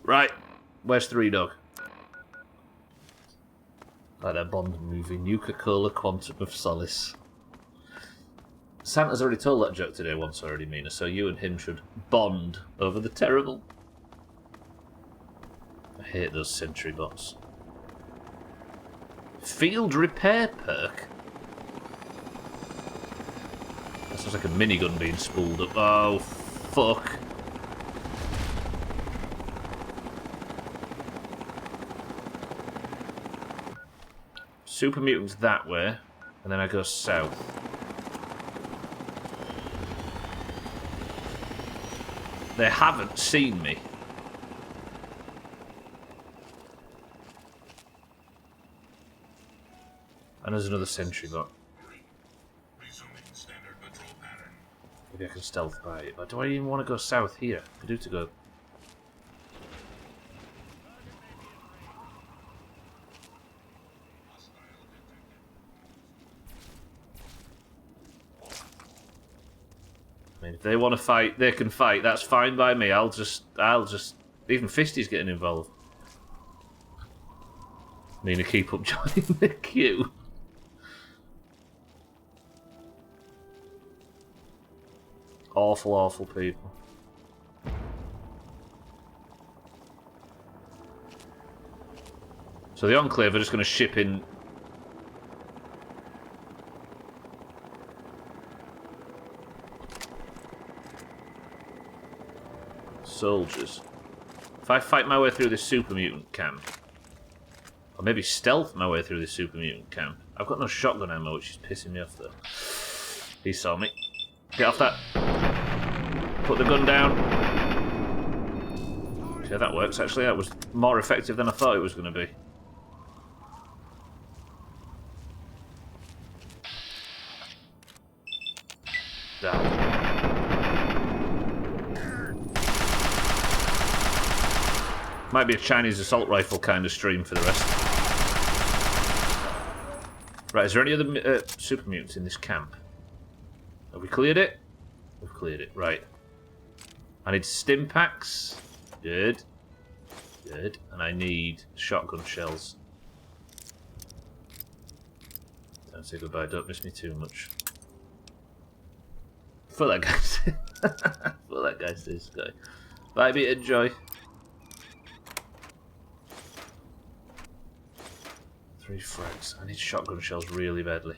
Right, where's 3 Dog? Like that Bond movie, Nuka-Cola Quantum of Solace. Santa's already told that joke today once already, Mina, so you and him should bond over the terrible. I hate those sentry bots. Field repair perk? That sounds like a minigun being spooled up. Oh, fuck. Super mutants that way, and then I go south. They haven't seen me. And there's another sentry bot. Maybe I can stealth by it, but do I even want to go south here? I do to go. I mean, if they want to fight, they can fight. That's fine by me. I'll just. Even Fisty's getting involved. Nina, keep up joining the queue. Awful, awful people. So the Enclave are just going to ship in... soldiers. If I fight my way through this super mutant camp, or maybe stealth my way through this super mutant camp. I've got no shotgun ammo, which is pissing me off though. He saw me. Get off that. Put the gun down. Okay, that works actually. That was more effective than I thought it was going to be. Damn. Might be a Chinese assault rifle kind of stream for the rest. Right, is there any other super mutants in this camp? Have we cleared it? We've cleared it, right. I need stim packs. Good. Good. And I need shotgun shells. Don't say goodbye, don't miss me too much. For that guy's for that guy's this guy. Bye, be enjoy. 3 frags. I need shotgun shells really badly.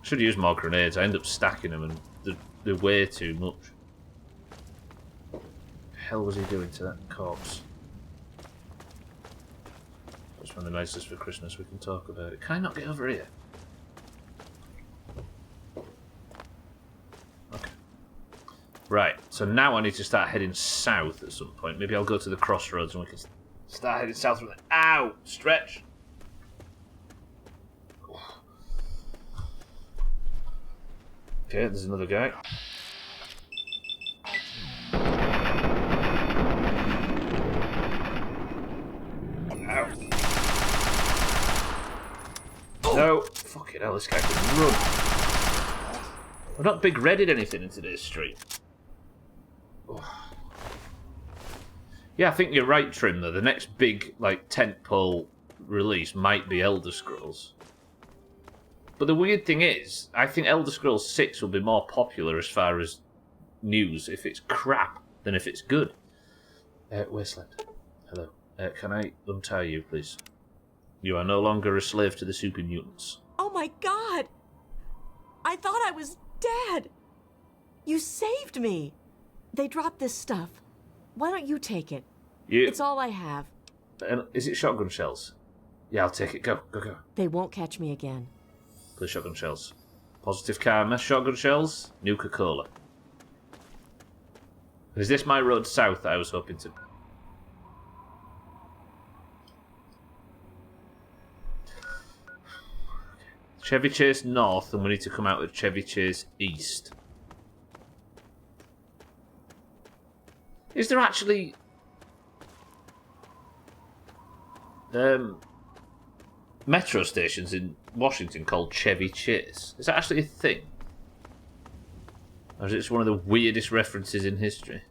Should use more grenades. I end up stacking them and they're way too much. What the hell was he doing to that corpse? That's one of the nicest for Christmas. We can talk about it. Can I not get over here? Okay. Right. So now I need to start heading south at some point. Maybe I'll go to the crossroads and we can start heading south from there. Ow! Stretch! Okay, there's another guy. Ow. No! Fucking hell, this guy can run. We're not big redded anything in today's stream. Yeah, I think you're right, Trim, though. The next big, like, tentpole release might be Elder Scrolls. But the weird thing is, I think Elder Scrolls 6 will be more popular as far as news if it's crap than if it's good. Wasteland. Hello. Can I untie you, please? You are no longer a slave to the super mutants. Oh my god! I thought I was dead! You saved me! They dropped this stuff. Why don't you take it? It's all I have. Is it shotgun shells? Yeah, I'll take it. Go, go, go. They won't catch me again. Please, shotgun shells. Positive karma, shotgun shells, Nuka-Cola. Is this my road south that I was hoping to... Chevy Chase north, and we need to come out with Chevy Chase east. Is there actually... metro stations in Washington called Chevy Chase? Is that actually a thing? Or is it just one of the weirdest references in history?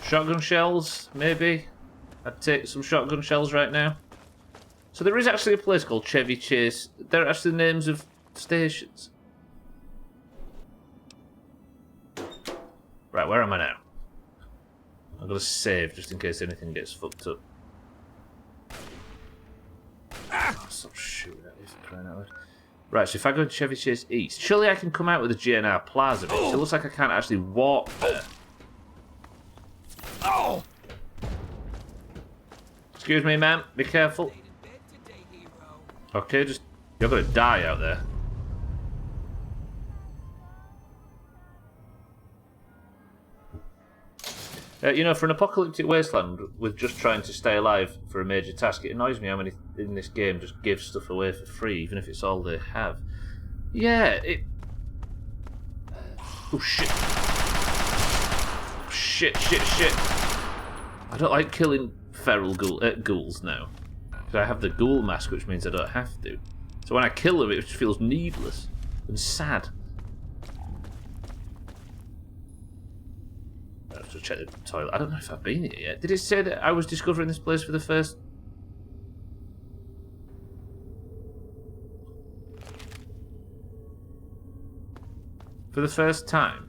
Shotgun shells, maybe? I'd take some shotgun shells right now. So there is actually a place called Chevy Chase. They're actually names of stations. Right, where am I now? I'm going to save just in case anything gets fucked up. Oh, stop shooting at me for crying out loud. Right, so if I go to Chevy Chase East, surely I can come out with a GNR Plaza bit. It looks like I can't actually walk there. Oh! Excuse me, ma'am. Be careful. Okay, just... You're gonna die out there. You know, for an apocalyptic wasteland with just trying to stay alive for a major task, it annoys me how many in this game just give stuff away for free, even if it's all they have. Yeah, it... Oh, shit. Shit, shit, shit. I don't like killing feral ghouls now. Because I have the ghoul mask, which means I don't have to. So So when I kill them, it just feels needless and sad. I have to check the toilet. I don't know if I've been here yet. Did it say that I was discovering this place for the first... time?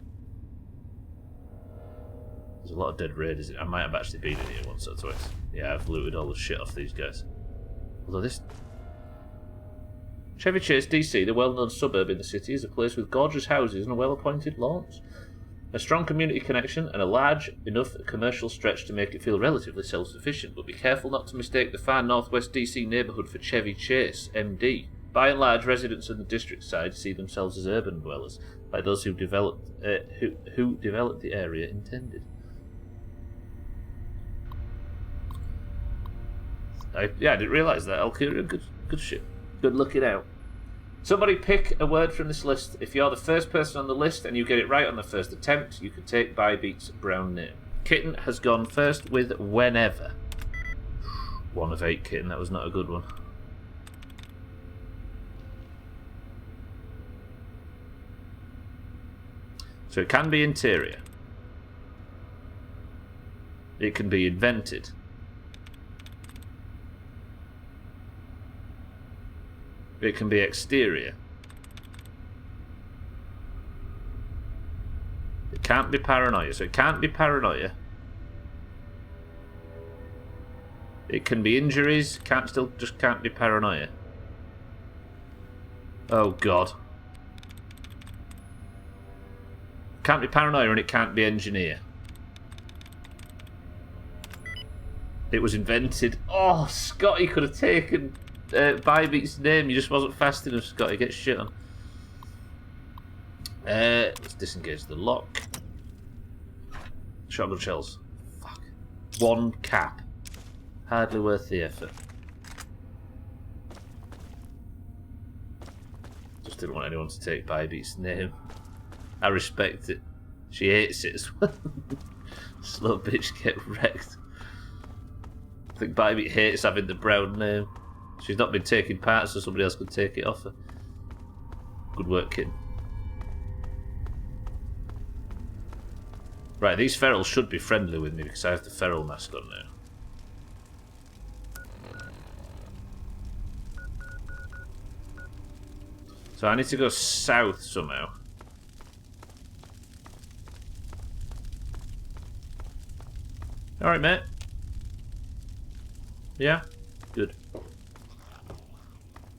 There's a lot of dead raiders. I might have actually been in here once or twice. Yeah, I've looted all the shit off these guys. Although this... Chevy Chase, DC, the well-known suburb in the city, is a place with gorgeous houses and well-appointed lawns. A strong community connection and a large enough commercial stretch to make it feel relatively self-sufficient, but be careful not to mistake the far northwest DC neighbourhood for Chevy Chase, MD. By and large, residents on the district side see themselves as urban dwellers, like those who developed the area intended. I didn't realise that. Alcuria, good shit. Good looking out. Somebody pick a word from this list. If you're the first person on the list and you get it right on the first attempt, you can take Bybeat's brown name. Kitten has gone first with whenever. 1 of 8, Kitten. That was not a good one. So it can be interior. It can be invented. It can be exterior. It can't be paranoia. So it can't be paranoia. It can be injuries. Just can't be paranoia. Oh God. Can't be paranoia and it can't be engineer. It was invented. Oh, Scotty could have taken Bybeat's name. You just wasn't fast enough, Scotty. Get shit on. Let's disengage the lock. Shotgun shells. Fuck. 1 cap. Hardly worth the effort. Just didn't want anyone to take Bybeat's name. I respect it. She hates it as well. Slow bitch get wrecked. I think Bybeat hates having the brown name. She's not been taking part, so somebody else could take it off her. Good work, kid. Right, these ferals should be friendly with me because I have the feral mask on now. So I need to go south somehow. Alright, mate. Yeah? Good.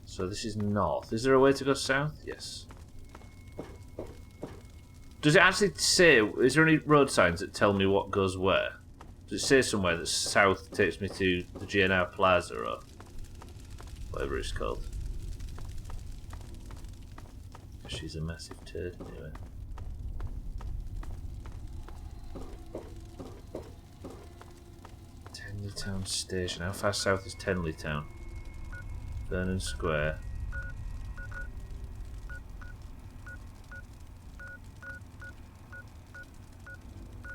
So this is north. Is there a way to go south? Yes. Does it actually say... Is there any road signs that tell me what goes where? Does it say somewhere that south takes me to the GNR Plaza or whatever it's called? She's a massive turd anyway. Tenley Town Station. How far south is Tenley Town? Vernon Square.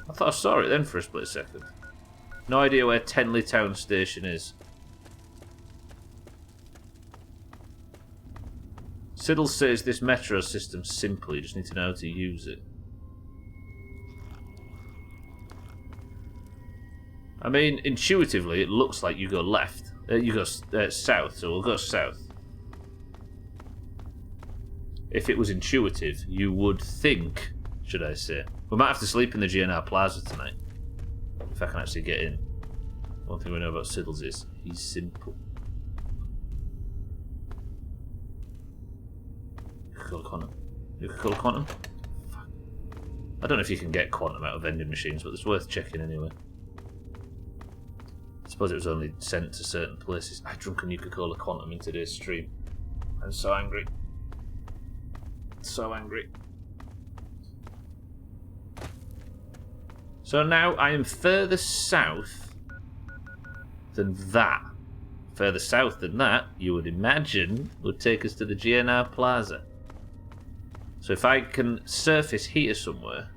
I thought I saw it then for a split second. No idea where Tenley Town Station is. Siddle says this metro system's simple, you just need to know how to use it. I mean, intuitively, it looks like you go left. You go south, so we'll go south. If it was intuitive, you would think, should I say. We might have to sleep in the GNR Plaza tonight. If I can actually get in. One thing we know about Siddles is, he's simple. You could call it Quantum. You could call it Quantum? Fuck. I don't know if you can get Quantum out of vending machines, but it's worth checking anyway. I suppose it was only sent to certain places. I drunk a Nuka-Cola Quantum in today's stream. I'm so angry. So angry. So now I am further south than that. Further south than that, you would imagine, would take us to the GNR Plaza. So if I can surface here somewhere,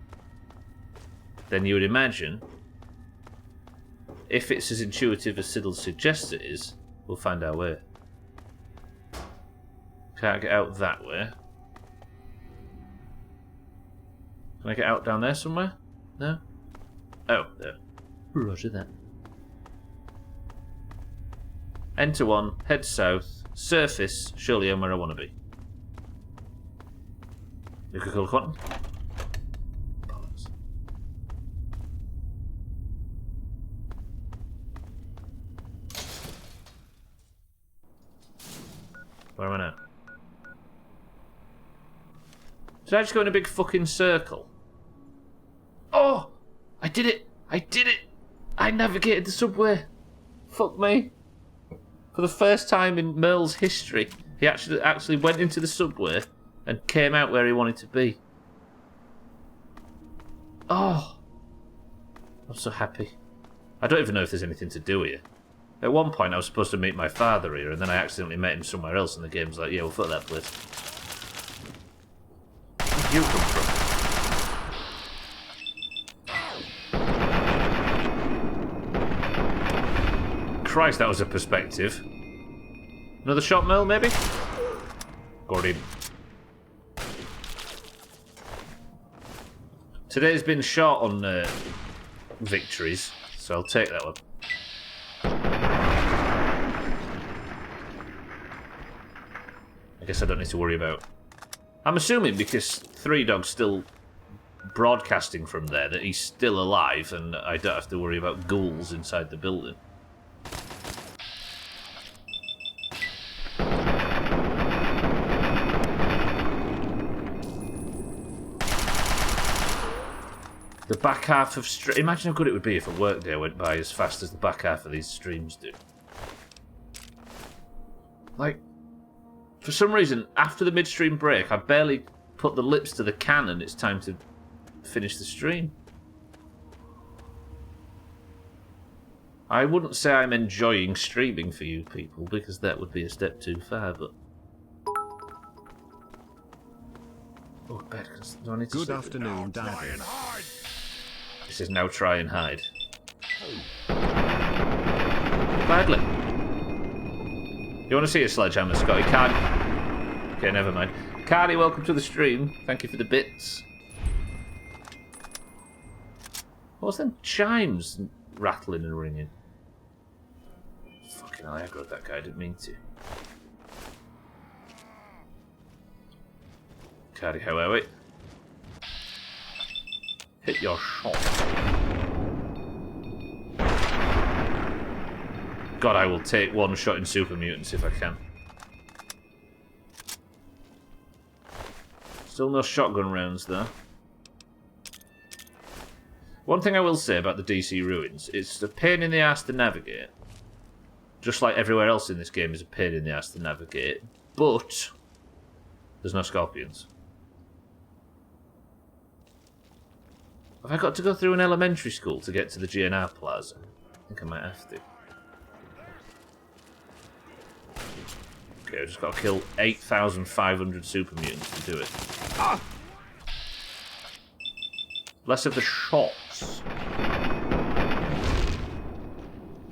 then you would imagine, if it's as intuitive as Siddle suggests it is, we'll find our way. Can't get out that way. Can I get out down there somewhere? No? Oh, there. Roger that. Enter 1, head south, surface, surely I'm where I want to be. Nuclear quantum? Bollocks. Where am I now? Did I just go in a big fucking circle? Oh! I did it! I did it! I navigated the subway! Fuck me. For the first time in Merle's history, he actually went into the subway and came out where he wanted to be. Oh! I'm so happy. I don't even know if there's anything to do here. At one point I was supposed to meet my father here, and then I accidentally met him somewhere else, and the game's like, yeah, well, fuck that place. Where'd you come from? Christ, that was a perspective. Another shot, Merle, maybe? Got him. Today's been short on victories, so I'll take that one. I guess I don't need to worry about... I'm assuming because Three Dog's still broadcasting from there that he's still alive and I don't have to worry about ghouls inside the building. The back half of imagine how good it would be if a workday went by as fast as the back half of these streams do. Like, for some reason, after the midstream break, I barely put the lips to the can and it's time to finish the stream. I wouldn't say I'm enjoying streaming for you people, because that would be a step too far, but... Oh, bed, do I need to Good sleep? afternoon, Daddy. This is now try and hide. Gladly. You want to see a sledgehammer, Scotty? Cardi. Okay, never mind. Cardi, welcome to the stream. Thank you for the bits. What's them chimes rattling and ringing? Fucking hell, I aggroed that guy. I didn't mean to. Cardi, how are we? Hit your shot. God, I will take one shot in Super Mutants if I can. Still no shotgun rounds though. One thing I will say about the DC ruins, it's a pain in the ass to navigate. Just like everywhere else in this game is a pain in the ass to navigate. But there's no scorpions. Have I got to go through an elementary school to get to the GNR Plaza? I think I might have to. Okay, I just got to kill 8,500 super mutants to do it. Ah! Less of the shots.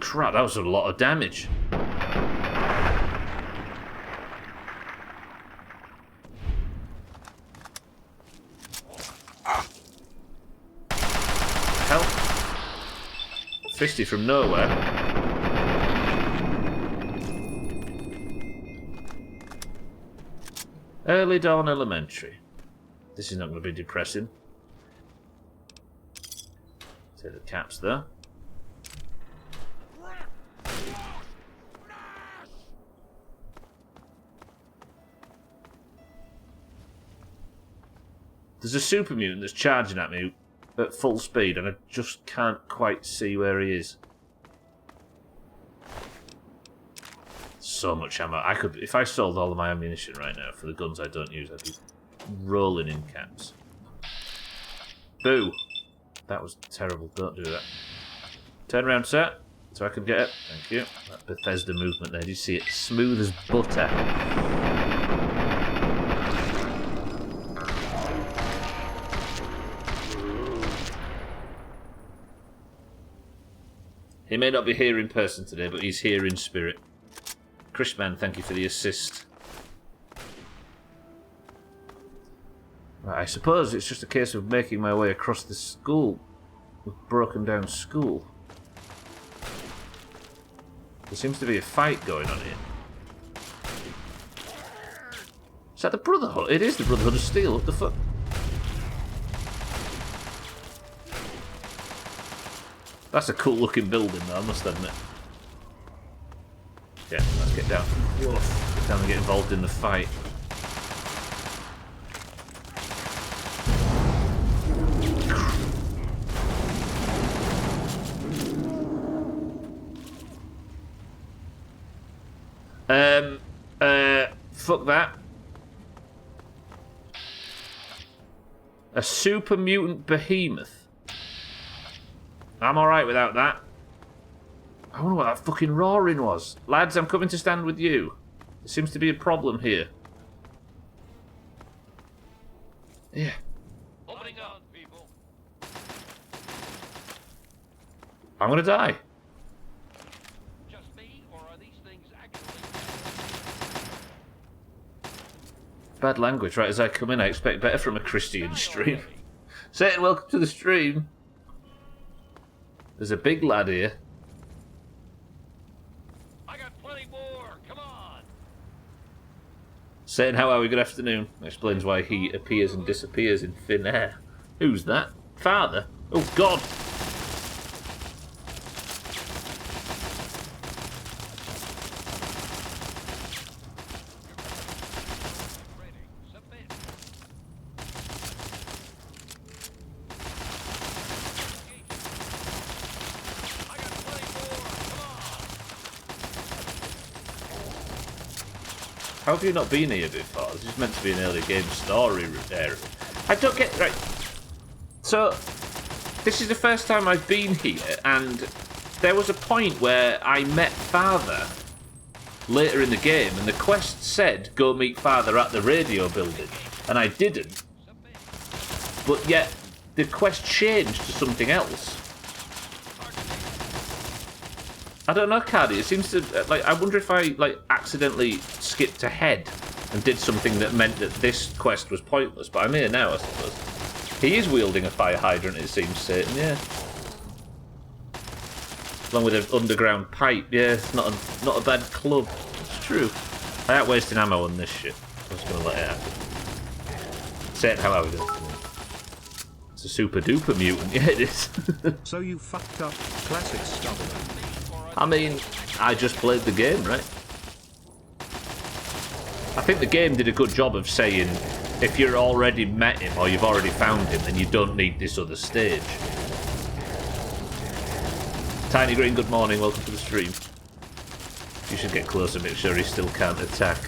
Crap, that was a lot of damage. Help. Fisty from nowhere. Early Dawn Elementary. This is not going to be depressing. Take the caps there. There's a super mutant that's charging at me at full speed and I just can't quite see where he is. So much ammo. I could, if I sold all of my ammunition right now for the guns I don't use, I'd be rolling in caps. Boo! That was terrible. Don't do that. Turn around, sir, so I can get it. Thank you. That Bethesda movement there. Did you see it? Smooth as butter. He may not be here in person today, but he's here in spirit. Chrisman, thank you for the assist. Right, I suppose it's just a case of making my way across the school. The broken down school. There seems to be a fight going on here. Is that the Brotherhood? It is the Brotherhood of Steel. What the fuck? That's a cool looking building though, I must admit. Yeah, let's get down. Woof. Get down and get involved in the fight. Fuck that. A super mutant behemoth. I'm alright without that. I wonder what that fucking roaring was. Lads, I'm coming to stand with you. There seems to be a problem here. Yeah. Opening up, people. I'm gonna die. Just me, or are these things actually... Bad language. Right, as I come in, I expect better from a Christian stream. Satan, welcome to the stream. There's a big lad here. I got plenty more. Come on. Satan, how are we? Good afternoon. Explains why he appears and disappears in thin air. Who's that? Father? Oh, God. How have you not been here before? This is meant to be an early game story area. I don't get... Right. So, this is the first time I've been here, and there was a point where I met Father later in the game, and the quest said, go meet Father at the radio building, and I didn't. But yet, the quest changed to something else. I don't know, Cardi. It seems to like. I wonder if I like accidentally skipped ahead and did something that meant that this quest was pointless. But I'm here now, I suppose. He is wielding a fire hydrant. It seems, Satan. Yeah. Along with an underground pipe. Yeah, it's not a bad club. It's true. I ain't wasting ammo on this shit. I'm just gonna let it happen. Satan, how are we doing? It's a super duper mutant. Yeah, it is. So you fucked up. Classic Stubbler. I mean, I just played the game, right? I think the game did a good job of saying, if you've already met him or you've already found him, then you don't need this other stage. Tiny Green, good morning, welcome to the stream. You should get close and make sure he still can't attack.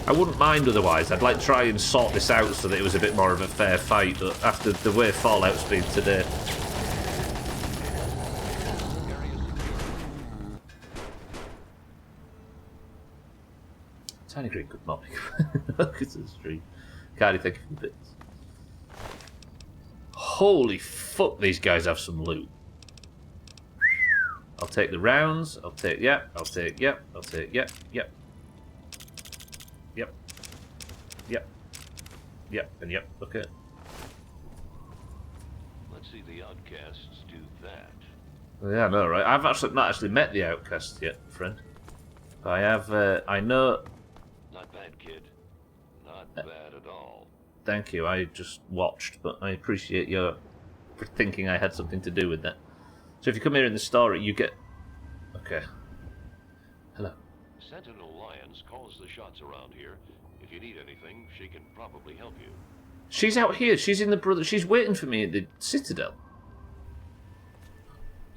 I wouldn't mind otherwise. I'd like to try and sort this out so that it was a bit more of a fair fight, but after the way Fallout's been today... Tiny Green, good morning. Welcome to the stream. Cardi, thank you for the bits. Holy fuck, these guys have some loot. I'll take the rounds, I'll take, yep, I'll take, yep, I'll take, yep, yep. Yep. Yep. Yep. And yep. Okay. Let's see the outcasts do that. Yeah, I know, right? I've actually not actually met the outcasts yet, friend. But I have. I know. Not bad, kid. Not bad at all. Thank you. I just watched, but I appreciate your for thinking I had something to do with that. So if you come here in the story, you get. Okay. Hello. Sentinel Lyons calls the shots around here. If you need anything, she can probably help you. She's out here. She's in the brother. She's waiting for me at the Citadel.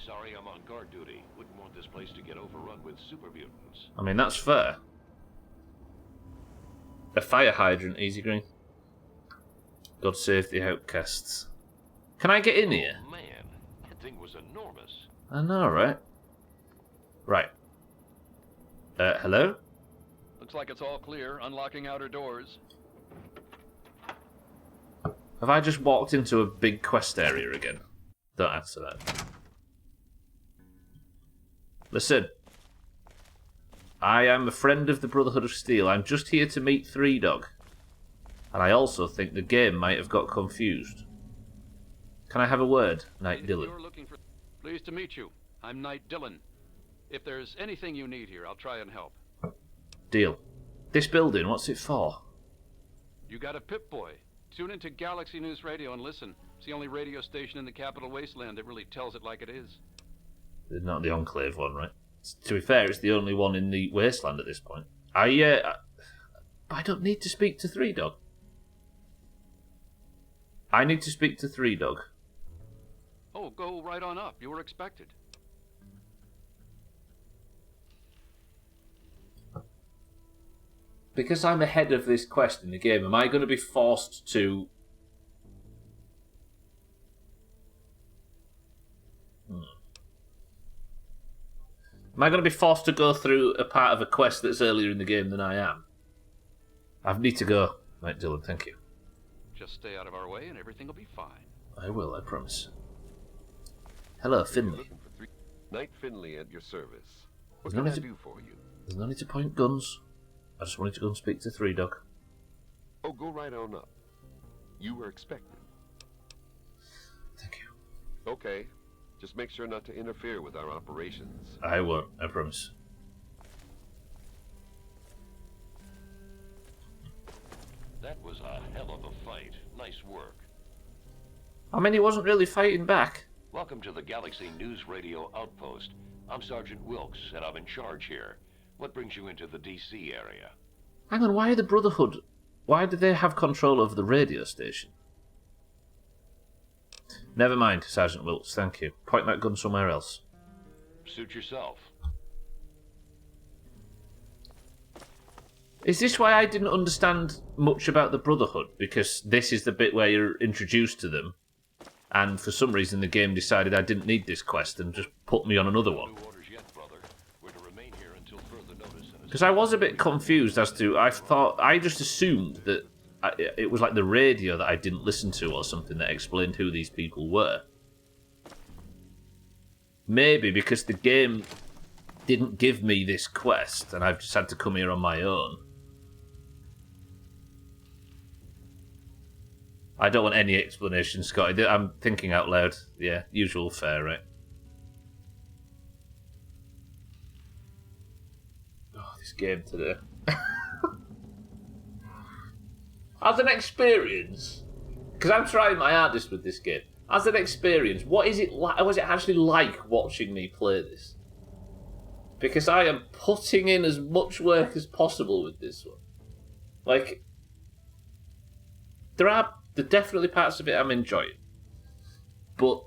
Sorry, I'm on guard duty. Wouldn't want this place to get overrun with super mutants. I mean, that's fair. A fire hydrant, Easy Green. God save the outcasts. Can I get in here? Oh, man, that thing was enormous. I know, right? Right. Hello? Looks like it's all clear. Unlocking outer doors. Have I just walked into a big quest area again? Don't answer that. Listen. I am a friend of the Brotherhood of Steel. I'm just here to meet Three Dog. And I also think the game might have got confused. Can I have a word, Knight Dillon? Pleased to meet you. I'm Knight Dillon. If there's anything you need here, I'll try and help. Deal. This building, what's it for? You got a Pip-Boy. Tune into Galaxy News Radio and listen. It's the only radio station in the Capital Wasteland that really tells it like it is. Not the Enclave one, right? To be fair, it's the only one in the Wasteland at this point. I don't need to speak to Three Dog. I need to speak to Three Dog. Oh, go right on up. You were expected. Because I'm ahead of this quest in the game, am I going to be forced to... Am I going to be forced to go through a part of a quest that's earlier in the game than I am? I need to go, Knight Dillon, thank you. Just stay out of our way and everything will be fine. I will, I promise. Hello, Finley. Knight Finley at your service. What There's can no I need do for you? There's no need to point guns. I just wanted to go and speak to Three Dog. Oh, go right on up. You were expected. Thank you. Okay. Just make sure not to interfere with our operations. I won't, I promise. That was a hell of a fight. Nice work. I mean, he wasn't really fighting back. Welcome to the Galaxy News Radio Outpost. I'm Sergeant Wilkes, and I'm in charge here. What brings you into the DC area? Hang on, why are the Brotherhood... Why do they have control over the radio station? Never mind, Sergeant Wilkes, thank you. Point that gun somewhere else. Suit yourself. Is this why I didn't understand much about the Brotherhood? Because this is the bit where you're introduced to them, and for some reason the game decided I didn't need this quest and just put me on another one. Because I was a bit confused as to... I just assumed that it was like the radio that I didn't listen to or something that explained who these people were. Maybe because the game didn't give me this quest and I've just had to come here on my own. I don't want any explanation, Scotty. I'm thinking out loud. Yeah, usual fare, right? Oh, this game today. As an experience, because I'm trying my hardest with this game. As an experience, what is it like? Was it actually like watching me play this? Because I am putting in as much work as possible with this one. Like, there are definitely parts of it I'm enjoying, but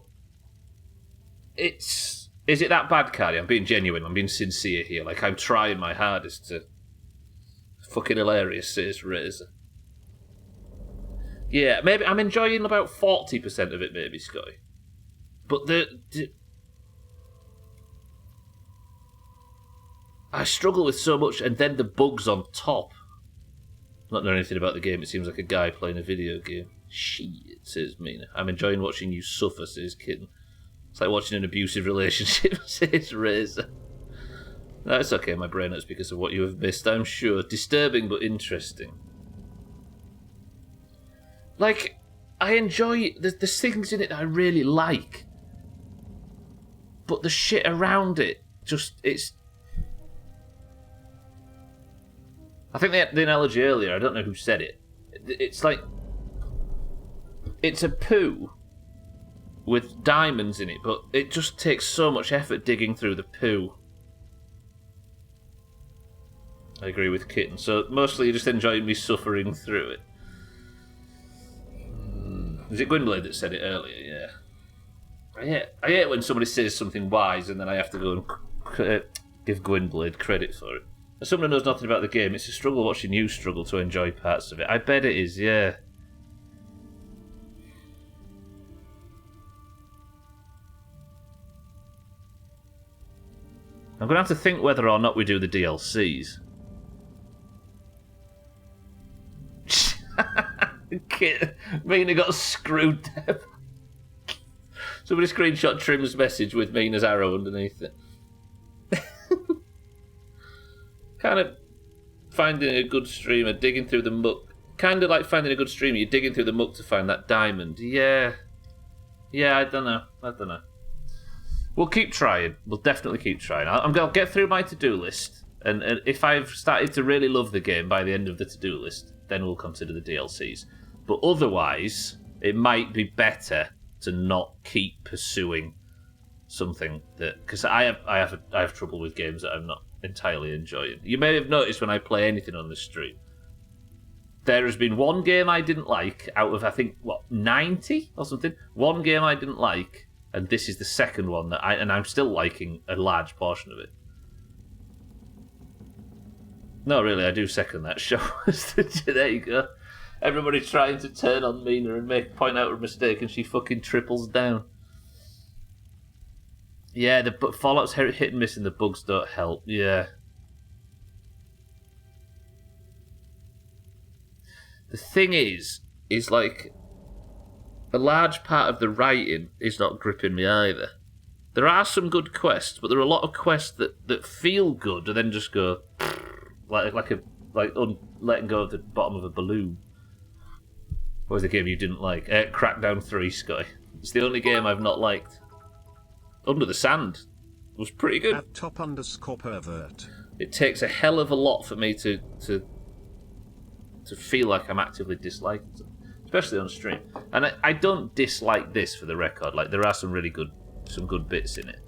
is it that bad, Cardi? I'm being genuine. I'm being sincere here. Like, I'm trying my hardest to fucking hilarious, says Razor. Yeah, maybe I'm enjoying about 40% of it, maybe, Scotty. But I struggle with so much, and then the bugs on top. Not knowing anything about the game, it seems like a guy playing a video game. Shit, says Mina. I'm enjoying watching you suffer, says Kitten. It's like watching an abusive relationship, says Razor. No, it's okay, my brain hurts because of what you have missed, I'm sure. Disturbing but interesting. Like, I enjoy... There's things in it that I really like. But the shit around it, just, it's... I think the analogy earlier, I don't know who said it. It's like... It's a poo with diamonds in it, but it just takes so much effort digging through the poo. I agree with Kitten. So, mostly you're just enjoying me suffering through it. Was it Gwynblade that said it earlier? Yeah. I hate when somebody says something wise and then I have to go and give Gwynblade credit for it. As someone who knows nothing about the game, it's a struggle watching you struggle to enjoy parts of it. I bet it is, yeah. I'm going to have to think whether or not we do the DLCs. Mina got screwed down. Somebody screenshot Trim's message with Mina's arrow underneath it. kind of finding a good streamer, digging through the muck. Kind of like finding a good streamer, you're digging through the muck to find that diamond. Yeah, I don't know. We'll keep trying. We'll definitely keep trying. I'll get through my to-do list, and if I've started to really love the game by the end of the to-do list, then we'll consider the DLCs. But otherwise, it might be better to not keep pursuing something that, because I have trouble with games that I'm not entirely enjoying. You may have noticed when I play anything on this stream, there has been one game I didn't like out of, I think, 90 or something. One game I didn't like, and this is the second one that I'm still liking a large portion of it. No, really, I do second that show. There you go. Everybody trying to turn on Mina and point out a mistake, and she fucking triples down. Yeah, the Fallout's hit and miss, and the bugs don't help. Yeah. The thing is like, a large part of the writing is not gripping me either. There are some good quests, but there are a lot of quests that feel good and then just go like letting go of the bottom of a balloon. What was the game you didn't like? Crackdown 3, Scotty. It's the only game I've not liked. Under the Sand was pretty good. At top_pervert. It takes a hell of a lot for me to feel like I'm actively disliking them, especially on stream. And I don't dislike this, for the record. Like, there are some good bits in it.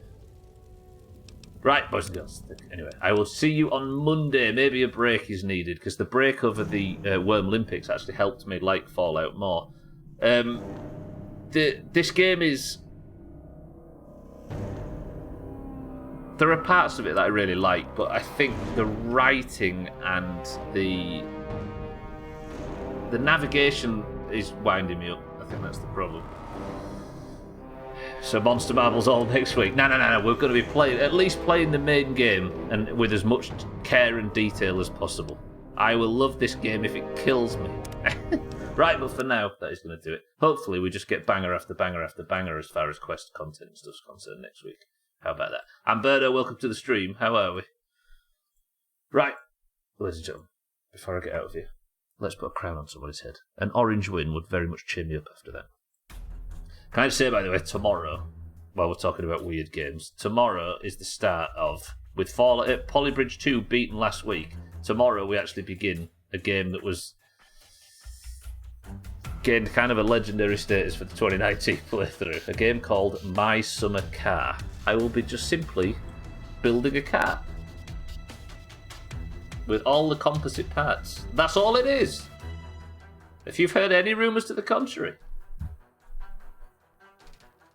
Right, boys and girls. Anyway, I will see you on Monday. Maybe a break is needed, because the break over the Worm Olympics actually helped me like Fallout more. This game is... There are parts of it that I really like, but I think the writing and the navigation is winding me up. I think that's the problem. So Monster Marbles all next week. No. We're going to be at least playing the main game, and with as much care and detail as possible. I will love this game if it kills me. Right, but for now, that is going to do it. Hopefully we just get banger after banger after banger as far as quest content and stuff's concerned next week. How about that? Amberto, welcome to the stream. How are we? Right, ladies and gentlemen, before I get out of here, let's put a crown on somebody's head. An orange win would very much cheer me up after that. Can I say, by the way, tomorrow, while we're talking about weird games, tomorrow is the start of, with Fallout, Polybridge 2 beaten last week, tomorrow we actually begin a game that was gained kind of a legendary status for the 2019 playthrough. A game called My Summer Car. I will be just simply building a car with all the composite parts. That's all it is. If you've heard any rumours to the contrary.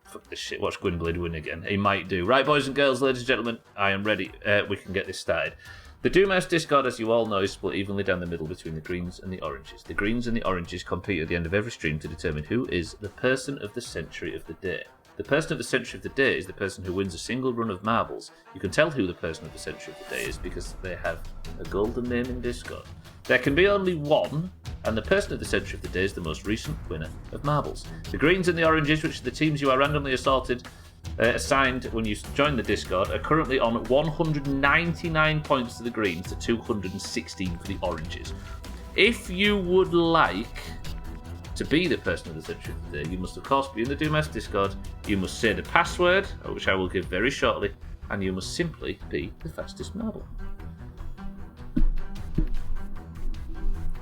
Fuck this shit, watch Gwynblade win again. He might do. Right, boys and girls, ladies and gentlemen, I am ready. We can get this started. The Doomhaus Discord, as you all know, is split evenly down the middle between the greens and the oranges. The greens and the oranges compete at the end of every stream to determine who is the person of the century of the day. The person of the century of the day is the person who wins a single run of marbles. You can tell who the person of the century of the day is because they have a golden name in Discord. There can be only one, and the person of the century of the day is the most recent winner of marbles. The greens and the oranges, which are the teams you are randomly assigned when you join the Discord, are currently on 199 points to the greens to 216 for the oranges. If you would like to be the person of the century of the day, you must of course be in the Doomhaus Discord. You must say the password, which I will give very shortly, and you must simply be the fastest marble.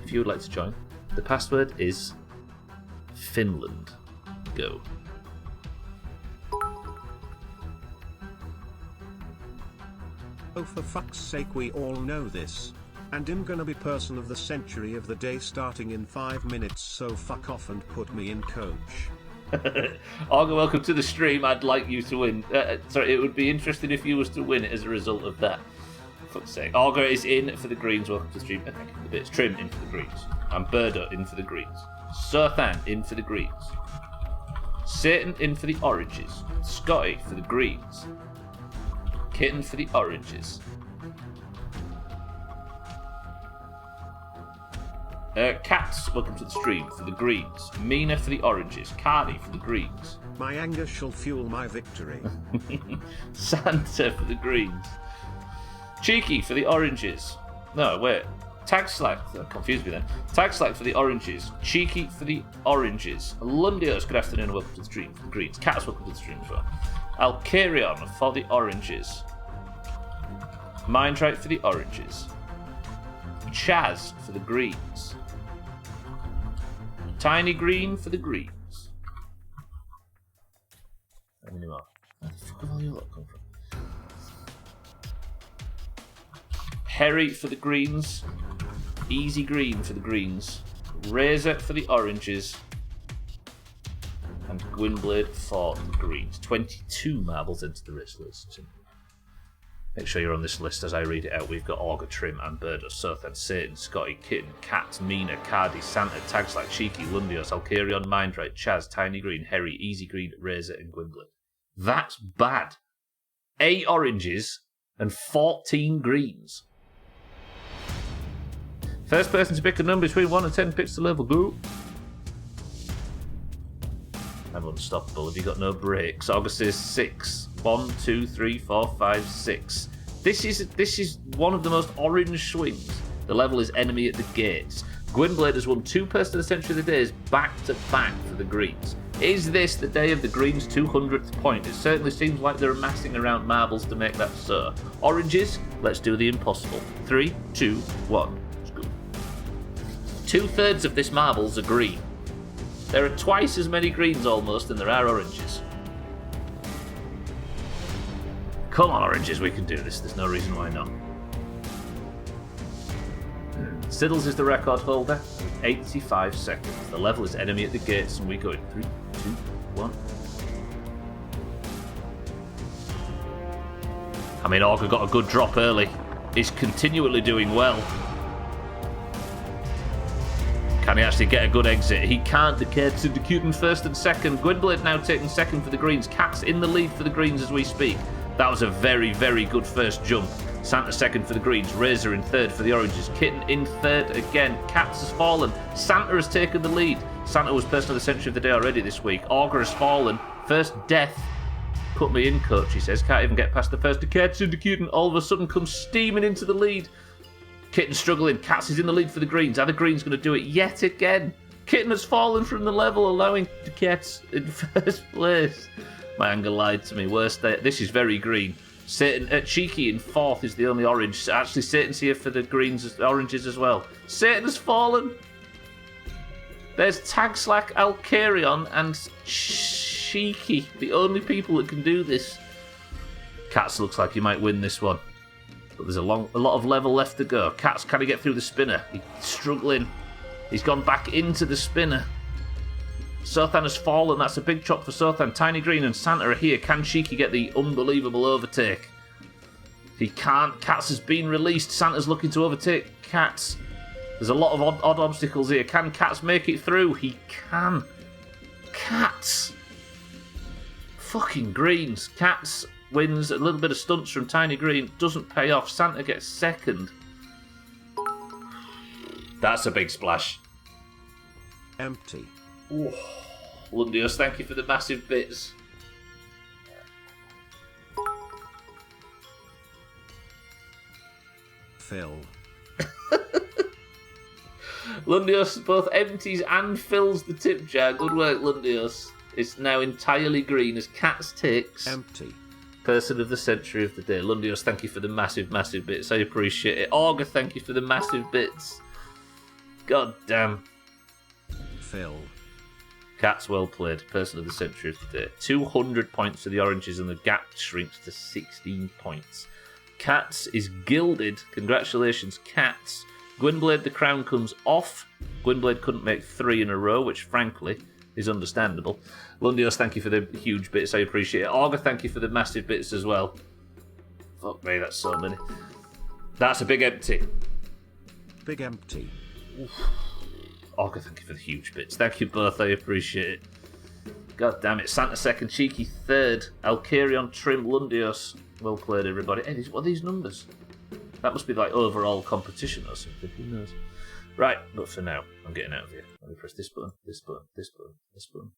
If you would like to join, the password is Finland. Go. Oh, for fuck's sake, we all know this. And I'm gonna be person of the century of the day starting in 5 minutes, so fuck off and put me in coach. Olga, welcome to the stream. I'd like you to win. Sorry, it would be interesting if you was to win as a result of that. For fuck's sake. Olga is in for the greens. Welcome to the stream. Thank you for the bits. Trim in for the greens. And Birdo in for the greens. Sothan in for the greens. Satan in for the oranges. Scotty for the greens. Kitten for the oranges. Cats, welcome to the stream, for the greens. Mina for the oranges. Cardi for the greens. My anger shall fuel my victory. Santa for the greens. Cheeky for the oranges. No, wait. Tag Slack, that confused me then. Tag Slack for the oranges. Cheeky for the oranges. Lundios, good afternoon, welcome to the stream for the greens. Cats, welcome to the stream as well. Alcarion for the oranges. Mindrite for the oranges. Chaz for the greens. Tiny Green for the greens. How many more? Where the fuck have all you lot come from? Harry for the greens. Easy Green for the greens. Razor for the oranges. And Gwynblade for the greens. 22 marbles into the race list. Make sure you're on this list as I read it out. We've got Augur, Trim, Amberdo, Sothan, Satan, Scotty, Kitten, Cat, Mina, Cardi, Santa, Tags like Cheeky, Lundios, Alcarion, Mindrite, Chaz, Tiny Green, Harry, Easy Green, Razor, and Gwynblade. That's bad. 8 oranges and 14 greens. First person to pick a number between 1 and 10 picks the level. Go. I'm unstoppable. Have you got no breaks? August is 6. 1, 2, 3, 4, 5, 6. This is one of the most orange swings. The level is enemy at the gates. Gwynblade has won 2 Person of the Century of the Days back to back for the greens. Is this the day of the greens' 200th point? It certainly seems like they're amassing around marbles to make that so. Oranges, let's do the impossible. 3, 2, 1. 2/3 of this marbles are green. There are twice as many greens almost than there are oranges. Come on, oranges, we can do this. There's no reason why not. Siddles is the record holder with 85 seconds. The level is enemy at the gates, and we go in 3, 2, 1. I mean, Augur got a good drop early. He's continually doing well. Can he actually get a good exit? He can't. The Cat's in first and second. Gwynblade now taking second for the greens. Cat's in the lead for the greens as we speak. That was a very, very good first jump. Santa second for the greens. Razor in third for the oranges. Kitten in third again. Cats has fallen. Santa has taken the lead. Santa was Person of the Century of the Day already this week. Augur has fallen. First death. Put me in, coach, he says. Can't even get past the first. The Cat's into Kitten. All of a sudden comes steaming into the lead. Kitten struggling. Cats is in the lead for the greens. Are the greens going to do it yet again? Kitten has fallen from the level, allowing the Cats in first place. My anger lied to me. Worst day. This is very green. Satan, Cheeky in fourth is the only orange. Actually, Satan's here for the greens, oranges as well. Satan has fallen. There's Tag Slack, Alcarion, and Cheeky, the only people that can do this. Cats looks like he might win this one. But there's a lot of level left to go. Cats, can he get through the spinner? He's struggling. He's gone back into the spinner. Sothan has fallen. That's a big chop for Sothan. Tiny Green and Santa are here. Can Cheeky get the unbelievable overtake? He can't. Cats has been released. Santa's looking to overtake Cats. There's a lot of odd obstacles here. Can Cats make it through? He can. Cats. Fucking greens. Cats wins. A little bit of stunts from Tiny Green. Doesn't pay off. Santa gets second. That's a big splash. Empty. Ooh. Lundios, thank you for the massive bits. Fill. Lundios both empties and fills the tip jar. Good work, Lundios. It's now entirely green as Cats takes. Empty. Person of the Century of the Day. Lundios, thank you for the massive, massive bits. I appreciate it. Augur, thank you for the massive bits. God damn. Fill. Cats, well played. Person of the Century of the Day. 200 points for the oranges and the gap shrinks to 16 points. Cats is gilded. Congratulations, Cats. Gwynblade, the crown comes off. Gwynblade couldn't make 3 in a row, which frankly is understandable. Lundios, thank you for the huge bits. I appreciate it. Augur, thank you for the massive bits as well. Fuck me, that's so many. That's a big empty. Big empty. Oof. Augur, thank you for the huge bits. Thank you both, I appreciate it. God damn it. Santa second, Cheeky third. Alcarion, Trim, Lundios. Well played, everybody. Hey, what are these numbers? That must be like overall competition or something. Who knows? Right, but for now, I'm getting out of here. Let me press this button, this button, this button, this button.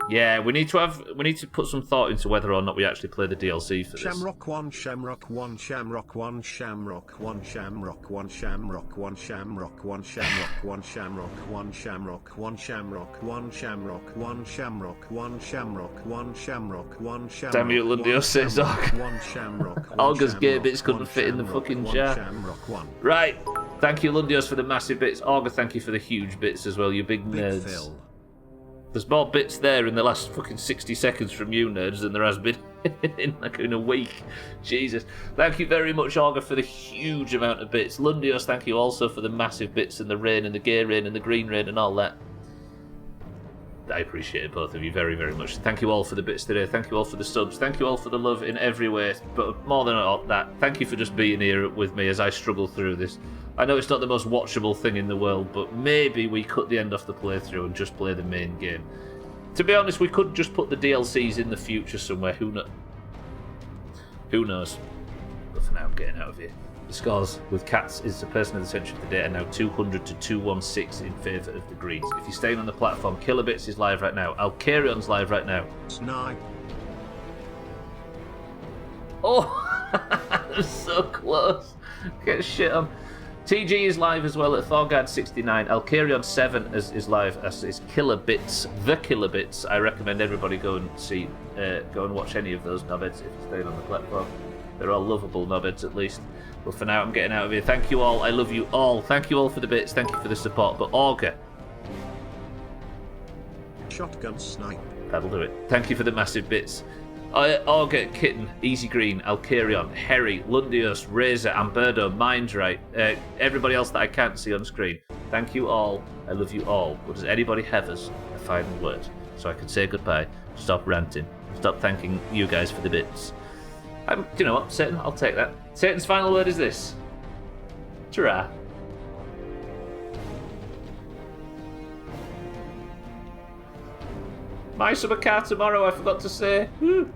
Yeah, we need to put some thought into whether or not we actually play the DLC for this. Shamrock 1, Shamrock 1, Shamrock 1, Shamrock 1, Shamrock 1, Shamrock 1, Shamrock 1, Shamrock 1, Shamrock 1, Shamrock 1, Shamrock 1, Shamrock 1, Shamrock 1, Shamrock 1, Shamrock 1, Shamrock. Damn you, Lundio says Olga's gear bits couldn't fit in the fucking jar. Right. Thank you, Lundios, for the massive bits. Olga, thank you for the huge bits as well, you big nerds. There's more bits there in the last fucking 60 seconds from you, nerds, than there has been in a week. Jesus. Thank you very much, Olga, for the huge amount of bits. Lundios, thank you also for the massive bits and the rain and the gay rain and the green rain and all that. I appreciate both of you very, very much. Thank you all for the bits today. Thank you all for the subs. Thank you all for the love in every way. But more than all that, thank you for just being here with me as I struggle through this. I know it's not the most watchable thing in the world, but maybe we cut the end off the playthrough and just play the main game. To be honest, we could just put the DLCs in the future somewhere. Who knows? But for now, I'm getting out of here. The scores with Cats is the person of the century of the day are now 200 to 216 in favour of the Greens. If you're staying on the platform, Kilobits is live right now. Alcarion's live right now. Snipe. Oh, that's so close. Get shit on. TG is live as well at Thorgard69. Alcarion 7 is live as is Kilobits. The Kilobits. I recommend everybody go and watch any of those knobheads if you're staying on the platform. They're all lovable knobheads at least. But for now, I'm getting out of here. Thank you all. I love you all. Thank you all for the bits. Thank you for the support. But Auger. Shotgun snipe. That'll do it. Thank you for the massive bits. Auger, Kitten, Easy Green, Alcarion, Harry, Lundios, Razor, Amberdo, Mindright, everybody else that I can't see on screen. Thank you all. I love you all. But does anybody have us a final word so I can say goodbye? Stop ranting. Stop thanking you guys for the bits. Do you know what, Satan? I'll take that. Satan's final word is this. Ta-ra. My summer car tomorrow, I forgot to say. Woo.